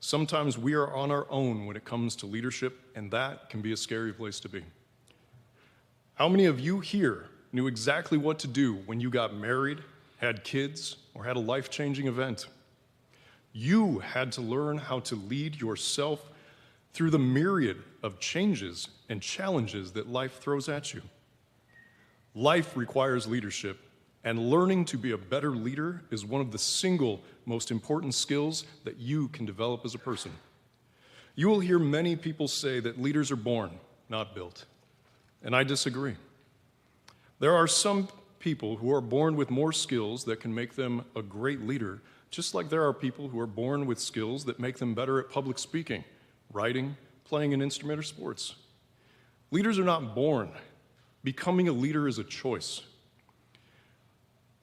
sometimes we are on our own when it comes to leadership, and that can be a scary place to be. How many of you here knew exactly what to do when you got married, had kids, or had a life-changing event? You had to learn how to lead yourself through the myriad of changes and challenges that life throws at you. Life requires leadership, and learning to be a better leader is one of the single most important skills that you can develop as a person. You will hear many people say that leaders are born, not built, and I disagree. There are some people who are born with more skills that can make them a great leader, just like there are people who are born with skills that make them better at public speaking, writing, playing an instrument, or sports. Leaders are not born. Becoming a leader is a choice.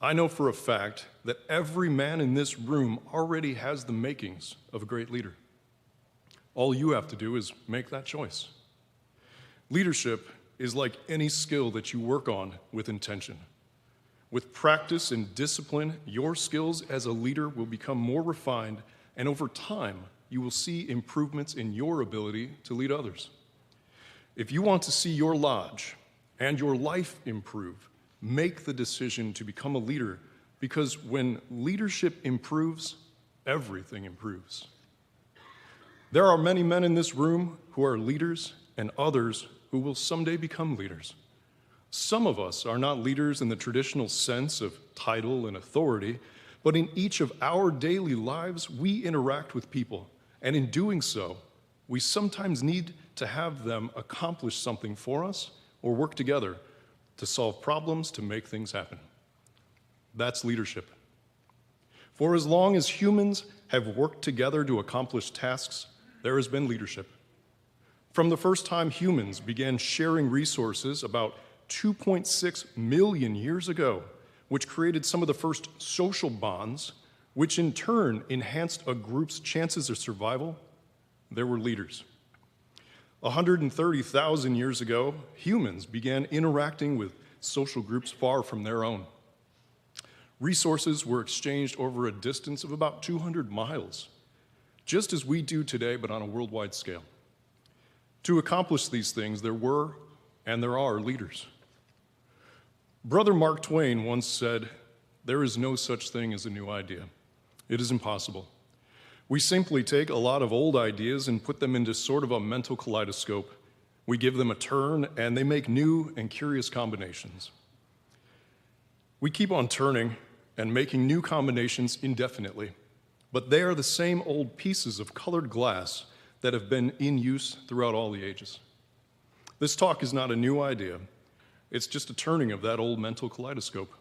I know for a fact that every man in this room already has the makings of a great leader. All you have to do is make that choice. Leadership is like any skill that you work on with intention. With practice and discipline, your skills as a leader will become more refined, and over time, you will see improvements in your ability to lead others. If you want to see your lodge and your life improve, make the decision to become a leader, because when leadership improves, everything improves. There are many men in this room who are leaders and others who will someday become leaders. Some of us are not leaders in the traditional sense of title and authority, but in each of our daily lives, we interact with people, and in doing so, we sometimes need to have them accomplish something for us or work together to solve problems, to make things happen. That's leadership. For as long as humans have worked together to accomplish tasks, there has been leadership. From the first time humans began sharing resources about 2.6 million years ago, which created some of the first social bonds, which in turn enhanced a group's chances of survival, there were leaders. 130,000 years ago, humans began interacting with social groups far from their own. Resources were exchanged over a distance of about 200 miles, just as we do today, but on a worldwide scale. To accomplish these things, there were and there are leaders. Brother Mark Twain once said, "There is no such thing as a new idea. It is impossible. We simply take a lot of old ideas and put them into sort of a mental kaleidoscope. We give them a turn, and they make new and curious combinations. We keep on turning and making new combinations indefinitely, but they are the same old pieces of colored glass that have been in use throughout all the ages. This talk is not a new idea. It's just a turning of that old mental kaleidoscope.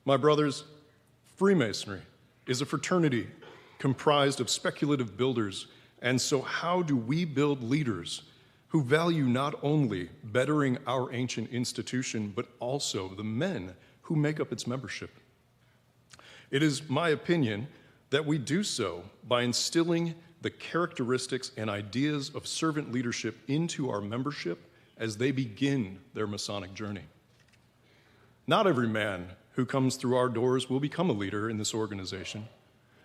My brothers, Freemasonry is a fraternity comprised of speculative builders, and so how do we build leaders who value not only bettering our ancient institution, but also the men who make up its membership? It is my opinion that we do so by instilling the characteristics and ideas of servant leadership into our membership as they begin their Masonic journey. Not every man who comes through our doors will become a leader in this organization,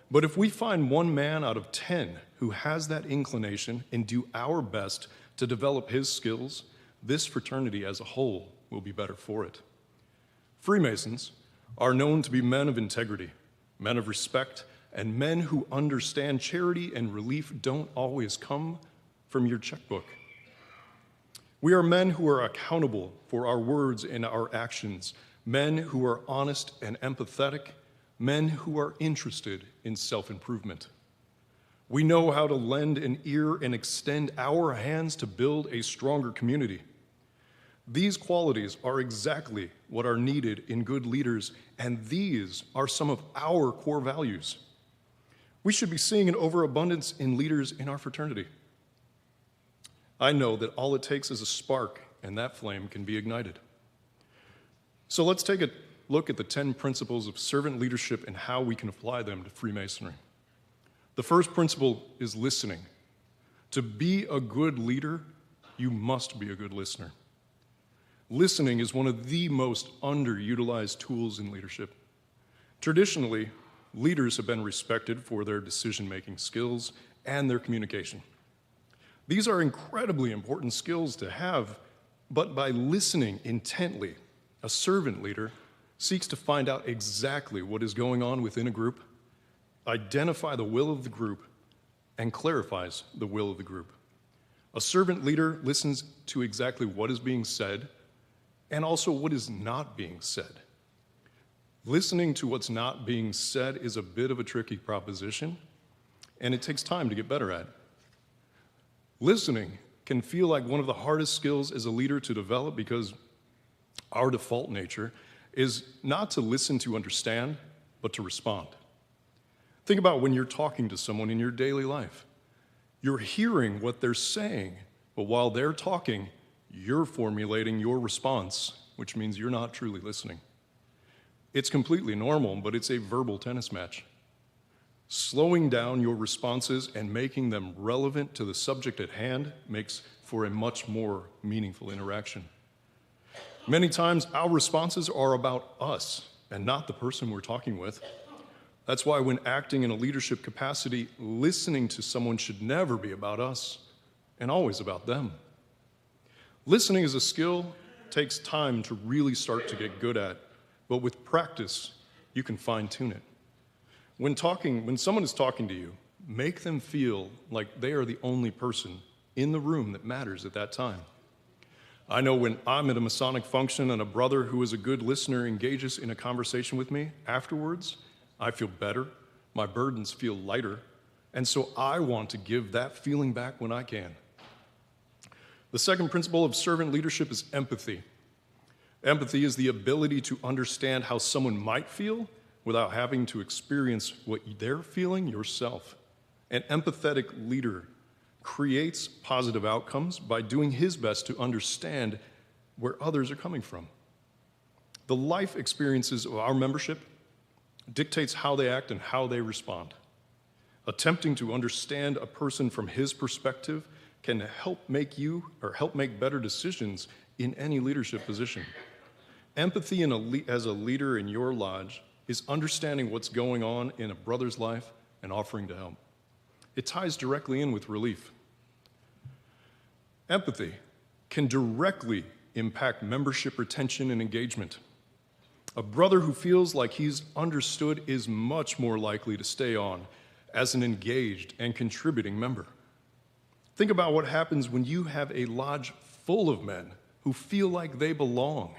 but if we find 1 man out of 10 who has that inclination and do our best to develop his skills, this fraternity as a whole will be better for it. Freemasons are known to be men of integrity, men of respect, and men who understand charity and relief don't always come from your checkbook. We are men who are accountable for our words and our actions, men who are honest and empathetic, men who are interested in self-improvement. We know how to lend an ear and extend our hands to build a stronger community. These qualities are exactly what are needed in good leaders, and these are some of our core values. We should be seeing an overabundance in leaders in our fraternity. I know that all it takes is a spark, and that flame can be ignited. So let's take a look at the 10 principles of servant leadership and how we can apply them to Freemasonry. The first principle is listening. To be a good leader, you must be a good listener. Listening is one of the most underutilized tools in leadership. Traditionally, leaders have been respected for their decision-making skills and their communication. These are incredibly important skills to have, but by listening intently, a servant leader seeks to find out exactly what is going on within a group, identify the will of the group, and clarifies the will of the group. A servant leader listens to exactly what is being said and also what is not being said. Listening to what's not being said is a bit of a tricky proposition, and it takes time to get better at. Listening can feel like one of the hardest skills as a leader to develop because our default nature is not to listen to understand, but to respond. Think about when you're talking to someone in your daily life. You're hearing what they're saying, but while they're talking, you're formulating your response, which means you're not truly listening. It's completely normal, but it's a verbal tennis match. Slowing down your responses and making them relevant to the subject at hand makes for a much more meaningful interaction. Many times, our responses are about us and not the person we're talking with. That's why when acting in a leadership capacity, listening to someone should never be about us and always about them. Listening is a skill, takes time to really start to get good at, but with practice, you can fine-tune it. When someone is talking to you, make them feel like they are the only person in the room that matters at that time. I know when I'm at a Masonic function and a brother who is a good listener engages in a conversation with me, afterwards, I feel better, my burdens feel lighter, and so I want to give that feeling back when I can. The second principle of servant leadership is empathy. Empathy is the ability to understand how someone might feel without having to experience what they're feeling yourself. An empathetic leader creates positive outcomes by doing his best to understand where others are coming from. The life experiences of our membership dictates how they act and how they respond. Attempting to understand a person from his perspective can help make better decisions in any leadership position. Empathy as a leader in your lodge is understanding what's going on in a brother's life and offering to help. It ties directly in with relief. Empathy can directly impact membership retention and engagement. A brother who feels like he's understood is much more likely to stay on, as an engaged and contributing member. Think about what happens when you have a lodge full of men who feel like they belong.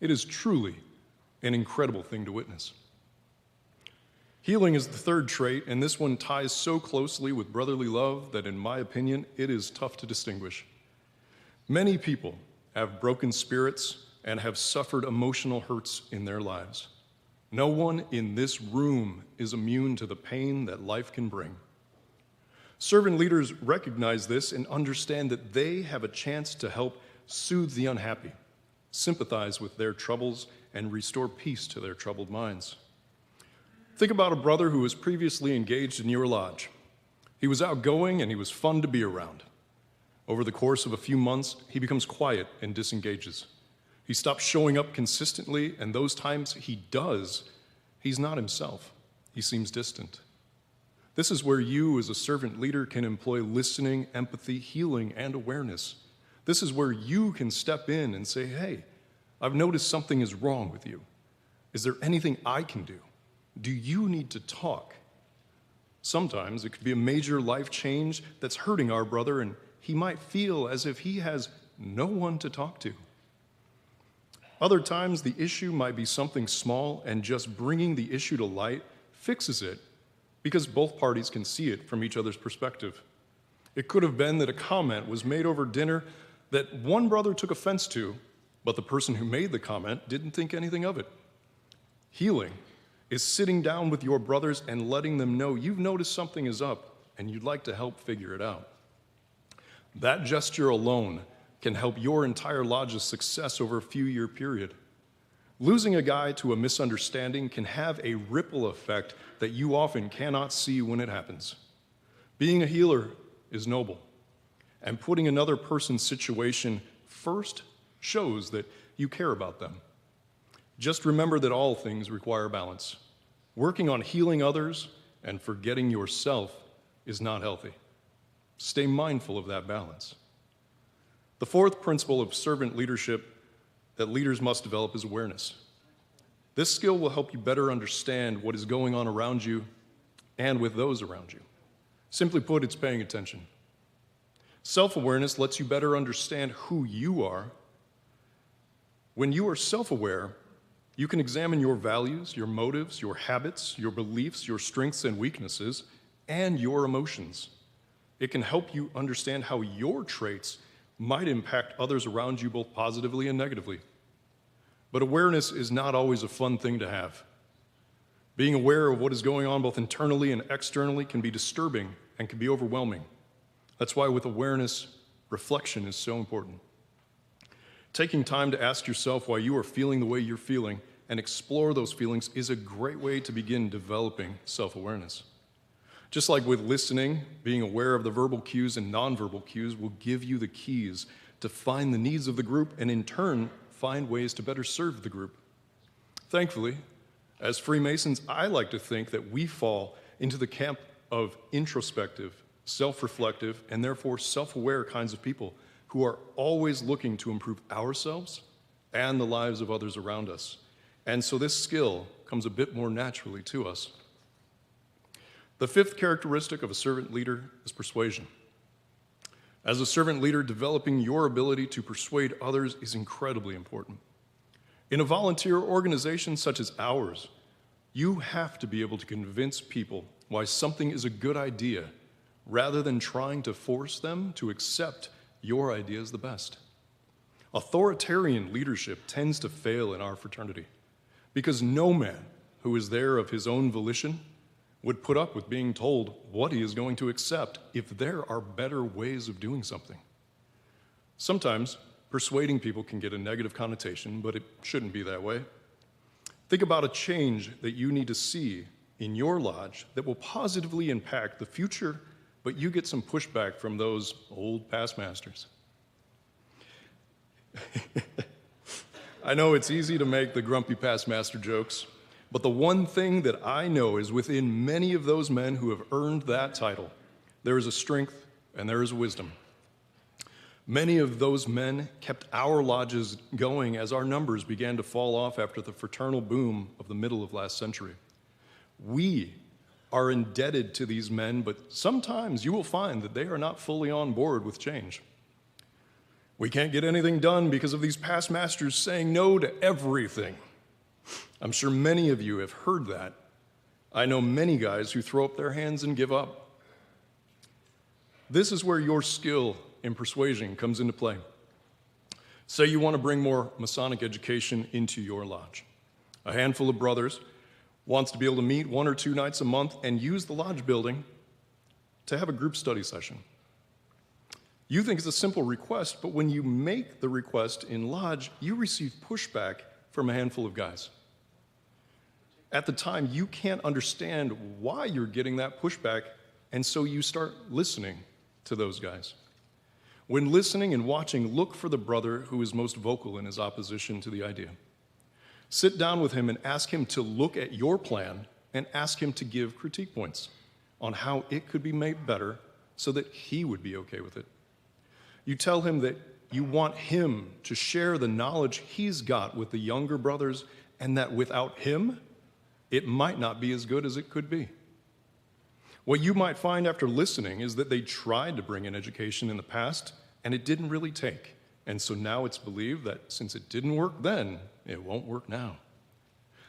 It is truly an incredible thing to witness. Healing is the third trait, and this one ties so closely with brotherly love that, in my opinion, it is tough to distinguish. Many people have broken spirits and have suffered emotional hurts in their lives. No one in this room is immune to the pain that life can bring. Servant leaders recognize this and understand that they have a chance to help soothe the unhappy, sympathize with their troubles, and restore peace to their troubled minds. Think about a brother who was previously engaged in your lodge. He was outgoing and he was fun to be around. Over the course of a few months, he becomes quiet and disengages. He stops showing up consistently, and those times he does, he's not himself. He seems distant. This is where you, as a servant leader, can employ listening, empathy, healing, and awareness. This is where you can step in and say, hey, I've noticed something is wrong with you. Is there anything I can do? Do you need to talk? Sometimes it could be a major life change that's hurting our brother, and he might feel as if he has no one to talk to. Other times, the issue might be something small, and just bringing the issue to light fixes it because both parties can see it from each other's perspective. It could have been that a comment was made over dinner that one brother took offense to, but the person who made the comment didn't think anything of it. Healing is sitting down with your brothers and letting them know you've noticed something is up and you'd like to help figure it out. That gesture alone can help your entire lodge's success over a few-year period. Losing a guy to a misunderstanding can have a ripple effect that you often cannot see when it happens. Being a healer is noble, and putting another person's situation first shows that you care about them. Just remember that all things require balance. Working on healing others and forgetting yourself is not healthy. Stay mindful of that balance. The fourth principle of servant leadership that leaders must develop is awareness. This skill will help you better understand what is going on around you and with those around you. Simply put, it's paying attention. Self-awareness lets you better understand who you are. When you are self-aware, you can examine your values, your motives, your habits, your beliefs, your strengths and weaknesses, and your emotions. It can help you understand how your traits might impact others around you both positively and negatively. But awareness is not always a fun thing to have. Being aware of what is going on both internally and externally can be disturbing and can be overwhelming. That's why with awareness, reflection is so important. Taking time to ask yourself why you are feeling the way you're feeling and explore those feelings is a great way to begin developing self-awareness. Just like with listening, being aware of the verbal cues and nonverbal cues will give you the keys to find the needs of the group and in turn find ways to better serve the group. Thankfully, as Freemasons, I like to think that we fall into the camp of introspective, self-reflective, and therefore self-aware kinds of people who are always looking to improve ourselves and the lives of others around us. And so this skill comes a bit more naturally to us. The fifth characteristic of a servant leader is persuasion. As a servant leader, developing your ability to persuade others is incredibly important. In a volunteer organization such as ours, you have to be able to convince people why something is a good idea rather than trying to force them to accept your idea as the best. Authoritarian leadership tends to fail in our fraternity because no man who is there of his own volition would put up with being told what he is going to accept if there are better ways of doing something. Sometimes persuading people can get a negative connotation, but it shouldn't be that way. Think about a change that you need to see in your lodge that will positively impact the future, but you get some pushback from those old past masters. I know it's easy to make the grumpy past master jokes, but the one thing that I know is within many of those men who have earned that title, there is a strength and there is wisdom. Many of those men kept our lodges going as our numbers began to fall off after the fraternal boom of the middle of last century. We are indebted to these men, but sometimes you will find that they are not fully on board with change. We can't get anything done because of these past masters saying no to everything. I'm sure many of you have heard that. I know many guys who throw up their hands and give up. This is where your skill in persuasion comes into play. Say you want to bring more Masonic education into your lodge. A handful of brothers wants to be able to meet 1 or 2 nights a month and use the lodge building to have a group study session. You think it's a simple request, but when you make the request in lodge, you receive pushback from a handful of guys. At the time, you can't understand why you're getting that pushback, and so you start listening to those guys. When listening and watching, look for the brother who is most vocal in his opposition to the idea. Sit down with him and ask him to look at your plan and ask him to give critique points on how it could be made better so that he would be okay with it. You tell him that you want him to share the knowledge he's got with the younger brothers and that without him, it might not be as good as it could be. What you might find after listening is that they tried to bring in education in the past and it didn't really take. And so now it's believed that since it didn't work then, it won't work now.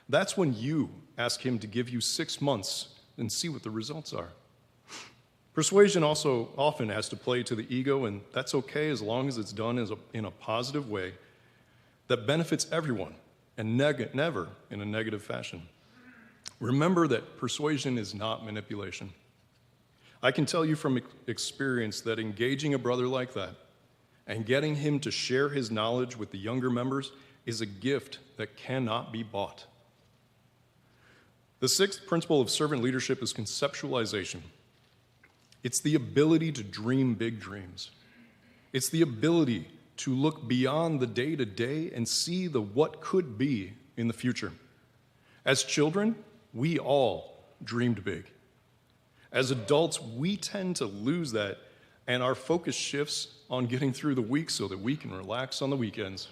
That's when you ask him to give you 6 months and see what the results are. Persuasion also often has to play to the ego, and that's okay as long as it's done in a positive way that benefits everyone and never in a negative fashion. Remember that persuasion is not manipulation. I can tell you from experience that engaging a brother like that and getting him to share his knowledge with the younger members is a gift that cannot be bought. The 6th principle of servant leadership is conceptualization. It's the ability to dream big dreams. It's the ability to look beyond the day-to-day and see the what could be in the future. As children, we all dreamed big. As adults, we tend to lose that, and our focus shifts on getting through the week so that we can relax on the weekends.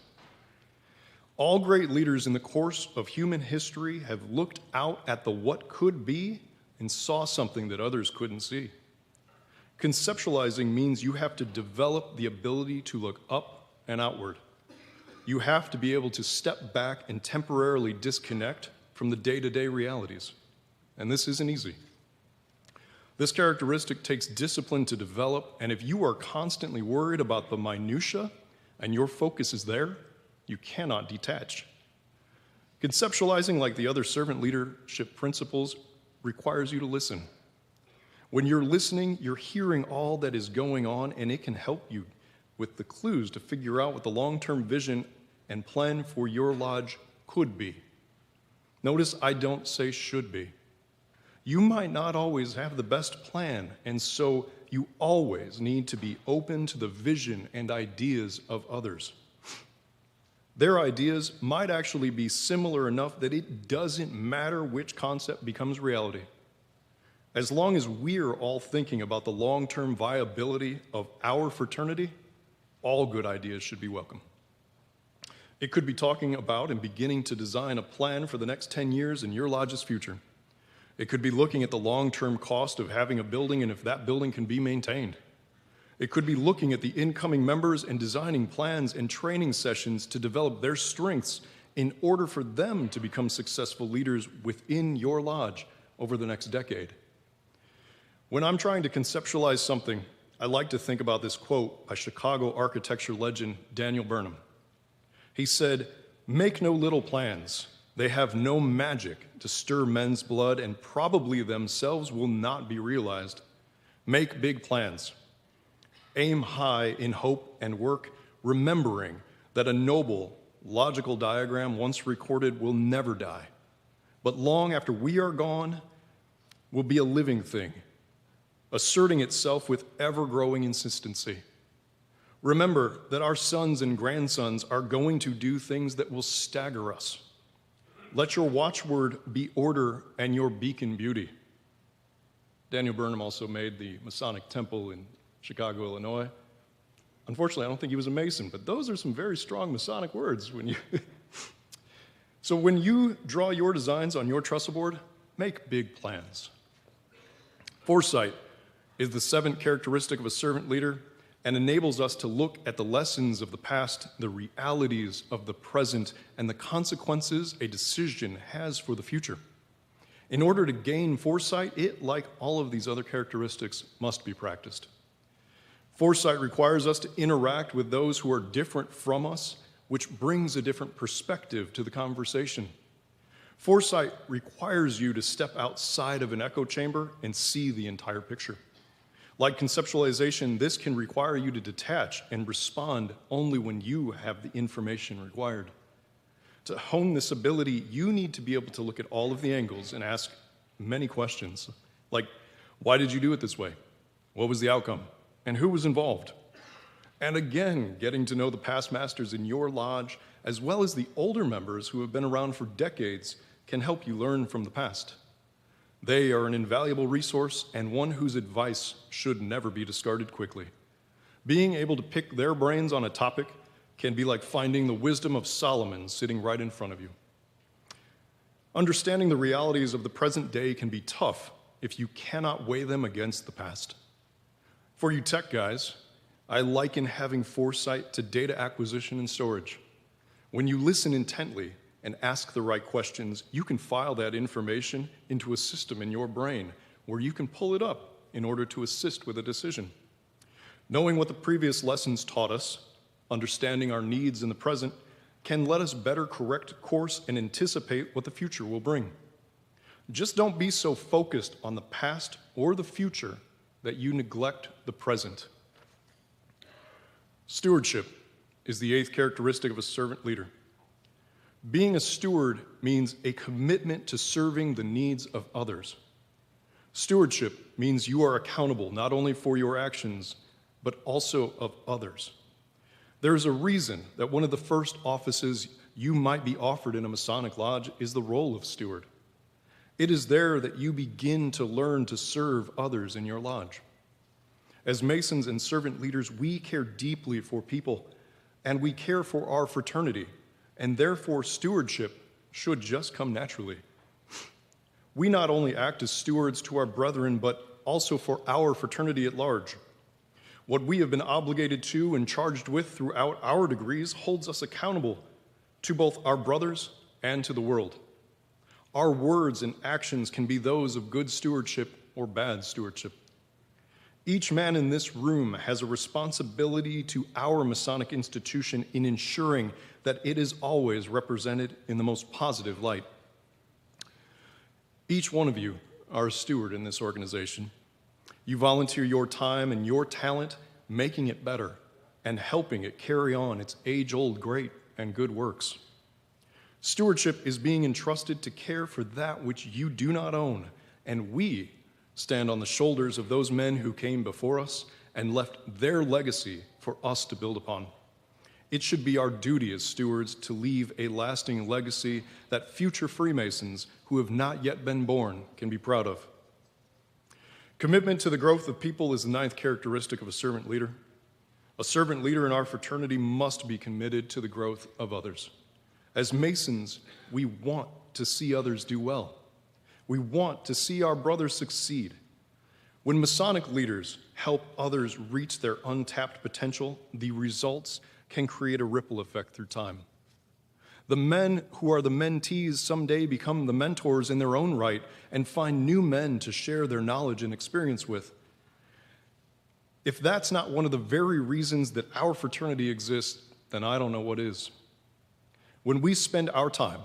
All great leaders in the course of human history have looked out at the what could be and saw something that others couldn't see. Conceptualizing means you have to develop the ability to look up and outward. You have to be able to step back and temporarily disconnect from the day-to-day realities. And this isn't easy. This characteristic takes discipline to develop, and if you are constantly worried about the minutia and your focus is there, you cannot detach. Conceptualizing, like the other servant leadership principles, requires you to listen. When you're listening, you're hearing all that is going on, and it can help you with the clues to figure out what the long-term vision and plan for your lodge could be. Notice I don't say should be. You might not always have the best plan, and so you always need to be open to the vision and ideas of others. Their ideas might actually be similar enough that it doesn't matter which concept becomes reality. As long as we're all thinking about the long-term viability of our fraternity, all good ideas should be welcome. It could be talking about and beginning to design a plan for the next 10 years in your lodge's future. It could be looking at the long-term cost of having a building and if that building can be maintained. It could be looking at the incoming members and designing plans and training sessions to develop their strengths in order for them to become successful leaders within your lodge over the next decade. When I'm trying to conceptualize something, I like to think about this quote by Chicago architecture legend Daniel Burnham. He said, "Make no little plans. They have no magic to stir men's blood and probably themselves will not be realized. Make big plans. Aim high in hope and work, remembering that a noble, logical diagram once recorded will never die, but long after we are gone will be a living thing, asserting itself with ever-growing insistency. Remember that our sons and grandsons are going to do things that will stagger us. Let your watchword be order and your beacon beauty." Daniel Burnham also made the Masonic Temple in Chicago, Illinois. Unfortunately, I don't think he was a Mason, but those are some very strong Masonic words. So when you draw your designs on your trestle board, make big plans. Foresight is the seventh characteristic of a servant leader and enables us to look at the lessons of the past, the realities of the present, and the consequences a decision has for the future. In order to gain foresight, it, like all of these other characteristics, must be practiced. Foresight requires us to interact with those who are different from us, which brings a different perspective to the conversation. Foresight requires you to step outside of an echo chamber and see the entire picture. Like conceptualization, this can require you to detach and respond only when you have the information required. To hone this ability, you need to be able to look at all of the angles and ask many questions, like, why did you do it this way? What was the outcome? And who was involved? And again, getting to know the past masters in your lodge, as well as the older members who have been around for decades, can help you learn from the past. They are an invaluable resource and one whose advice should never be discarded quickly. Being able to pick their brains on a topic can be like finding the wisdom of Solomon sitting right in front of you. Understanding the realities of the present day can be tough if you cannot weigh them against the past. For you tech guys, I liken having foresight to data acquisition and storage. When you listen intently and ask the right questions, you can file that information into a system in your brain where you can pull it up in order to assist with a decision. Knowing what the previous lessons taught us, understanding our needs in the present, can let us better correct course and anticipate what the future will bring. Just don't be so focused on the past or the future that you neglect the present. Stewardship is the eighth characteristic of a servant leader. Being a steward means a commitment to serving the needs of others. Stewardship means you are accountable not only for your actions, but also of others. There is a reason that one of the first offices you might be offered in a Masonic lodge is the role of steward. It is there that you begin to learn to serve others in your lodge. As Masons and servant leaders, we care deeply for people, and we care for our fraternity, and therefore stewardship should just come naturally. We not only act as stewards to our brethren, but also for our fraternity at large. What we have been obligated to and charged with throughout our degrees holds us accountable to both our brothers and to the world. Our words and actions can be those of good stewardship or bad stewardship. Each man in this room has a responsibility to our Masonic institution in ensuring that it is always represented in the most positive light. Each one of you are a steward in this organization. You volunteer your time and your talent, making it better and helping it carry on its age-old great and good works. Stewardship is being entrusted to care for that which you do not own, and we stand on the shoulders of those men who came before us and left their legacy for us to build upon. It should be our duty as stewards to leave a lasting legacy that future Freemasons who have not yet been born can be proud of. Commitment to the growth of people is the ninth characteristic of a servant leader. A servant leader in our fraternity must be committed to the growth of others. As Masons, we want to see others do well. We want to see our brothers succeed. When Masonic leaders help others reach their untapped potential, the results can create a ripple effect through time. The men who are the mentees someday become the mentors in their own right and find new men to share their knowledge and experience with. If that's not one of the very reasons that our fraternity exists, then I don't know what is. When we spend our time,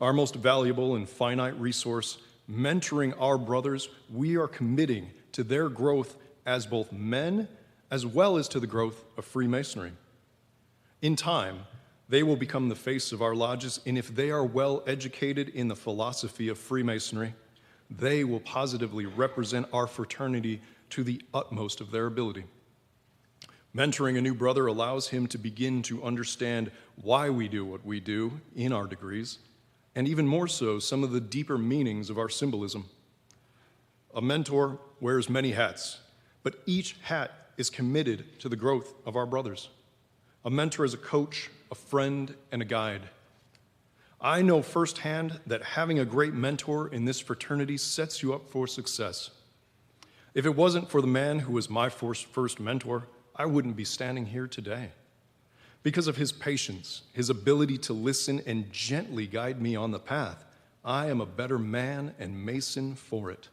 our most valuable and finite resource, mentoring our brothers, we are committing to their growth as both men, as well as to the growth of Freemasonry. In time, they will become the face of our lodges, and if they are well educated in the philosophy of Freemasonry, they will positively represent our fraternity to the utmost of their ability. Mentoring a new brother allows him to begin to understand why we do what we do in our degrees, and even more so, some of the deeper meanings of our symbolism. A mentor wears many hats, but each hat is committed to the growth of our brothers. A mentor is a coach, a friend, and a guide. I know firsthand that having a great mentor in this fraternity sets you up for success. If it wasn't for the man who was my first mentor, I wouldn't be standing here today. Because of his patience, his ability to listen and gently guide me on the path, I am a better man and Mason for it.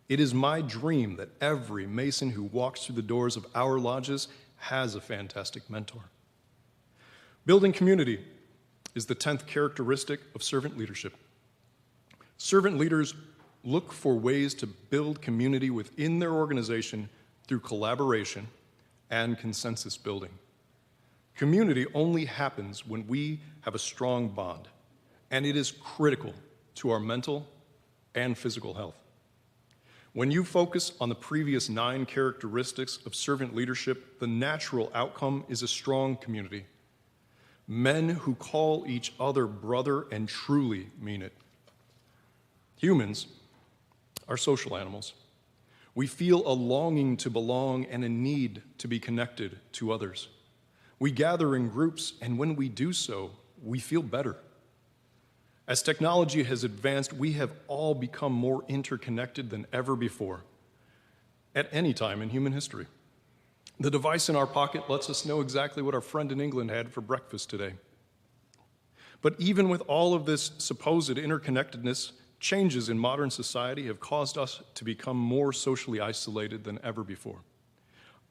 It is my dream that every Mason who walks through the doors of our lodges has a fantastic mentor. Building community is the 10th characteristic of servant leadership. Servant leaders look for ways to build community within their organization through collaboration and consensus building. Community only happens when we have a strong bond, and it is critical to our mental and physical health. When you focus on the previous 9 characteristics of servant leadership, the natural outcome is a strong community. Men who call each other brother and truly mean it. Humans are social animals. We feel a longing to belong and a need to be connected to others. We gather in groups, and when we do so, we feel better. As technology has advanced, we have all become more interconnected than ever before, at any time in human history. The device in our pocket lets us know exactly what our friend in England had for breakfast today. But even with all of this supposed interconnectedness, changes in modern society have caused us to become more socially isolated than ever before.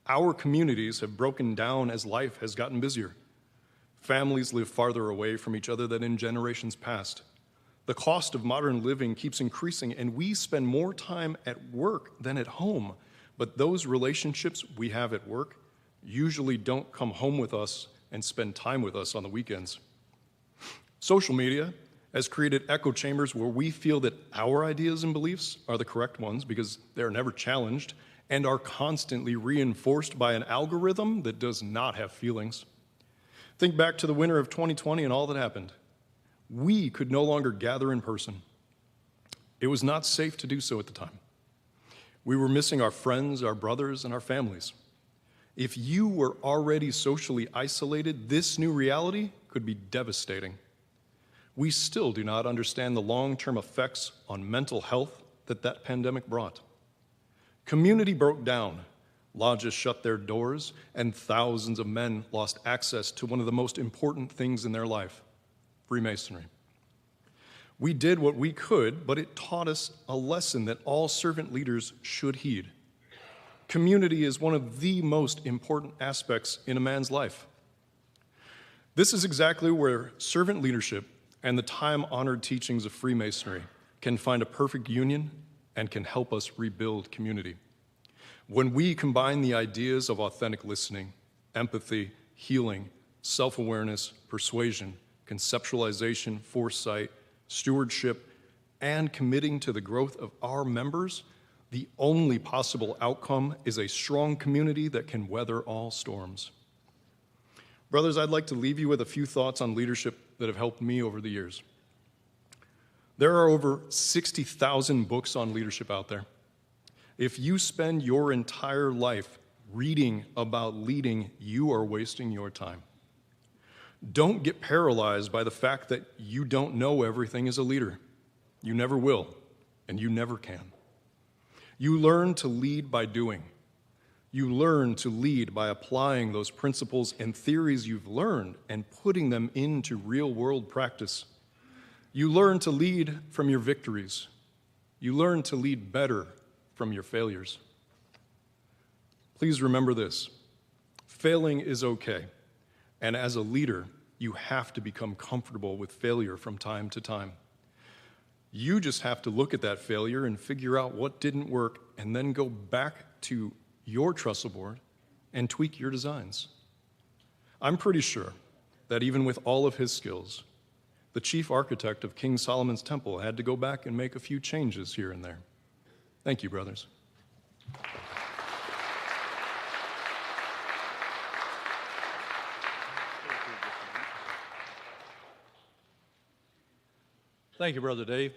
Our communities have broken down as life has gotten busier. Families live farther away from each other than in generations past. The cost of modern living keeps increasing, and we spend more time at work than at home. But those relationships we have at work usually don't come home with us and spend time with us on the weekends. Social media has created echo chambers where we feel that our ideas and beliefs are the correct ones because they're never challenged and are constantly reinforced by an algorithm that does not have feelings. Think back to the winter of 2020 and all that happened. We could no longer gather in person. It was not safe to do so at the time. We were missing our friends, our brothers, and our families. If you were already socially isolated, this new reality could be devastating. We still do not understand the long-term effects on mental health that pandemic brought. Community broke down, lodges shut their doors, and thousands of men lost access to one of the most important things in their life, Freemasonry. We did what we could, but it taught us a lesson that all servant leaders should heed. Community is one of the most important aspects in a man's life. This is exactly where servant leadership and the time-honored teachings of Freemasonry can find a perfect union and can help us rebuild community. When we combine the ideas of authentic listening, empathy, healing, self-awareness, persuasion, conceptualization, foresight, stewardship, and committing to the growth of our members, the only possible outcome is a strong community that can weather all storms. Brothers, I'd like to leave you with a few thoughts on leadership that have helped me over the years. There are over 60,000 books on leadership out there. If you spend your entire life reading about leading, you are wasting your time. Don't get paralyzed by the fact that you don't know everything as a leader. You never will, and you never can. You learn to lead by doing. You learn to lead by applying those principles and theories you've learned and putting them into real-world practice. You learn to lead from your victories. You learn to lead better from your failures. Please remember this. Failing is okay. And as a leader, you have to become comfortable with failure from time to time. You just have to look at that failure and figure out what didn't work and then go back to your trestle board and tweak your designs. I'm pretty sure that even with all of his skills, the chief architect of King Solomon's temple had to go back and make a few changes here and there. Thank you, brothers. Thank you, Brother Dave.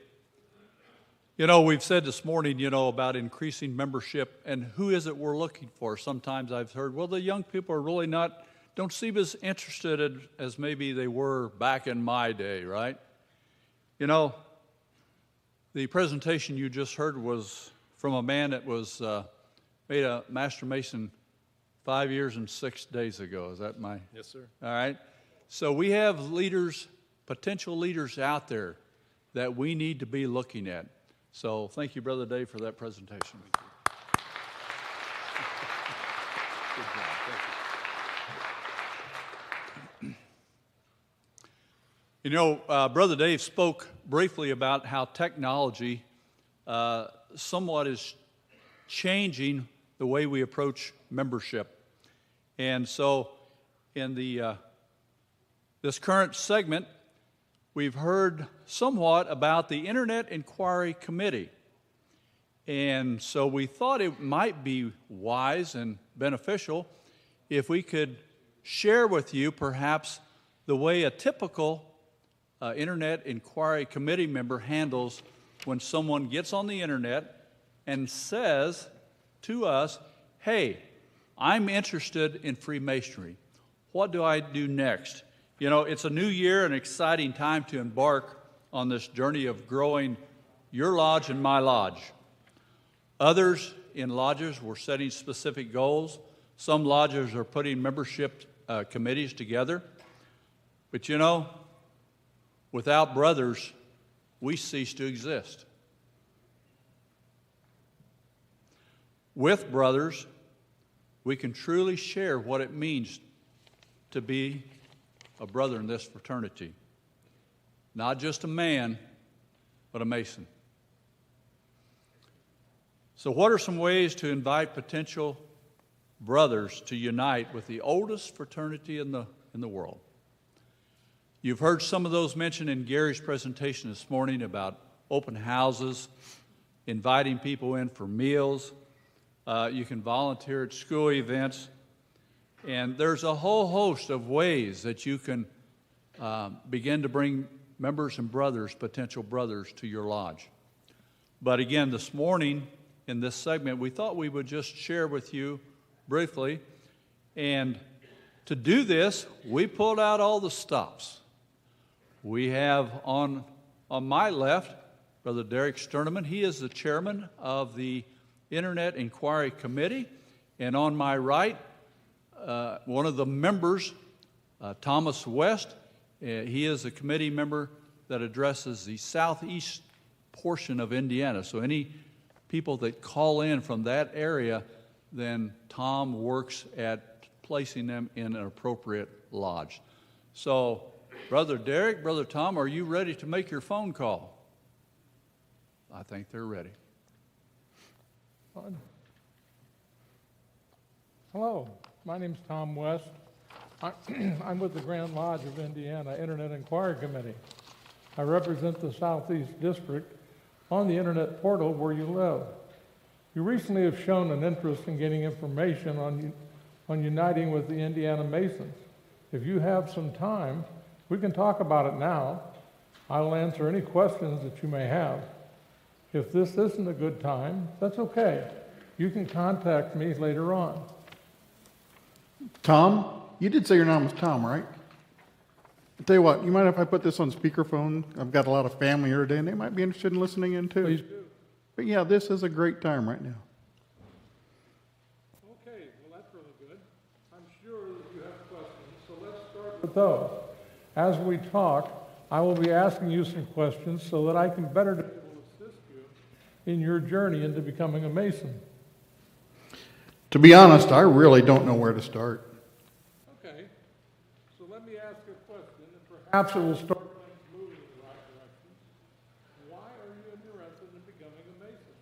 You know, we've said this morning, about increasing membership and who is it we're looking for. Sometimes I've heard, well, the young people are really don't seem as interested as maybe they were back in my day, right? The presentation you just heard was from a man that was made a Master Mason 5 years and 6 days ago. Is that my? Yes, sir. All right. So we have leaders, potential leaders out there that we need to be looking at. So thank you, Brother Dave, for that presentation. Good job. Thank you. You know, Brother Dave spoke briefly about how technology somewhat is changing the way we approach membership. And so in this current segment, we've heard somewhat about the Internet Inquiry Committee. And so we thought it might be wise and beneficial if we could share with you perhaps the way a typical Internet Inquiry Committee member handles when someone gets on the Internet and says to us, hey, I'm interested in Freemasonry. What do I do next? You know, it's a new year, an exciting time to embark on this journey of growing your lodge and my lodge. Others in lodges were setting specific goals. Some lodges are putting membership committees together. But you know, without brothers, we cease to exist. With brothers, we can truly share what it means to be a brother in this fraternity. Not just a man, but a Mason. So what are some ways to invite potential brothers to unite with the oldest fraternity in the world? You've heard some of those mentioned in Gary's presentation this morning about open houses, inviting people in for meals. You can volunteer at school events. And there's a whole host of ways that you can begin to bring members and brothers, potential brothers, to your lodge. But again, this morning in this segment, we thought we would just share with you briefly. And to do this, we pulled out all the stops. We have on my left, Brother Derek Sterneman. He is the chairman of the Internet Inquiry Committee. And on my right, one of the members, Thomas West. He is a committee member that addresses the southeast portion of Indiana. So any people that call in from that area, then Tom works at placing them in an appropriate lodge. So, Brother Derek, Brother Tom, are you ready to make your phone call? I think they're ready. Hello, my name's Tom West. I'm with the Grand Lodge of Indiana Internet Inquiry Committee. I represent the Southeast District on the Internet portal where you live. You recently have shown an interest in getting information on uniting with the Indiana Masons. If you have some time, we can talk about it now. I'll answer any questions that you may have. If this isn't a good time, that's okay. You can contact me later on. Tom, you did say your name was Tom, right? I'll tell you what, you mind if I put this on speakerphone? I've got a lot of family here today, and they might be interested in listening in too. Please do. But yeah, this is a great time right now. Okay, well that's really good. I'm sure that you have questions, so let's start with those. As we talk, I will be asking you some questions so that I can better be able to assist you in your journey into becoming a Mason. To be honest, I really don't know where to start. Okay, so let me ask you a question, and perhaps it will start things moving in the right direction. Why are you interested in becoming a Mason?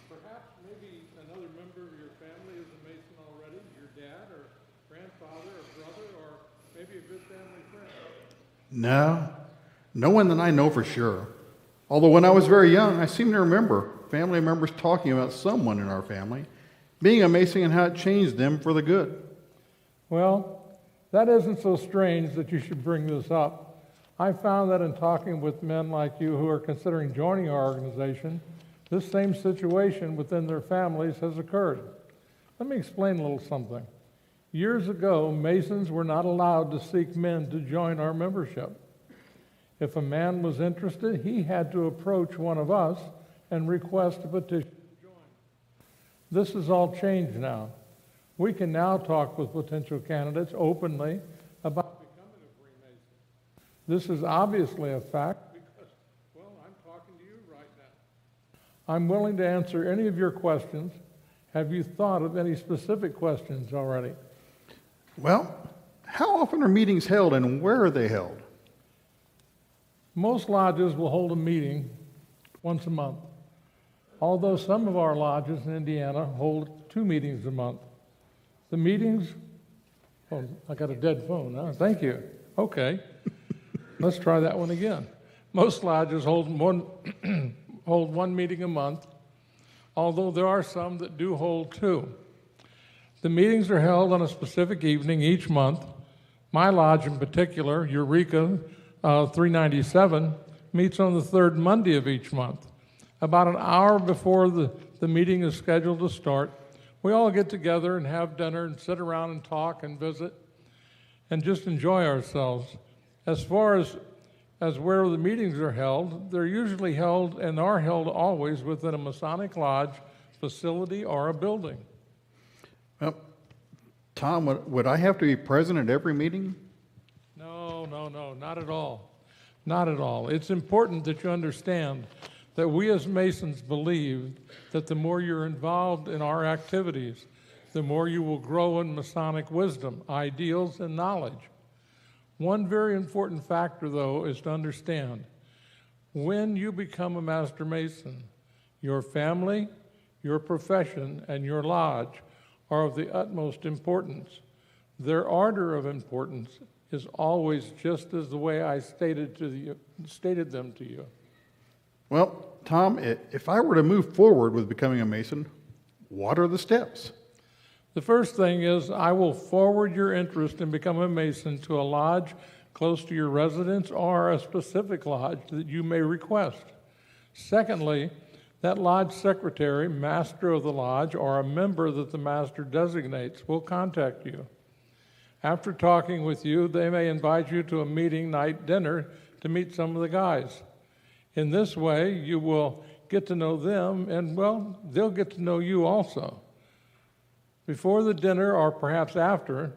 Perhaps maybe another member of your family is a Mason already, your dad or grandfather or brother, or maybe a good family friend. No one that I know for sure. Although when I was very young, I seem to remember family members talking about someone in our family being a Mason and how it changed them for the good. Well, that isn't so strange that you should bring this up. I found that in talking with men like you who are considering joining our organization, this same situation within their families has occurred. Let me explain a little something. Years ago, Masons were not allowed to seek men to join our membership. If a man was interested, he had to approach one of us and request a petition to join. This has all changed now. We can now talk with potential candidates openly about becoming a Freemason. This is obviously a fact because, well, I'm talking to you right now. I'm willing to answer any of your questions. Have you thought of any specific questions already? Well, how often are meetings held and where are they held? Most lodges will hold a meeting once a month, although some of our lodges in Indiana hold 2 meetings a month. The meetings, oh, I got a dead phone, huh? Thank you. Okay, let's try that one again. Most lodges hold one meeting a month, although there are some that do hold 2. The meetings are held on a specific evening each month. My lodge in particular, Eureka 397, meets on the 3rd Monday of each month. About an hour before the meeting is scheduled to start, we all get together and have dinner and sit around and talk and visit and just enjoy ourselves. As far as where the meetings are held, they're usually held and are held always within a Masonic lodge, facility, or a building. Well, Tom, would I have to be present at every meeting? No, not at all. Not at all. It's important that you understand that we as Masons believe that the more you're involved in our activities, the more you will grow in Masonic wisdom, ideals, and knowledge. One very important factor, though, is to understand when you become a Master Mason, your family, your profession, and your lodge are of the utmost importance. Their order of importance is always just as the way I stated them to you. Well, Tom, if I were to move forward with becoming a Mason, what are the steps? The first thing is I will forward your interest in becoming a Mason to a lodge close to your residence or a specific lodge that you may request. Secondly, that lodge secretary, master of the lodge, or a member that the master designates will contact you. After talking with you, they may invite you to a meeting night dinner to meet some of the guys. In this way, you will get to know them, and, well, they'll get to know you also. Before the dinner, or perhaps after,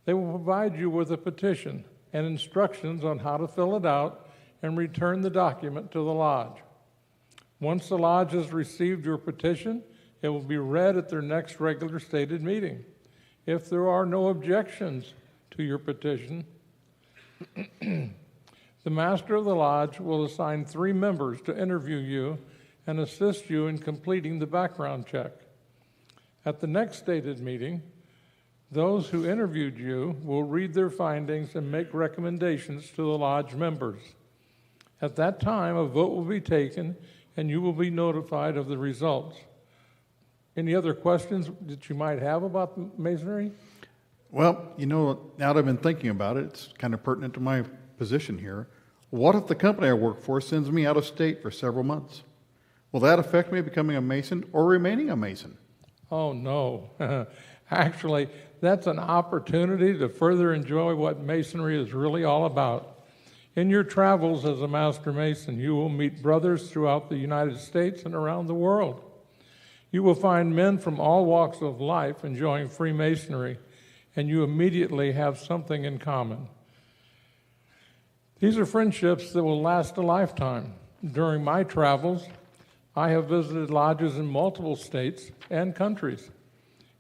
they will provide you with a petition and instructions on how to fill it out and return the document to the lodge. Once the lodge has received your petition, it will be read at their next regular stated meeting. If there are no objections to your petition, the master of the lodge will assign 3 members to interview you and assist you in completing the background check. At the next stated meeting, those who interviewed you will read their findings and make recommendations to the lodge members. At that time, a vote will be taken and you will be notified of the results. Any other questions that you might have about Masonry? Well, now that I've been thinking about it, it's kind of pertinent to my position here. What if the company I work for sends me out of state for several months? Will that affect me becoming a Mason or remaining a Mason? Oh, no. Actually, that's an opportunity to further enjoy what Masonry is really all about. In your travels as a Master Mason, you will meet brothers throughout the United States and around the world. You will find men from all walks of life enjoying Freemasonry, and you immediately have something in common. These are friendships that will last a lifetime. During my travels, I have visited lodges in multiple states and countries.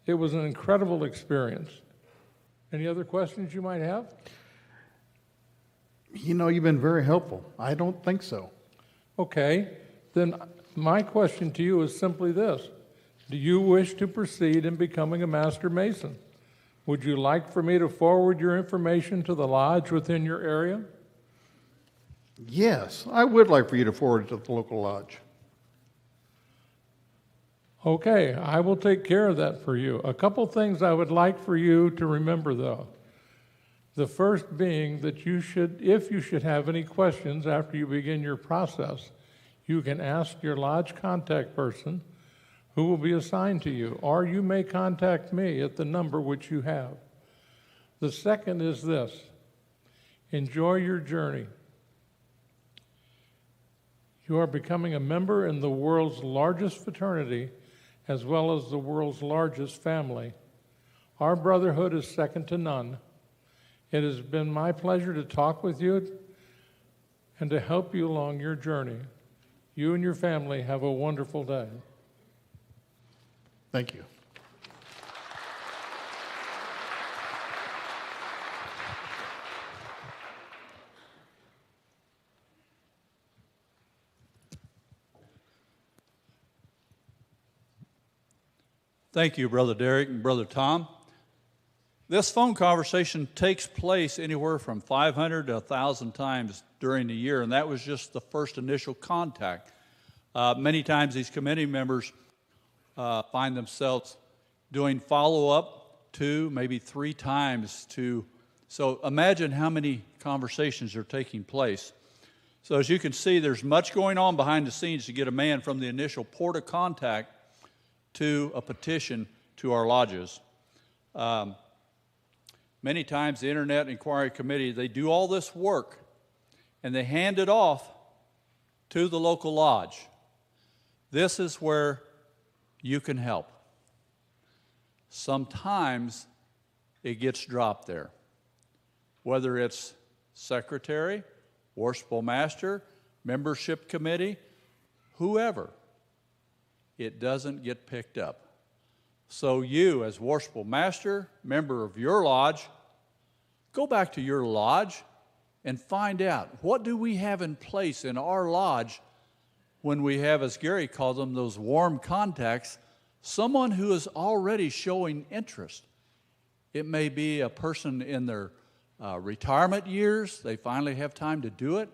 It was an incredible experience. Any other questions you might have? You've been very helpful. I don't think so. Okay, then my question to you is simply this. Do you wish to proceed in becoming a Master Mason? Would you like for me to forward your information to the lodge within your area? Yes, I would like for you to forward it to the local lodge. Okay, I will take care of that for you. A couple things I would like for you to remember, though. The first being that if you should have any questions after you begin your process, you can ask your lodge contact person who will be assigned to you, or you may contact me at the number which you have. The second is this: enjoy your journey. You are becoming a member in the world's largest fraternity, as well as the world's largest family. Our brotherhood is second to none. It has been my pleasure to talk with you and to help you along your journey. You and your family have a wonderful day. Thank you. Thank you, Brother Derek and Brother Tom. This phone conversation takes place anywhere from 500 to 1,000 times during the year, and that was just the first initial contact. Many times these committee members find themselves doing follow-up 2, maybe 3 times so imagine how many conversations are taking place. So as you can see, there's much going on behind the scenes to get a man from the initial port of contact to a petition to our lodges. Many times the Internet Inquiry Committee, they do all this work and they hand it off to the local lodge. This is where you can help. Sometimes it gets dropped there. Whether it's secretary, worshipful master, membership committee, whoever, it doesn't get picked up. So you, as worshipful master, member of your lodge, go back to your lodge and find out, what do we have in place in our lodge when we have, as Gary called them, those warm contacts, someone who is already showing interest. It may be a person in their retirement years, they finally have time to do it.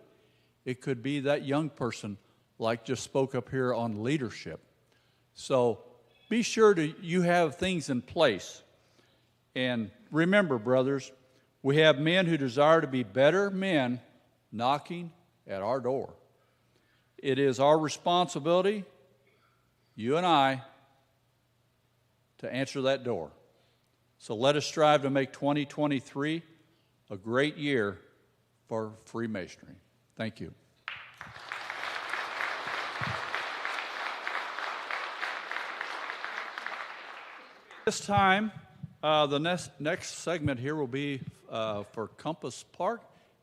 It could be that young person, like just spoke up here on leadership. So be sure you have things in place. And remember, brothers, we have men who desire to be better men knocking at our door. It is our responsibility, you and I, to answer that door. So let us strive to make 2023 a great year for Freemasonry. Thank you. This time, the next segment here will be for Compass Park,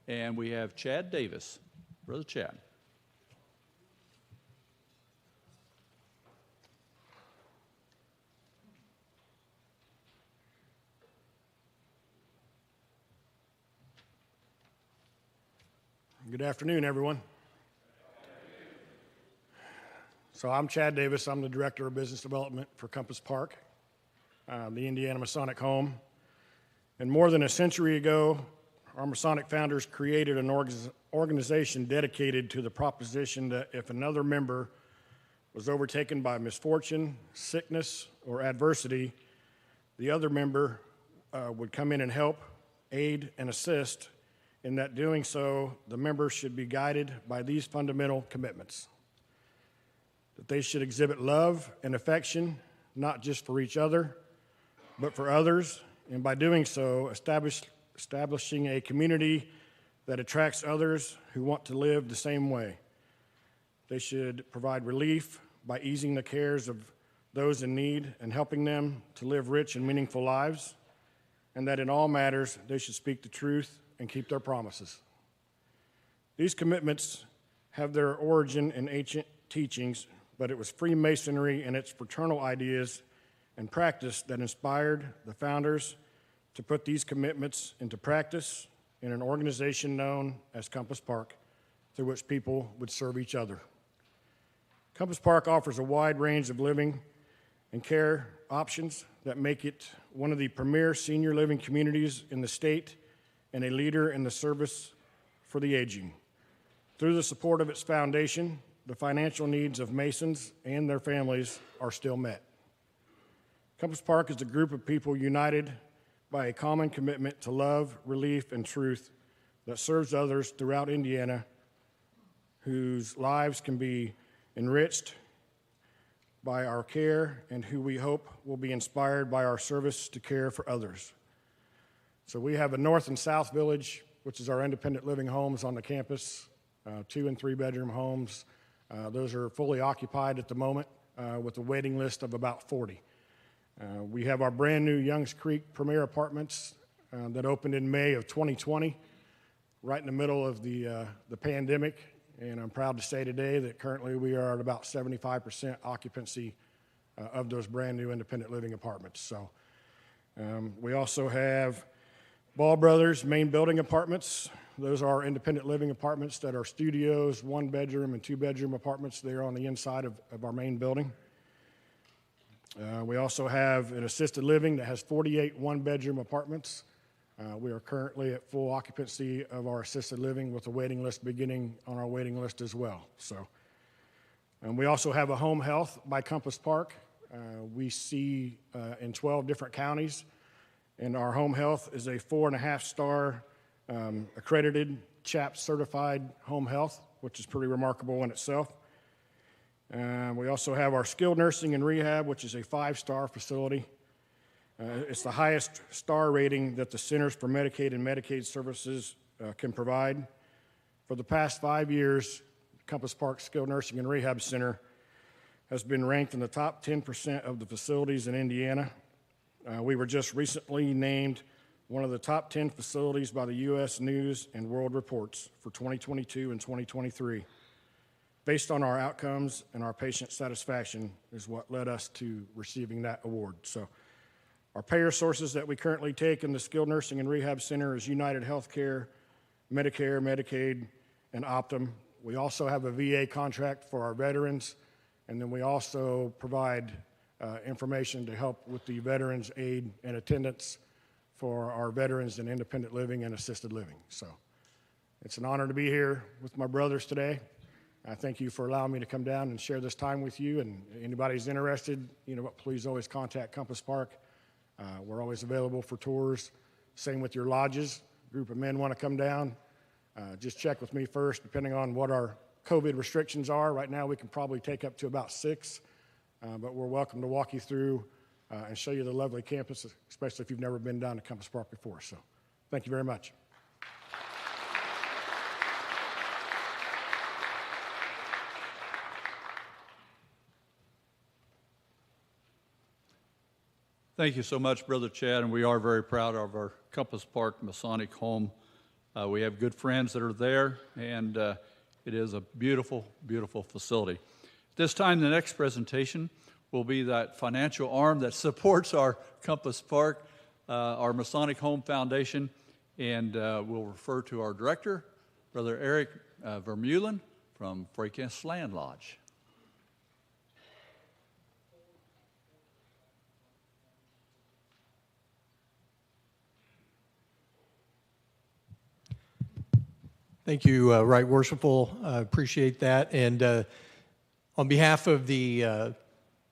and we have Chad Davis. Brother Chad. Good afternoon, everyone. So I'm Chad Davis. I'm the Director of Business Development for Compass Park, the Indiana Masonic home. And more than a century ago, our Masonic founders created an organization dedicated to the proposition that if another member was overtaken by misfortune, sickness, or adversity, the other member would come in and help, aid, and assist. In that doing so, the members should be guided by these fundamental commitments. That they should exhibit love and affection, not just for each other, but for others, and by doing so, establishing a community that attracts others who want to live the same way. They should provide relief by easing the cares of those in need and helping them to live rich and meaningful lives, and that in all matters, they should speak the truth and keep their promises. These commitments have their origin in ancient teachings, but it was Freemasonry and its fraternal ideas and practice that inspired the founders to put these commitments into practice in an organization known as Compass Park, through which people would serve each other. Compass Park offers a wide range of living and care options that make it one of the premier senior living communities in the state and a leader in the service for the aging. Through the support of its foundation, the financial needs of Masons and their families are still met. Compass Park is a group of people united by a common commitment to love, relief, and truth that serves others throughout Indiana, whose lives can be enriched by our care and who we hope will be inspired by our service to care for others. So we have a north and south village, which is our independent living homes on the campus, 2 and 3 bedroom homes. Those are fully occupied at the moment. with a waiting list of about 40. We have our brand new Youngs Creek Premier Apartments that opened in May of 2020, right in the middle of the pandemic. And I'm proud to say today that currently we are at about 75% occupancy of those brand new independent living apartments. So we also have Ball Brothers Main Building Apartments. Those are independent living apartments that are studios, 1-bedroom and 2-bedroom apartments. They're on the inside of our main building. We also have an assisted living that has 48 1-bedroom apartments. We are currently at full occupancy of our assisted living with a waiting list beginning on our waiting list as well. So, and we also have a home health by Compass Park. We see in 12 different counties, and our home health is a 4.5-star accredited CHAP certified home health, which is pretty remarkable in itself. We also have our skilled nursing and rehab, which is a 5-star facility. It's the highest star rating that the Centers for Medicaid and Medicaid Services can provide. For the past 5 years, Compass Park Skilled Nursing and Rehab Center has been ranked in the top 10% of the facilities in Indiana. We were just recently named one of the top 10 facilities by the U.S. News and World Reports for 2022 and 2023. Based on our outcomes and our patient satisfaction is what led us to receiving that award. So, our payer sources that we currently take in the Skilled Nursing and Rehab Center is United Healthcare, Medicare, Medicaid, and Optum. We also have a VA contract for our veterans, and then we also provide information to help with the veterans aid and attendance for our veterans in independent living and assisted living. So it's an honor to be here with my brothers today. I thank you for allowing me to come down and share this time with you, and anybody who's interested, please always contact Compass Park. We're always available for tours. Same with your lodges. A group of men want to come down. Just check with me first, depending on what our COVID restrictions are. Right now, we can probably take up to about 6, but we're welcome to walk you through and show you the lovely campus, especially if you've never been down to Compass Park before. So, thank you very much. Thank you so much, Brother Chad, and we are very proud of our Compass Park Masonic home. We have good friends that are there, and it is a beautiful, beautiful facility. This time, the next presentation will be that financial arm that supports our Compass Park, our Masonic Home Foundation, and we'll refer to our director, Brother Eric Vermeulen from Freemasons Land Lodge. Thank you, Right Worshipful. I appreciate that. And on behalf of the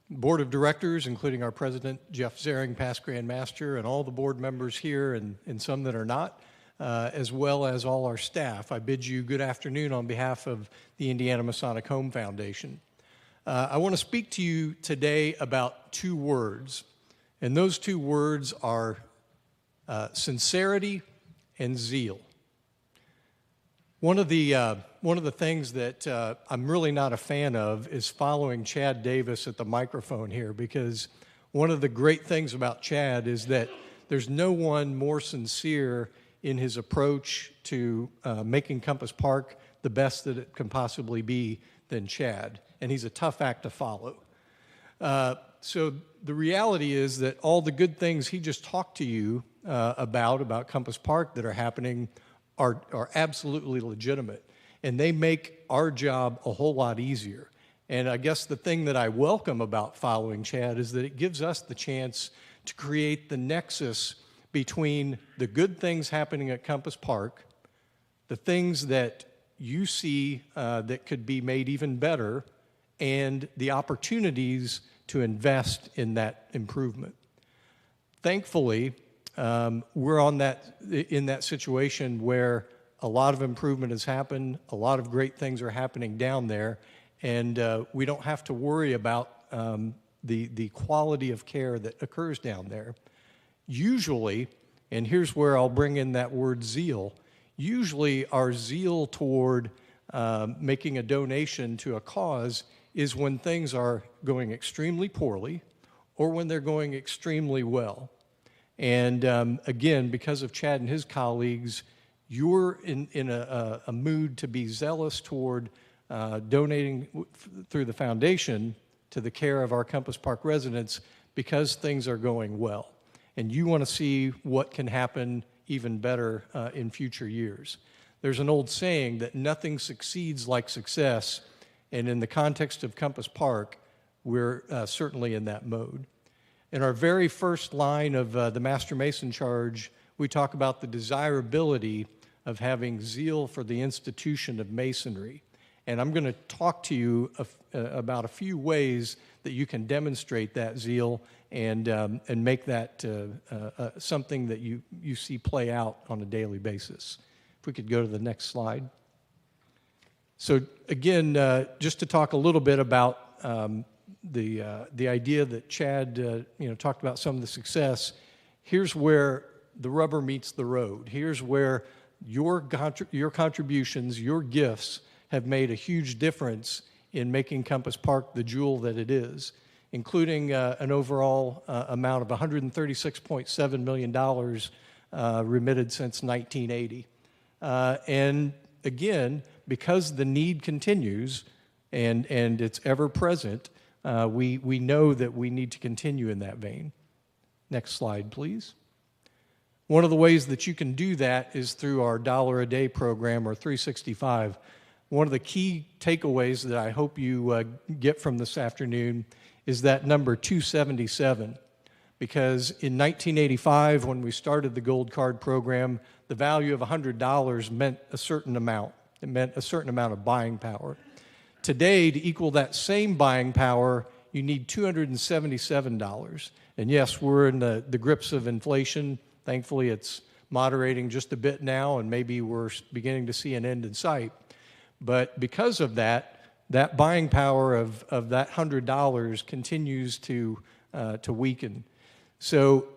Board of Directors, including our President, Jeff Zering, past Grand Master, and all the board members here and some that are not, as well as all our staff, I bid you good afternoon on behalf of the Indiana Masonic Home Foundation. I want to speak to you today about 2 words, and those 2 words are sincerity and zeal. One of the things that I'm really not a fan of is following Chad Davis at the microphone here, because one of the great things about Chad is that there's no one more sincere in his approach to making Compass Park the best that it can possibly be than Chad, and he's a tough act to follow. So the reality is that all the good things he just talked to you about Compass Park that are happening are absolutely legitimate, and they make our job a whole lot easier. And I guess the thing that I welcome about following Chad is that it gives us the chance to create the nexus between the good things happening at Compass Park, the things that you see that could be made even better, and the opportunities to invest in that improvement. Thankfully, we're in that situation where a lot of improvement has happened, a lot of great things are happening down there, and we don't have to worry about the quality of care that occurs down there. Usually, and here's where I'll bring in that word zeal, usually our zeal toward making a donation to a cause is when things are going extremely poorly or when they're going extremely well. And again, because of Chad and his colleagues, you're in a mood to be zealous toward donating through the foundation to the care of our Compass Park residents because things are going well. And you want to see what can happen even better in future years. There's an old saying that nothing succeeds like success, and in the context of Compass Park, we're certainly in that mode. In our very first line of the Master Mason charge, we talk about the desirability of having zeal for the institution of Masonry. And I'm going to talk to you about a few ways that you can demonstrate that zeal and make that something that you see play out on a daily basis. If we could go to the next slide. So again, just to talk a little bit about the idea that Chad talked about some of the success, here's where the rubber meets the road. Here's where your contributions, your gifts have made a huge difference in making Compass Park the jewel that it is, including an overall amount of $136.7 million remitted since 1980. And again, because the need continues and it's ever present, we know that we need to continue in that vein. Next slide, please. One of the ways that you can do that is through our $1 a day program, or 365. One of the key takeaways that I hope you get from this afternoon is that number 277. Because in 1985, when we started the Gold Card program, the value of $100 meant a certain amount. It meant a certain amount of buying power. Today, to equal that same buying power, you need $277. And yes, we're in the grips of inflation. Thankfully, it's moderating just a bit now, and maybe we're beginning to see an end in sight. But because of that buying power of that $100 continues to weaken. So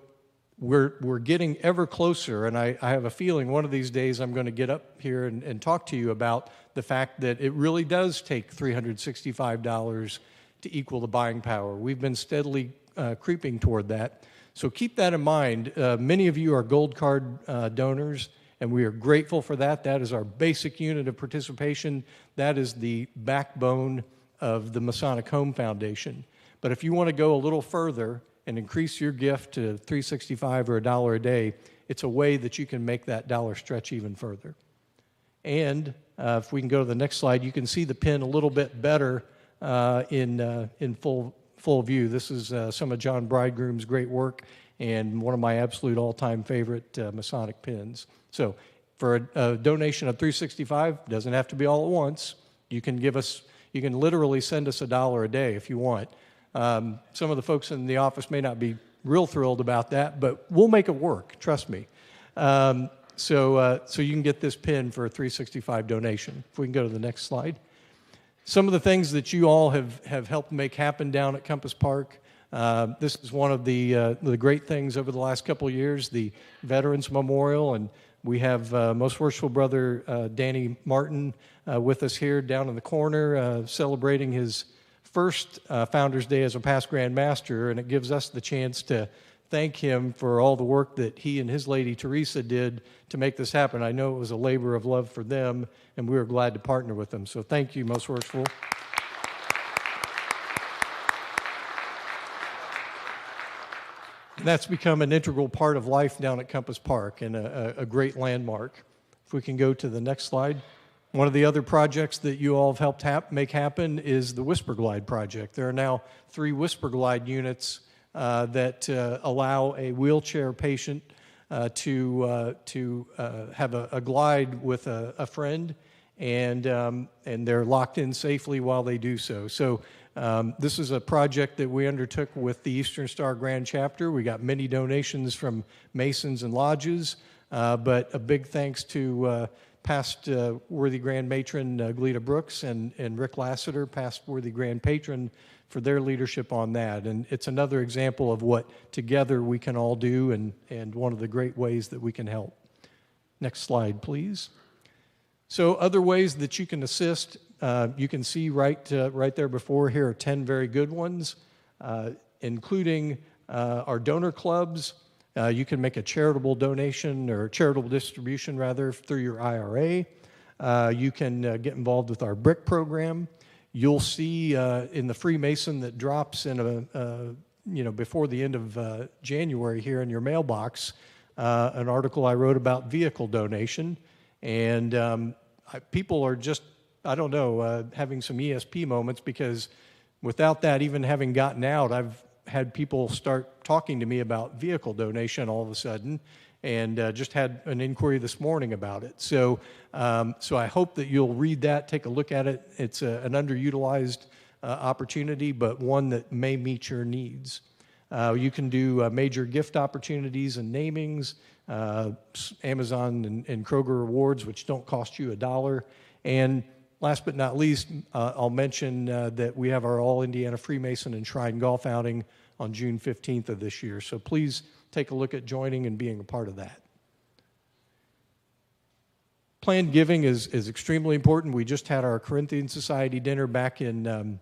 we're getting ever closer, and I have a feeling one of these days I'm going to get up here and talk to you about the fact that it really does take $365 to equal the buying power. We've been steadily creeping toward that. So keep that in mind. Many of you are Gold Card donors, and we are grateful for that. That is our basic unit of participation. That is the backbone of the Masonic Home Foundation. But if you want to go a little further and increase your gift to $365 or $1 a day, it's a way that you can make that dollar stretch even further. And if we can go to the next slide, you can see the pin a little bit better in full view. This is some of John Bridegroom's great work and one of my absolute all-time favorite Masonic pins. So for a donation of $365, doesn't have to be all at once. You can literally send us $1 a day if you want. Some of the folks in the office may not be real thrilled about that, but we'll make it work, trust me. So you can get this pin for a $365 donation. If we can go to the next slide. Some of the things that you all have helped make happen down at Compass Park. This is one of the great things over the last couple of years, the Veterans Memorial, and we have Most Worshipful Brother Danny Martin with us here down in the corner celebrating his first Founders Day as a past Grand Master, and it gives us the chance to thank him for all the work that he and his lady Teresa did to make this happen. I know it was a labor of love for them, and we were glad to partner with them. So thank you, Most Worshipful. And that's become an integral part of life down at Compass Park and a great landmark. If we can go to the next slide. One of the other projects that you all have helped make happen is the Whisper Glide project. There are now 3 Whisper Glide units that allow a wheelchair patient to have a glide with a friend, and they're locked in safely while they do so. So this is a project that we undertook with the Eastern Star Grand Chapter. We got many donations from Masons and lodges, but a big thanks to past worthy Grand Matron Gleda Brooks and Rick Lassiter, past worthy Grand Patron, for their leadership on that. And it's another example of what together we can all do and one of the great ways that we can help. Next slide, please. So other ways that you can assist, you can see right there before here are 10 very good ones, including our donor clubs. You can make a charitable donation or charitable distribution rather through your IRA. You can get involved with our BRIC program. You'll see in the Freemason that drops in before the end of January here in your mailbox, an article I wrote about vehicle donation. And people are just, I don't know, having some ESP moments, because without that even having gotten out, I've had people start talking to me about vehicle donation all of a sudden, and just had an inquiry this morning about it. So I hope that you'll read that, take a look at it. It's an underutilized opportunity, but one that may meet your needs. You can do major gift opportunities and namings, Amazon and Kroger rewards, which don't cost you $1. And last but not least, I'll mention that we have our All Indiana Freemason and Shrine Golf outing on June 15th of this year. So please take a look at joining and being a part of that. Planned giving is extremely important. We just had our Corinthian Society dinner back in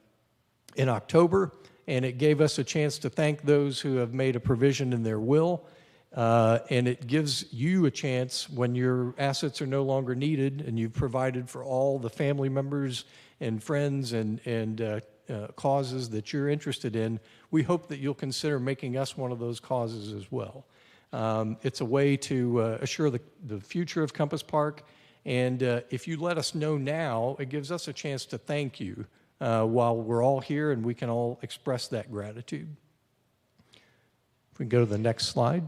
October, and it gave us a chance to thank those who have made a provision in their will. And it gives you a chance when your assets are no longer needed and you've provided for all the family members and friends and causes that you're interested in. We hope that you'll consider making us one of those causes as well. It's a way to assure the future of Compass Park. And if you let us know now, it gives us a chance to thank you while we're all here, and we can all express that gratitude. If we can go to the next slide.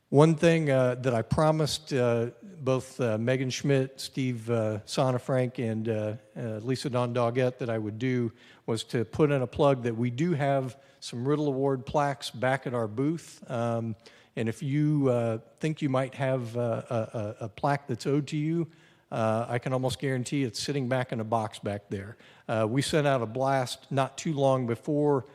One thing that I promised both Megan Schmidt, Steve Sonnefrank, and Lisa Don Doggett that I would do was to put in a plug that we do have some Riddle Award plaques back at our booth. And if you think you might have a plaque that's owed to you, I can almost guarantee it's sitting back in a box back there. We sent out a blast not too long before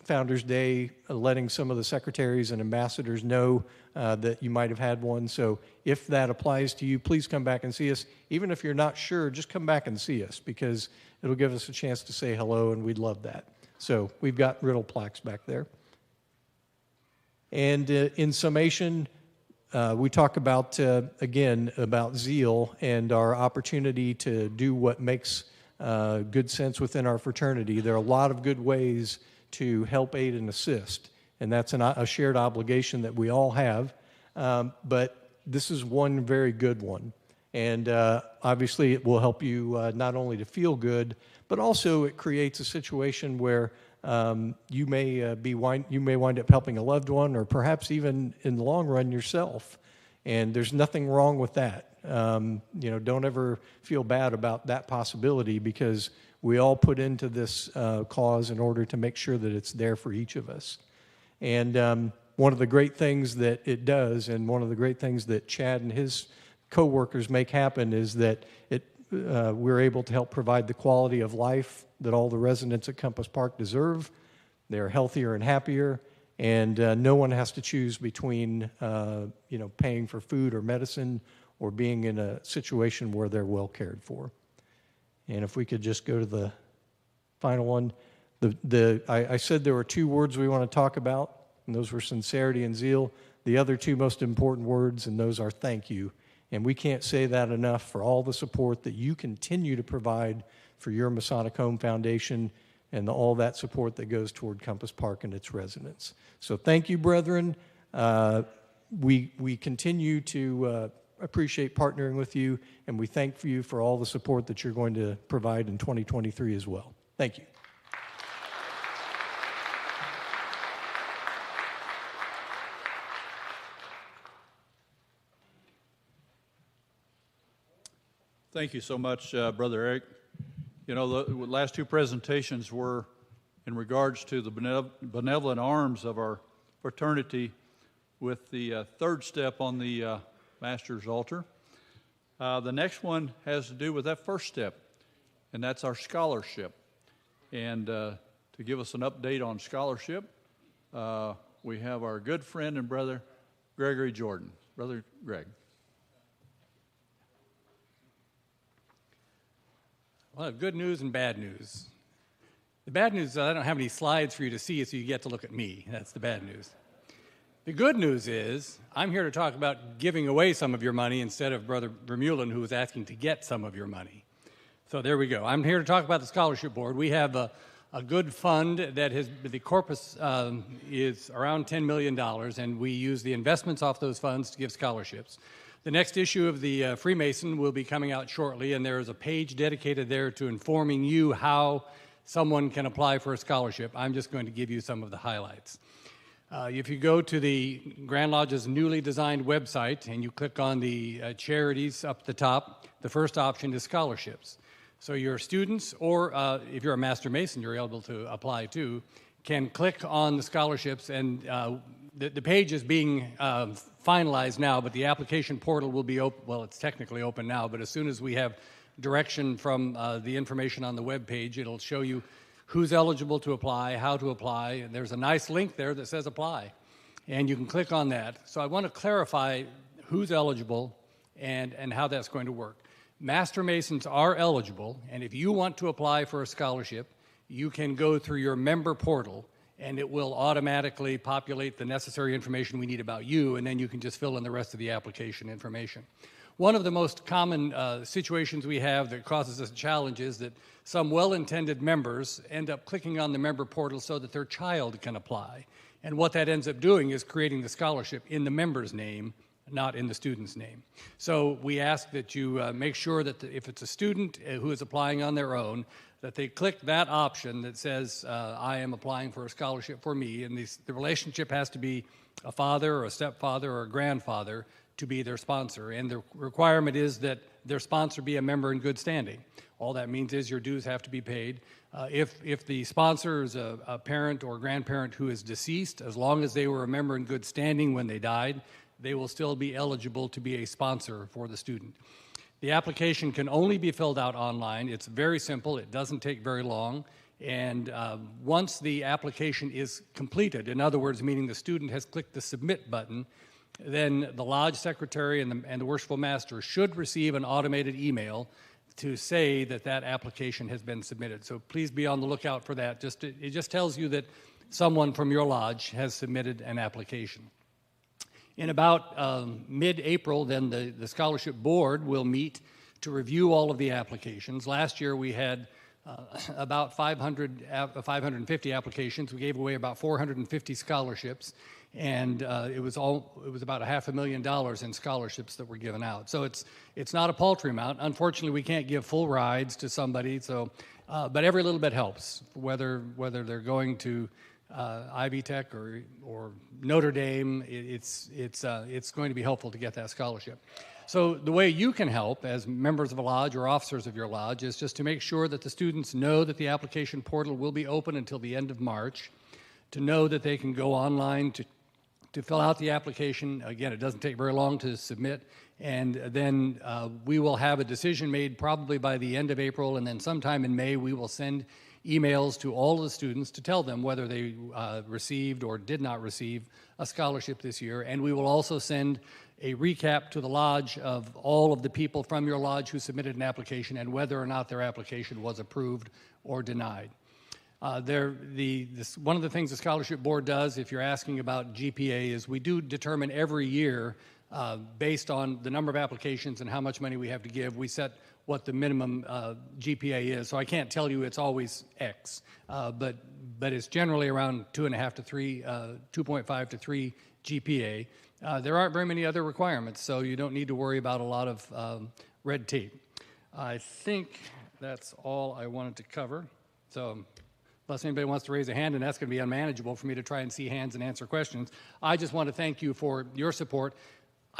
Founders Day, letting some of the secretaries and ambassadors know that you might have had one. So if that applies to you, please come back and see us. Even if you're not sure, just come back and see us, because it'll give us a chance to say hello, and we'd love that. So we've got riddle plaques back there. And in summation, we talk about, again, about zeal and our opportunity to do what makes good sense within our fraternity. There are a lot of good ways to help, aid, and assist, and that's a shared obligation that we all have, but this is one very good one. And obviously it will help you not only to feel good, but also it creates a situation where you may wind up helping a loved one, or perhaps even in the long run yourself. And there's nothing wrong with that. Don't ever feel bad about that possibility, because we all put into this cause in order to make sure that it's there for each of us. And one of the great things that it does, and one of the great things that Chad and his co-workers make happen, is that we're able to help provide the quality of life that all the residents at Compass Park deserve. They're healthier and happier, and no one has to choose between paying for food or medicine or being in a situation where they're well cared for. And if we could just go to the final one. I said there were two words we want to talk about, and those were sincerity and zeal. The other two most important words, and those are thank you. And we can't say that enough for all the support that you continue to provide for your Masonic Home Foundation and all that support that goes toward Compass Park and its residents. So thank you, brethren. We continue to appreciate partnering with you, and we thank you for all the support that you're going to provide in 2023 as well. Thank you. Thank you so much, Brother Eric. The last two presentations were in regards to the benevolent arms of our fraternity, with the third step on the Master's altar. The next one has to do with that first step, and that's our scholarship. And to give us an update on scholarship, we have our good friend and brother, Gregory Jordan. Brother Greg. Well, I have good news and bad news. The bad news is I don't have any slides for you to see, so you get to look at me. That's the bad news. The good news is I'm here to talk about giving away some of your money instead of Brother Vermeulen, who was asking to get some of your money. So there we go. I'm here to talk about the Scholarship Board. We have a good fund that has, the corpus is around $10 million, and we use the investments off those funds to give scholarships. The next issue of the Freemason will be coming out shortly, and there is a page dedicated there to informing you how someone can apply for a scholarship. I'm just going to give you some of the highlights. If you go to the Grand Lodge's newly designed website and you click on the charities up at the top, the first option is scholarships. So your students, or if you're a Master Mason, you're able to apply too, can click on the scholarships, and the page is being finalized now, but the application portal will be open. Well, it's technically open now, but as soon as we have direction from the information on the web page, it'll show you who's eligible to apply, how to apply, and there's a nice link there that says apply, and you can click on that. So I want to clarify who's eligible and how that's going to work. Master Masons are eligible, and if you want to apply for a scholarship, you can go through your member portal, and it will automatically populate the necessary information we need about you, and then you can just fill in the rest of the application information. One of the most common situations we have that causes us challenges is that some well-intended members end up clicking on the member portal so that their child can apply. And what that ends up doing is creating the scholarship in the member's name, not in the student's name. So we ask that you make sure that if it's a student who is applying on their own, that they click that option that says, I am applying for a scholarship for me, and the relationship has to be a father or a stepfather or a grandfather to be their sponsor, and the requirement is that their sponsor be a member in good standing. All that means is your dues have to be paid. If the sponsor is a parent or grandparent who is deceased, as long as they were a member in good standing when they died, they will still be eligible to be a sponsor for the student. The application can only be filled out online. It's very simple. It doesn't take very long. And once the application is completed, in other words, meaning the student has clicked the submit button, then the lodge secretary and the worshipful master should receive an automated email to say that that application has been submitted. So please be on the lookout for that. It just tells you that someone from your lodge has submitted an application. In about mid-April, then the scholarship board will meet to review all of the applications. Last year we had about 550 applications. We gave away about 450 scholarships, and it was about $500,000 in scholarships that were given out. So it's not a paltry amount. Unfortunately, we can't give full rides to somebody. So, but every little bit helps. Whether they're going to Ivy Tech or Notre Dame, it's going to be helpful to get that scholarship. So the way you can help as members of a lodge or officers of your lodge is just to make sure that the students know that the application portal will be open until the end of March, to know that they can go online to fill out the application. Again, it doesn't take very long to submit, and then we will have a decision made probably by the end of April, and then sometime in May we will send emails to all of the students to tell them whether they received or did not receive a scholarship this year, and we will also send a recap to the lodge of all of the people from your lodge who submitted an application and whether or not their application was approved or denied. One of the things the scholarship board does, if you're asking about GPA, is we do determine every year based on the number of applications and how much money we have to give. We set what the minimum GPA is. So I can't tell you it's always X, but it's generally around 2.5 to 3, 2.5 to 3 GPA. There aren't very many other requirements, so you don't need to worry about a lot of red tape. I think that's all I wanted to cover. So unless anybody wants to raise a hand, and that's going to be unmanageable for me to try and see hands and answer questions, I just want to thank you for your support.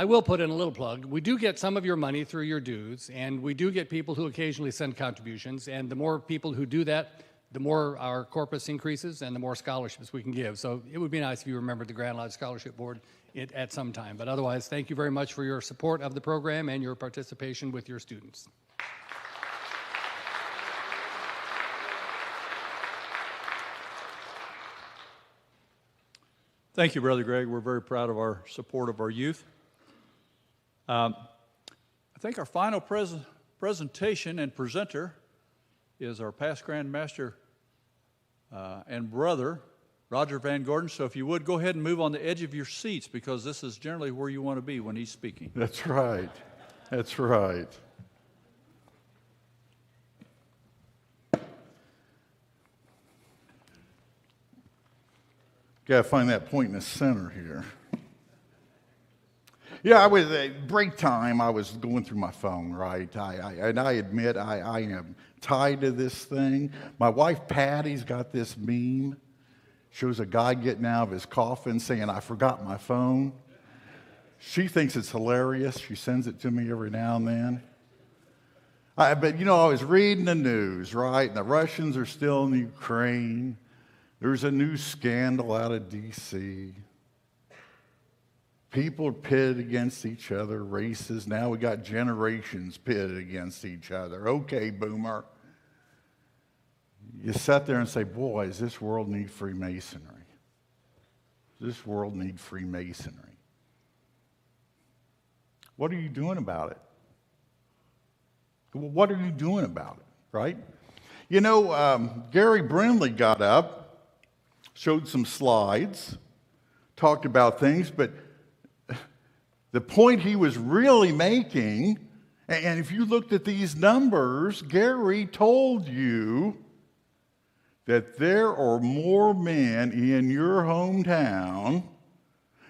I will put in a little plug. We do get some of your money through your dues, and we do get people who occasionally send contributions, and the more people who do that, the more our corpus increases and the more scholarships we can give. So it would be nice if you remembered the Grand Lodge Scholarship Board at some time. But otherwise, thank you very much for your support of the program and your participation with your students. Thank you, Brother Greg. We're very proud of our support of our youth. I think our final presentation and presenter is our past Grand Master and brother, Roger Van Gordon. So if you would, go ahead and move on the edge of your seats, because this is generally where you want to be when he's speaking. That's right. That's right. Got to find that point in the center here. Yeah, I was break time. I was going through my phone, right? And I admit I am tied to this thing. My wife Patty's got this meme. Shows a guy getting out of his coffin saying, "I forgot my phone." She thinks it's hilarious. She sends it to me every now and then. But you know, I was reading the news, right? And the Russians are still in the Ukraine. There's a new scandal out of D.C. People are pitted against each other, races. Now we got generations pitted against each other. Okay, boomer. You sit there and say, boy, does this world need Freemasonry? Does this world need Freemasonry? What are you doing about it? What are you doing about it, right? You know, Gary Brindley got up, showed some slides, talked about things, but the point he was really making, and if you looked at these numbers, Gary told you that there are more men in your hometown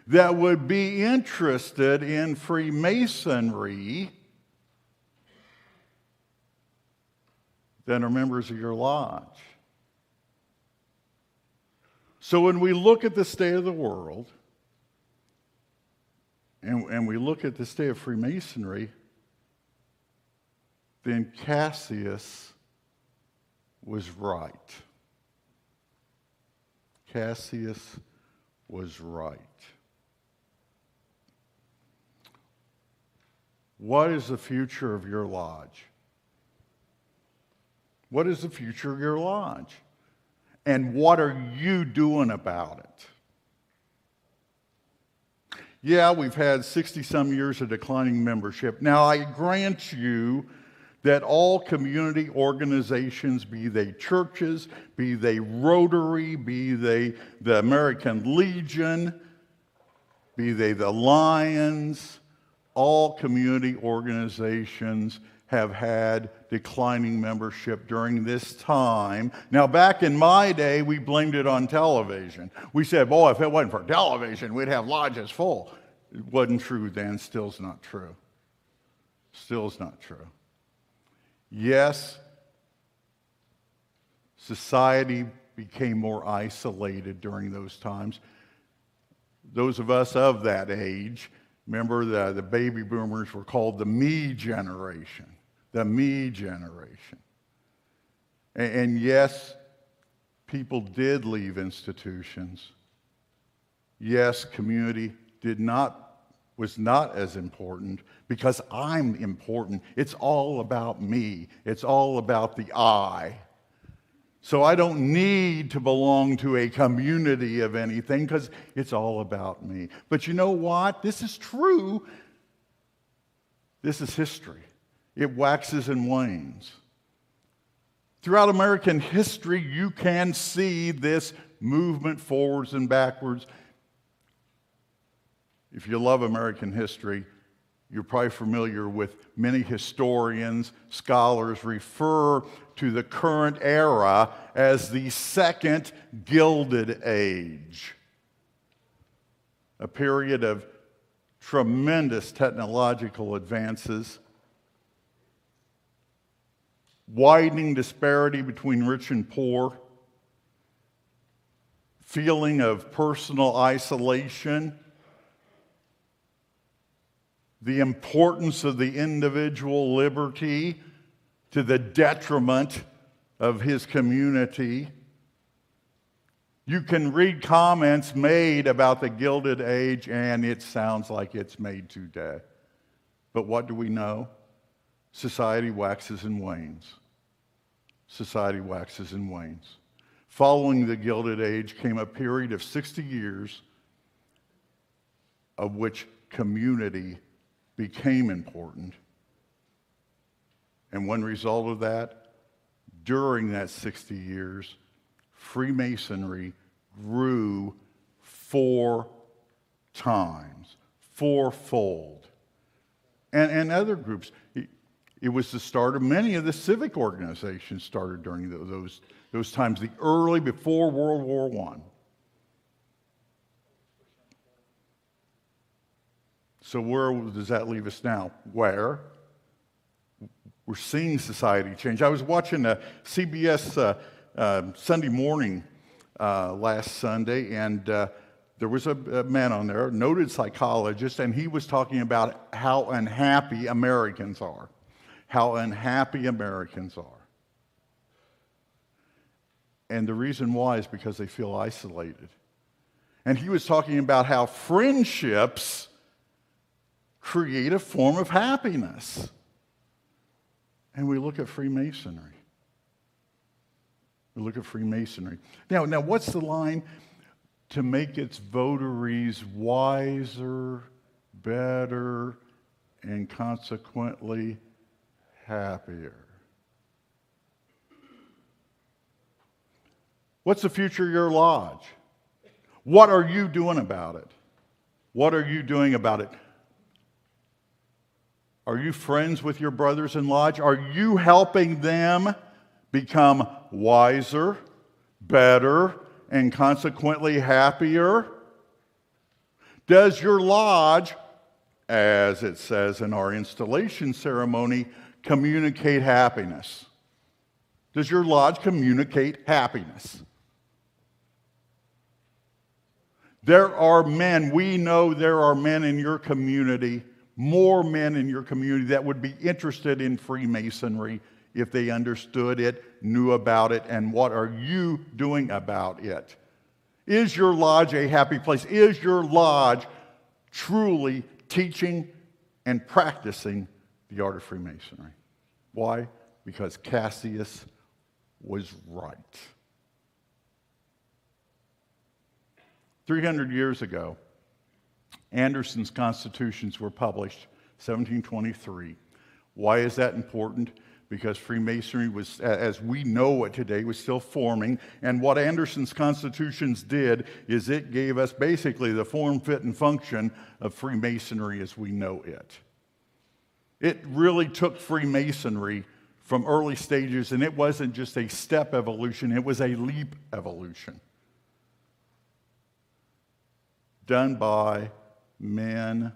that would be interested in Freemasonry than are members of your lodge. So when we look at the state of the world, and we look at the state of Freemasonry, then Cassius was right. Cassius was right. What is the future of your lodge? What is the future of your lodge? And what are you doing about it? Yeah, we've had 60-some years of declining membership. Now, I grant you that all community organizations, be they churches, be they Rotary, be they the American Legion, be they the Lions, all community organizations have had declining membership during this time. Now, back in my day, we blamed it on television. We said, boy, if it wasn't for television, we'd have lodges full. It wasn't true then, still's not true. Still's not true. Yes, society became more isolated during those times. Those of us of that age, remember the baby boomers were called the me generation. The me generation. And yes, people did leave institutions. Yes, community was not as important because I'm important. It's all about me. It's all about the I. So I don't need to belong to a community of anything because it's all about me. But you know what? This is true. This is history. It waxes and wanes. Throughout American history, you can see this movement forwards and backwards. If you love American history, you're probably familiar with many historians, scholars refer to the current era as the Second Gilded Age, a period of tremendous technological advances, widening disparity between rich and poor, feeling of personal isolation, the importance of the individual liberty to the detriment of his community. You can read comments made about the Gilded Age, and it sounds like it's made today. But what do we know? Society waxes and wanes. Society waxes and wanes. Following the Gilded Age came a period of 60 years of which community became important. And one result of that, during that 60 years, Freemasonry grew 4 times, fourfold. And other groups. It was the start of many of the civic organizations started during those times, the early, before World War I. So where does that leave us now? Where? We're seeing society change. I was watching a CBS Sunday morning last Sunday, and there was a man on there, a noted psychologist, and he was talking about how unhappy Americans are. How unhappy Americans are. And the reason why is because they feel isolated. And he was talking about how friendships create a form of happiness. And we look at Freemasonry. We look at Freemasonry. Now, what's the line? To make its votaries wiser, better, and consequently happier. What's the future of your lodge? What are you doing about it? What are you doing about it? Are you friends with your brothers in lodge? Are you helping them become wiser, better, and consequently happier? Does your lodge, as it says in our installation ceremony, communicate happiness? Does your lodge communicate happiness? There are men, we know there are men in your community, more men in your community that would be interested in Freemasonry if they understood it, knew about it, and what are you doing about it? Is your lodge a happy place? Is your lodge truly teaching and practicing the art of Freemasonry? Why? Because Cassius was right. 300 years ago, Anderson's constitutions were published, 1723. Why is that important? Because Freemasonry was, as we know it today, was still forming. And what Anderson's constitutions did is it gave us basically the form, fit, and function of Freemasonry as we know it. It really took Freemasonry from early stages, and it wasn't just a step evolution, it was a leap evolution. Done by men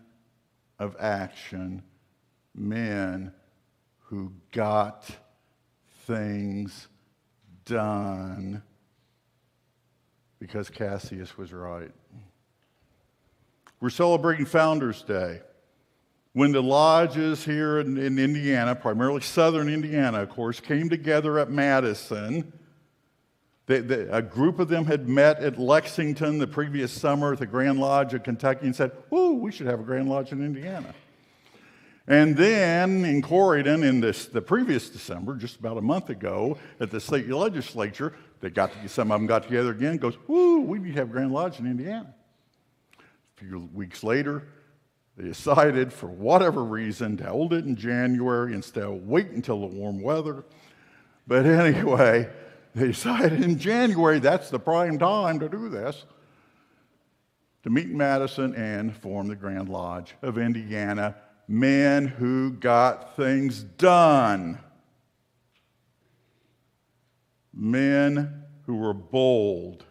of action, men who got things done because Cassius was right. We're celebrating Founders Day. When the lodges here in Indiana, primarily southern Indiana, of course, came together at Madison, a group of them had met at Lexington the previous summer at the Grand Lodge of Kentucky and said, "Ooh, we should have a Grand Lodge in Indiana." And then in Corydon, in the previous December, just about a month ago, at the state legislature, some of them got together again and goes, "Ooh, we need to have a Grand Lodge in Indiana." A few weeks later, they decided, for whatever reason, to hold it in January instead of waiting until the warm weather. But anyway, they decided in January, that's the prime time to do this, to meet in Madison and form the Grand Lodge of Indiana. Men who got things done. Men who were bold.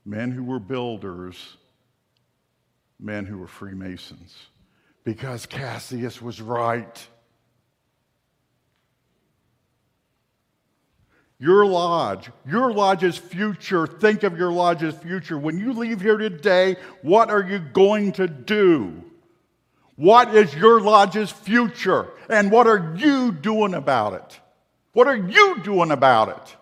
Men who were builders. Men who were Freemasons. Because Cassius was right. Your lodge's future, think of your lodge's future. When you leave here today, what are you going to do? What is your lodge's future? And what are you doing about it? What are you doing about it?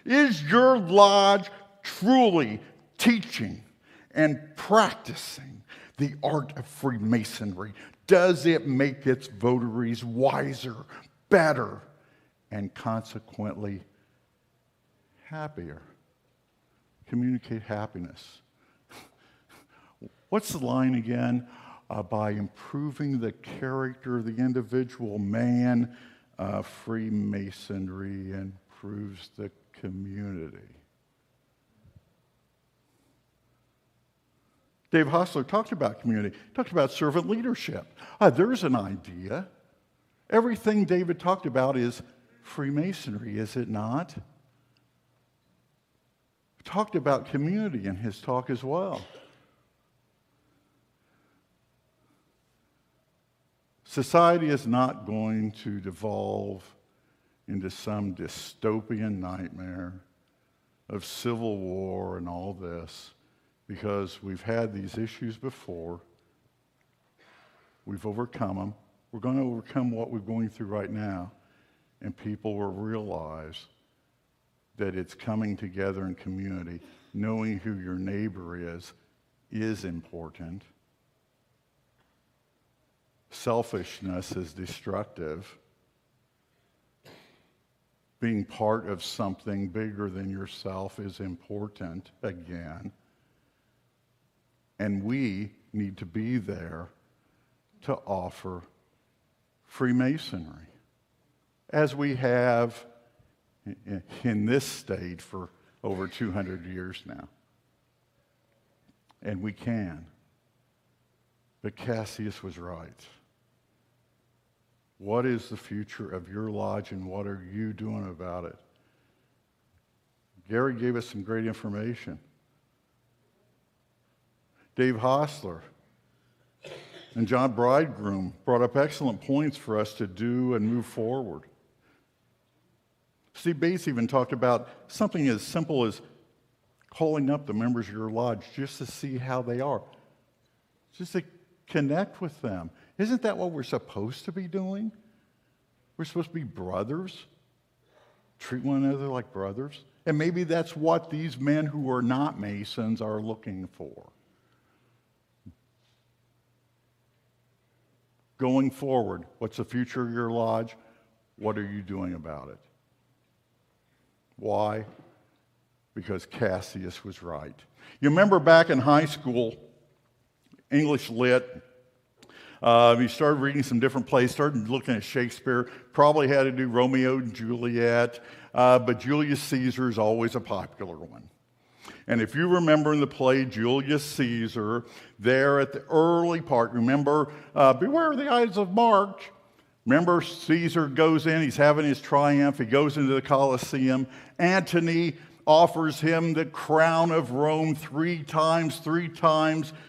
Is your lodge truly teaching and practicing the art of Freemasonry? Does it make its votaries wiser, better, and consequently happier? Communicate happiness. What's the line again? by improving the character of the individual man. Freemasonry improves the community. Dave Hostler talked about community, talked about servant leadership. There's an idea. Everything David talked about is Freemasonry, is it not? He talked about community in his talk as well. Society is not going to devolve into some dystopian nightmare of civil war and all this, because we've had these issues before. We've overcome them. We're going to overcome what we're going through right now, and people will realize that it's coming together in community. Knowing who your neighbor is important. Selfishness is destructive. Being part of something bigger than yourself is important, again. And we need to be there to offer Freemasonry, as we have in this state for over 200 years now. And we can. But Cassius was right. What is the future of your lodge, and what are you doing about it? Gary gave us some great information. Dave Hostler and John Bridegroom brought up excellent points for us to do and move forward. Steve Bates even talked about something as simple as calling up the members of your lodge just to see how they are, just to connect with them. Isn't that what we're supposed to be doing? We're supposed to be brothers, treat one another like brothers. And maybe that's what these men who are not Masons are looking for. Going forward, what's the future of your lodge? What are you doing about it? Why? Because Cassius was right. You remember back in high school, English Lit, you started reading some different plays, started looking at Shakespeare, probably had to do Romeo and Juliet, but Julius Caesar is always a popular one. And if you remember in the play Julius Caesar, there at the early part, remember, beware the Ides of March. Remember, Caesar goes in, he's having his triumph, he goes into the Colosseum. Antony offers him the crown of Rome three times.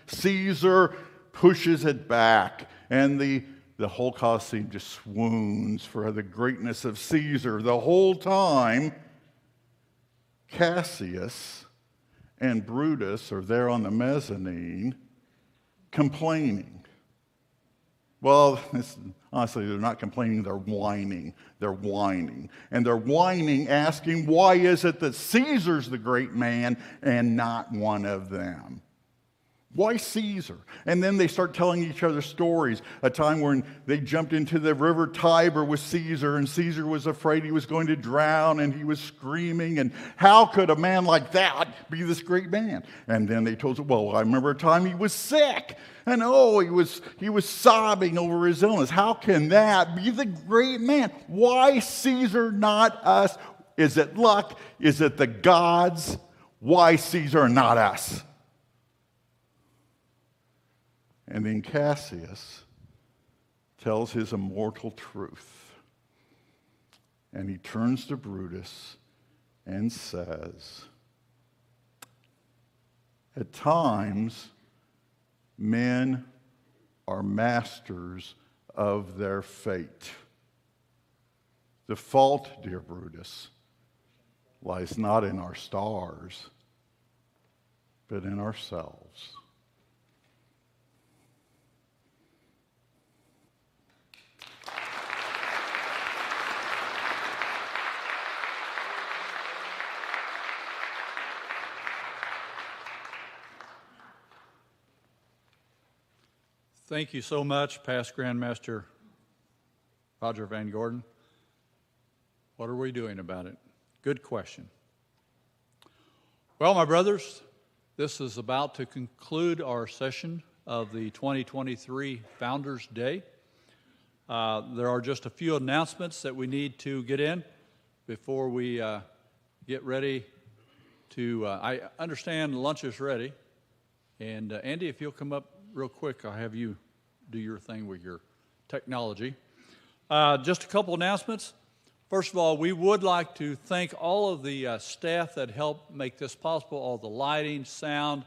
Caesar pushes it back, and the whole Colosseum just swoons for the greatness of Caesar. The whole time, Cassius and Brutus are there on the mezzanine complaining. Well, honestly, they're not complaining, they're whining. They're whining. And they're whining, asking, why is it that Caesar's the great man and not one of them? Why Caesar? And then they start telling each other stories. A time when they jumped into the river Tiber with Caesar, and Caesar was afraid he was going to drown, and he was screaming, and how could a man like that be this great man? And then they told him, well, I remember a time he was sick, and he was sobbing over his illness. How can that be the great man? Why Caesar, not us? Is it luck? Is it the gods? Why Caesar, not us? And then Cassius tells his immortal truth. And he turns to Brutus and says, at times, men are masters of their fate. The fault, dear Brutus, lies not in our stars, but in ourselves. Thank you so much, Past Grandmaster Roger Van Gordon. What are we doing about it? Good question. Well, my brothers, this is about to conclude our session of the 2023 Founders Day. There are just a few announcements that we need to get in before we get ready to, I understand lunch is ready. And Andy, if you'll come up real quick, I'll have you do your thing with your technology. Just a couple announcements. First of all, we would like to thank all of the staff that helped make this possible, all the lighting, sound,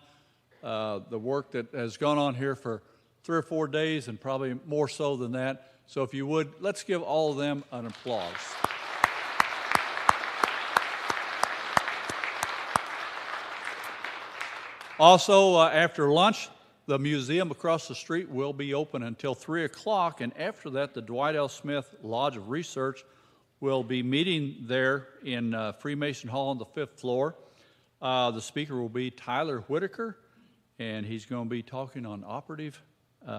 the work that has gone on here for 3 or 4 days and probably more so than that. So if you would, let's give all of them an applause. Also, after lunch, the museum across the street will be open until 3 o'clock, and after that, the Dwight L. Smith Lodge of Research will be meeting there in Freemason Hall on the 5th floor. The speaker will be Tyler Whitaker, and he's going to be talking on operative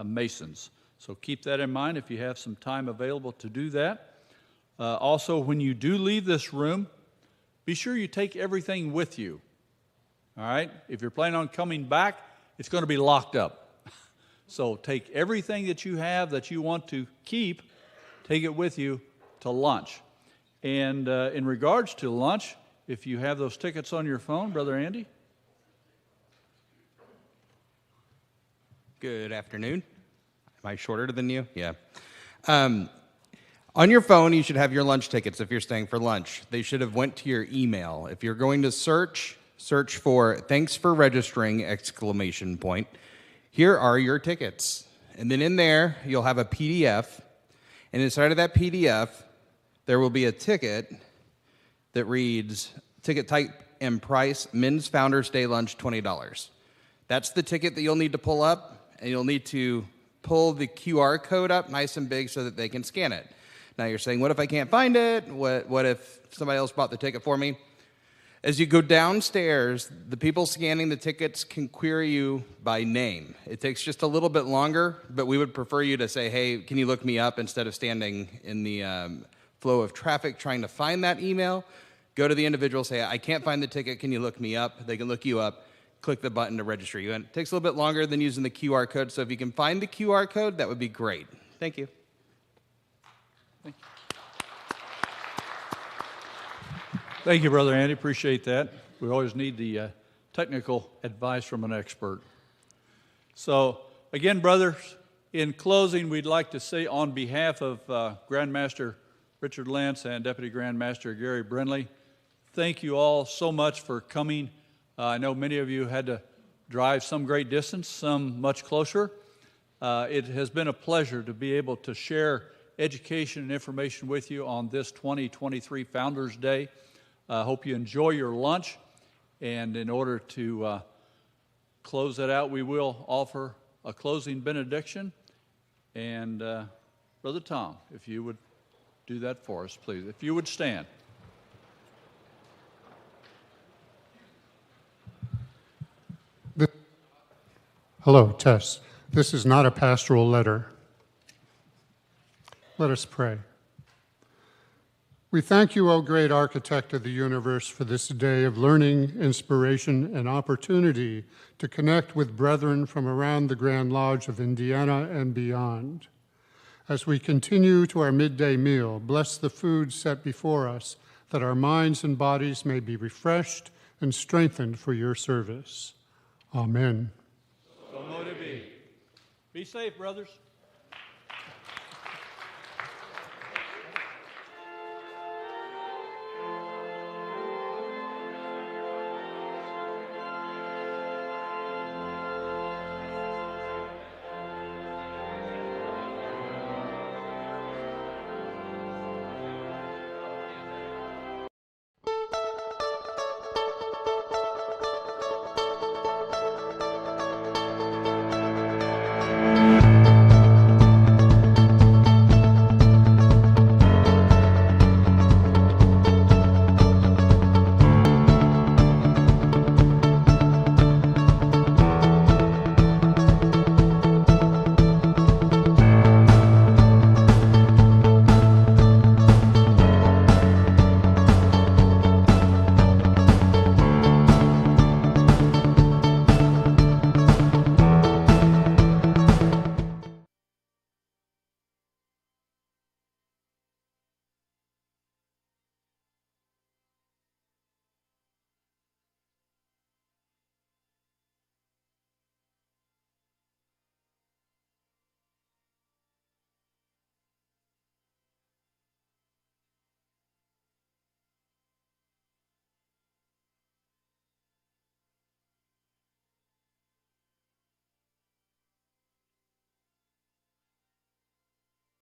Masons. So keep that in mind if you have some time available to do that. Also, when you do leave this room, be sure you take everything with you. All right? If you're planning on coming back, it's going to be locked up. So take everything that you have that you want to keep, take it with you to lunch. And in regards to lunch, if you have those tickets on your phone, Brother Andy. Good afternoon. Am I shorter than you? Yeah. On your phone, you should have your lunch tickets if you're staying for lunch. They should have went to your email. If you're going to search for "thanks for registering!" ! Here are your tickets. And then in there, you'll have a PDF. And inside of that PDF, there will be a ticket that reads, ticket type and price, Men's Founders Day Lunch, $20. That's the ticket that you'll need to pull up, and you'll need to pull the QR code up nice and big so that they can scan it. Now you're saying, what if I can't find it? What if somebody else bought the ticket for me? As you go downstairs, the people scanning the tickets can query you by name. It takes just a little bit longer, but we would prefer you to say, hey, can you look me up, instead of standing in the flow of traffic trying to find that email. Go to the individual, say, I can't find the ticket, can you look me up? They can look you up, click the button to register you. And it takes a little bit longer than using the QR code, so if you can find the QR code, that would be great. Thank you. Thank you. Thank you, Brother Andy. Appreciate that. We always need the technical advice from an expert. So, again, brothers, in closing, we'd like to say on behalf of Grand Master Richard Lentz and Deputy Grand Master Gary Brindley, thank you all so much for coming. I know many of you had to drive some great distance, some much closer. It has been a pleasure to be able to share education and information with you on this 2023 Founders Day. I hope you enjoy your lunch, and in order to close that out, we will offer a closing benediction. And Brother Tom, if you would do that for us, please. If you would stand. Hello, Tess. This is not a pastoral letter. Let us pray. We thank you, O great architect of the universe, for this day of learning, inspiration, and opportunity to connect with brethren from around the Grand Lodge of Indiana and beyond. As we continue to our midday meal, bless the food set before us, that our minds and bodies may be refreshed and strengthened for your service. Amen. So mote it be. Be safe, brothers.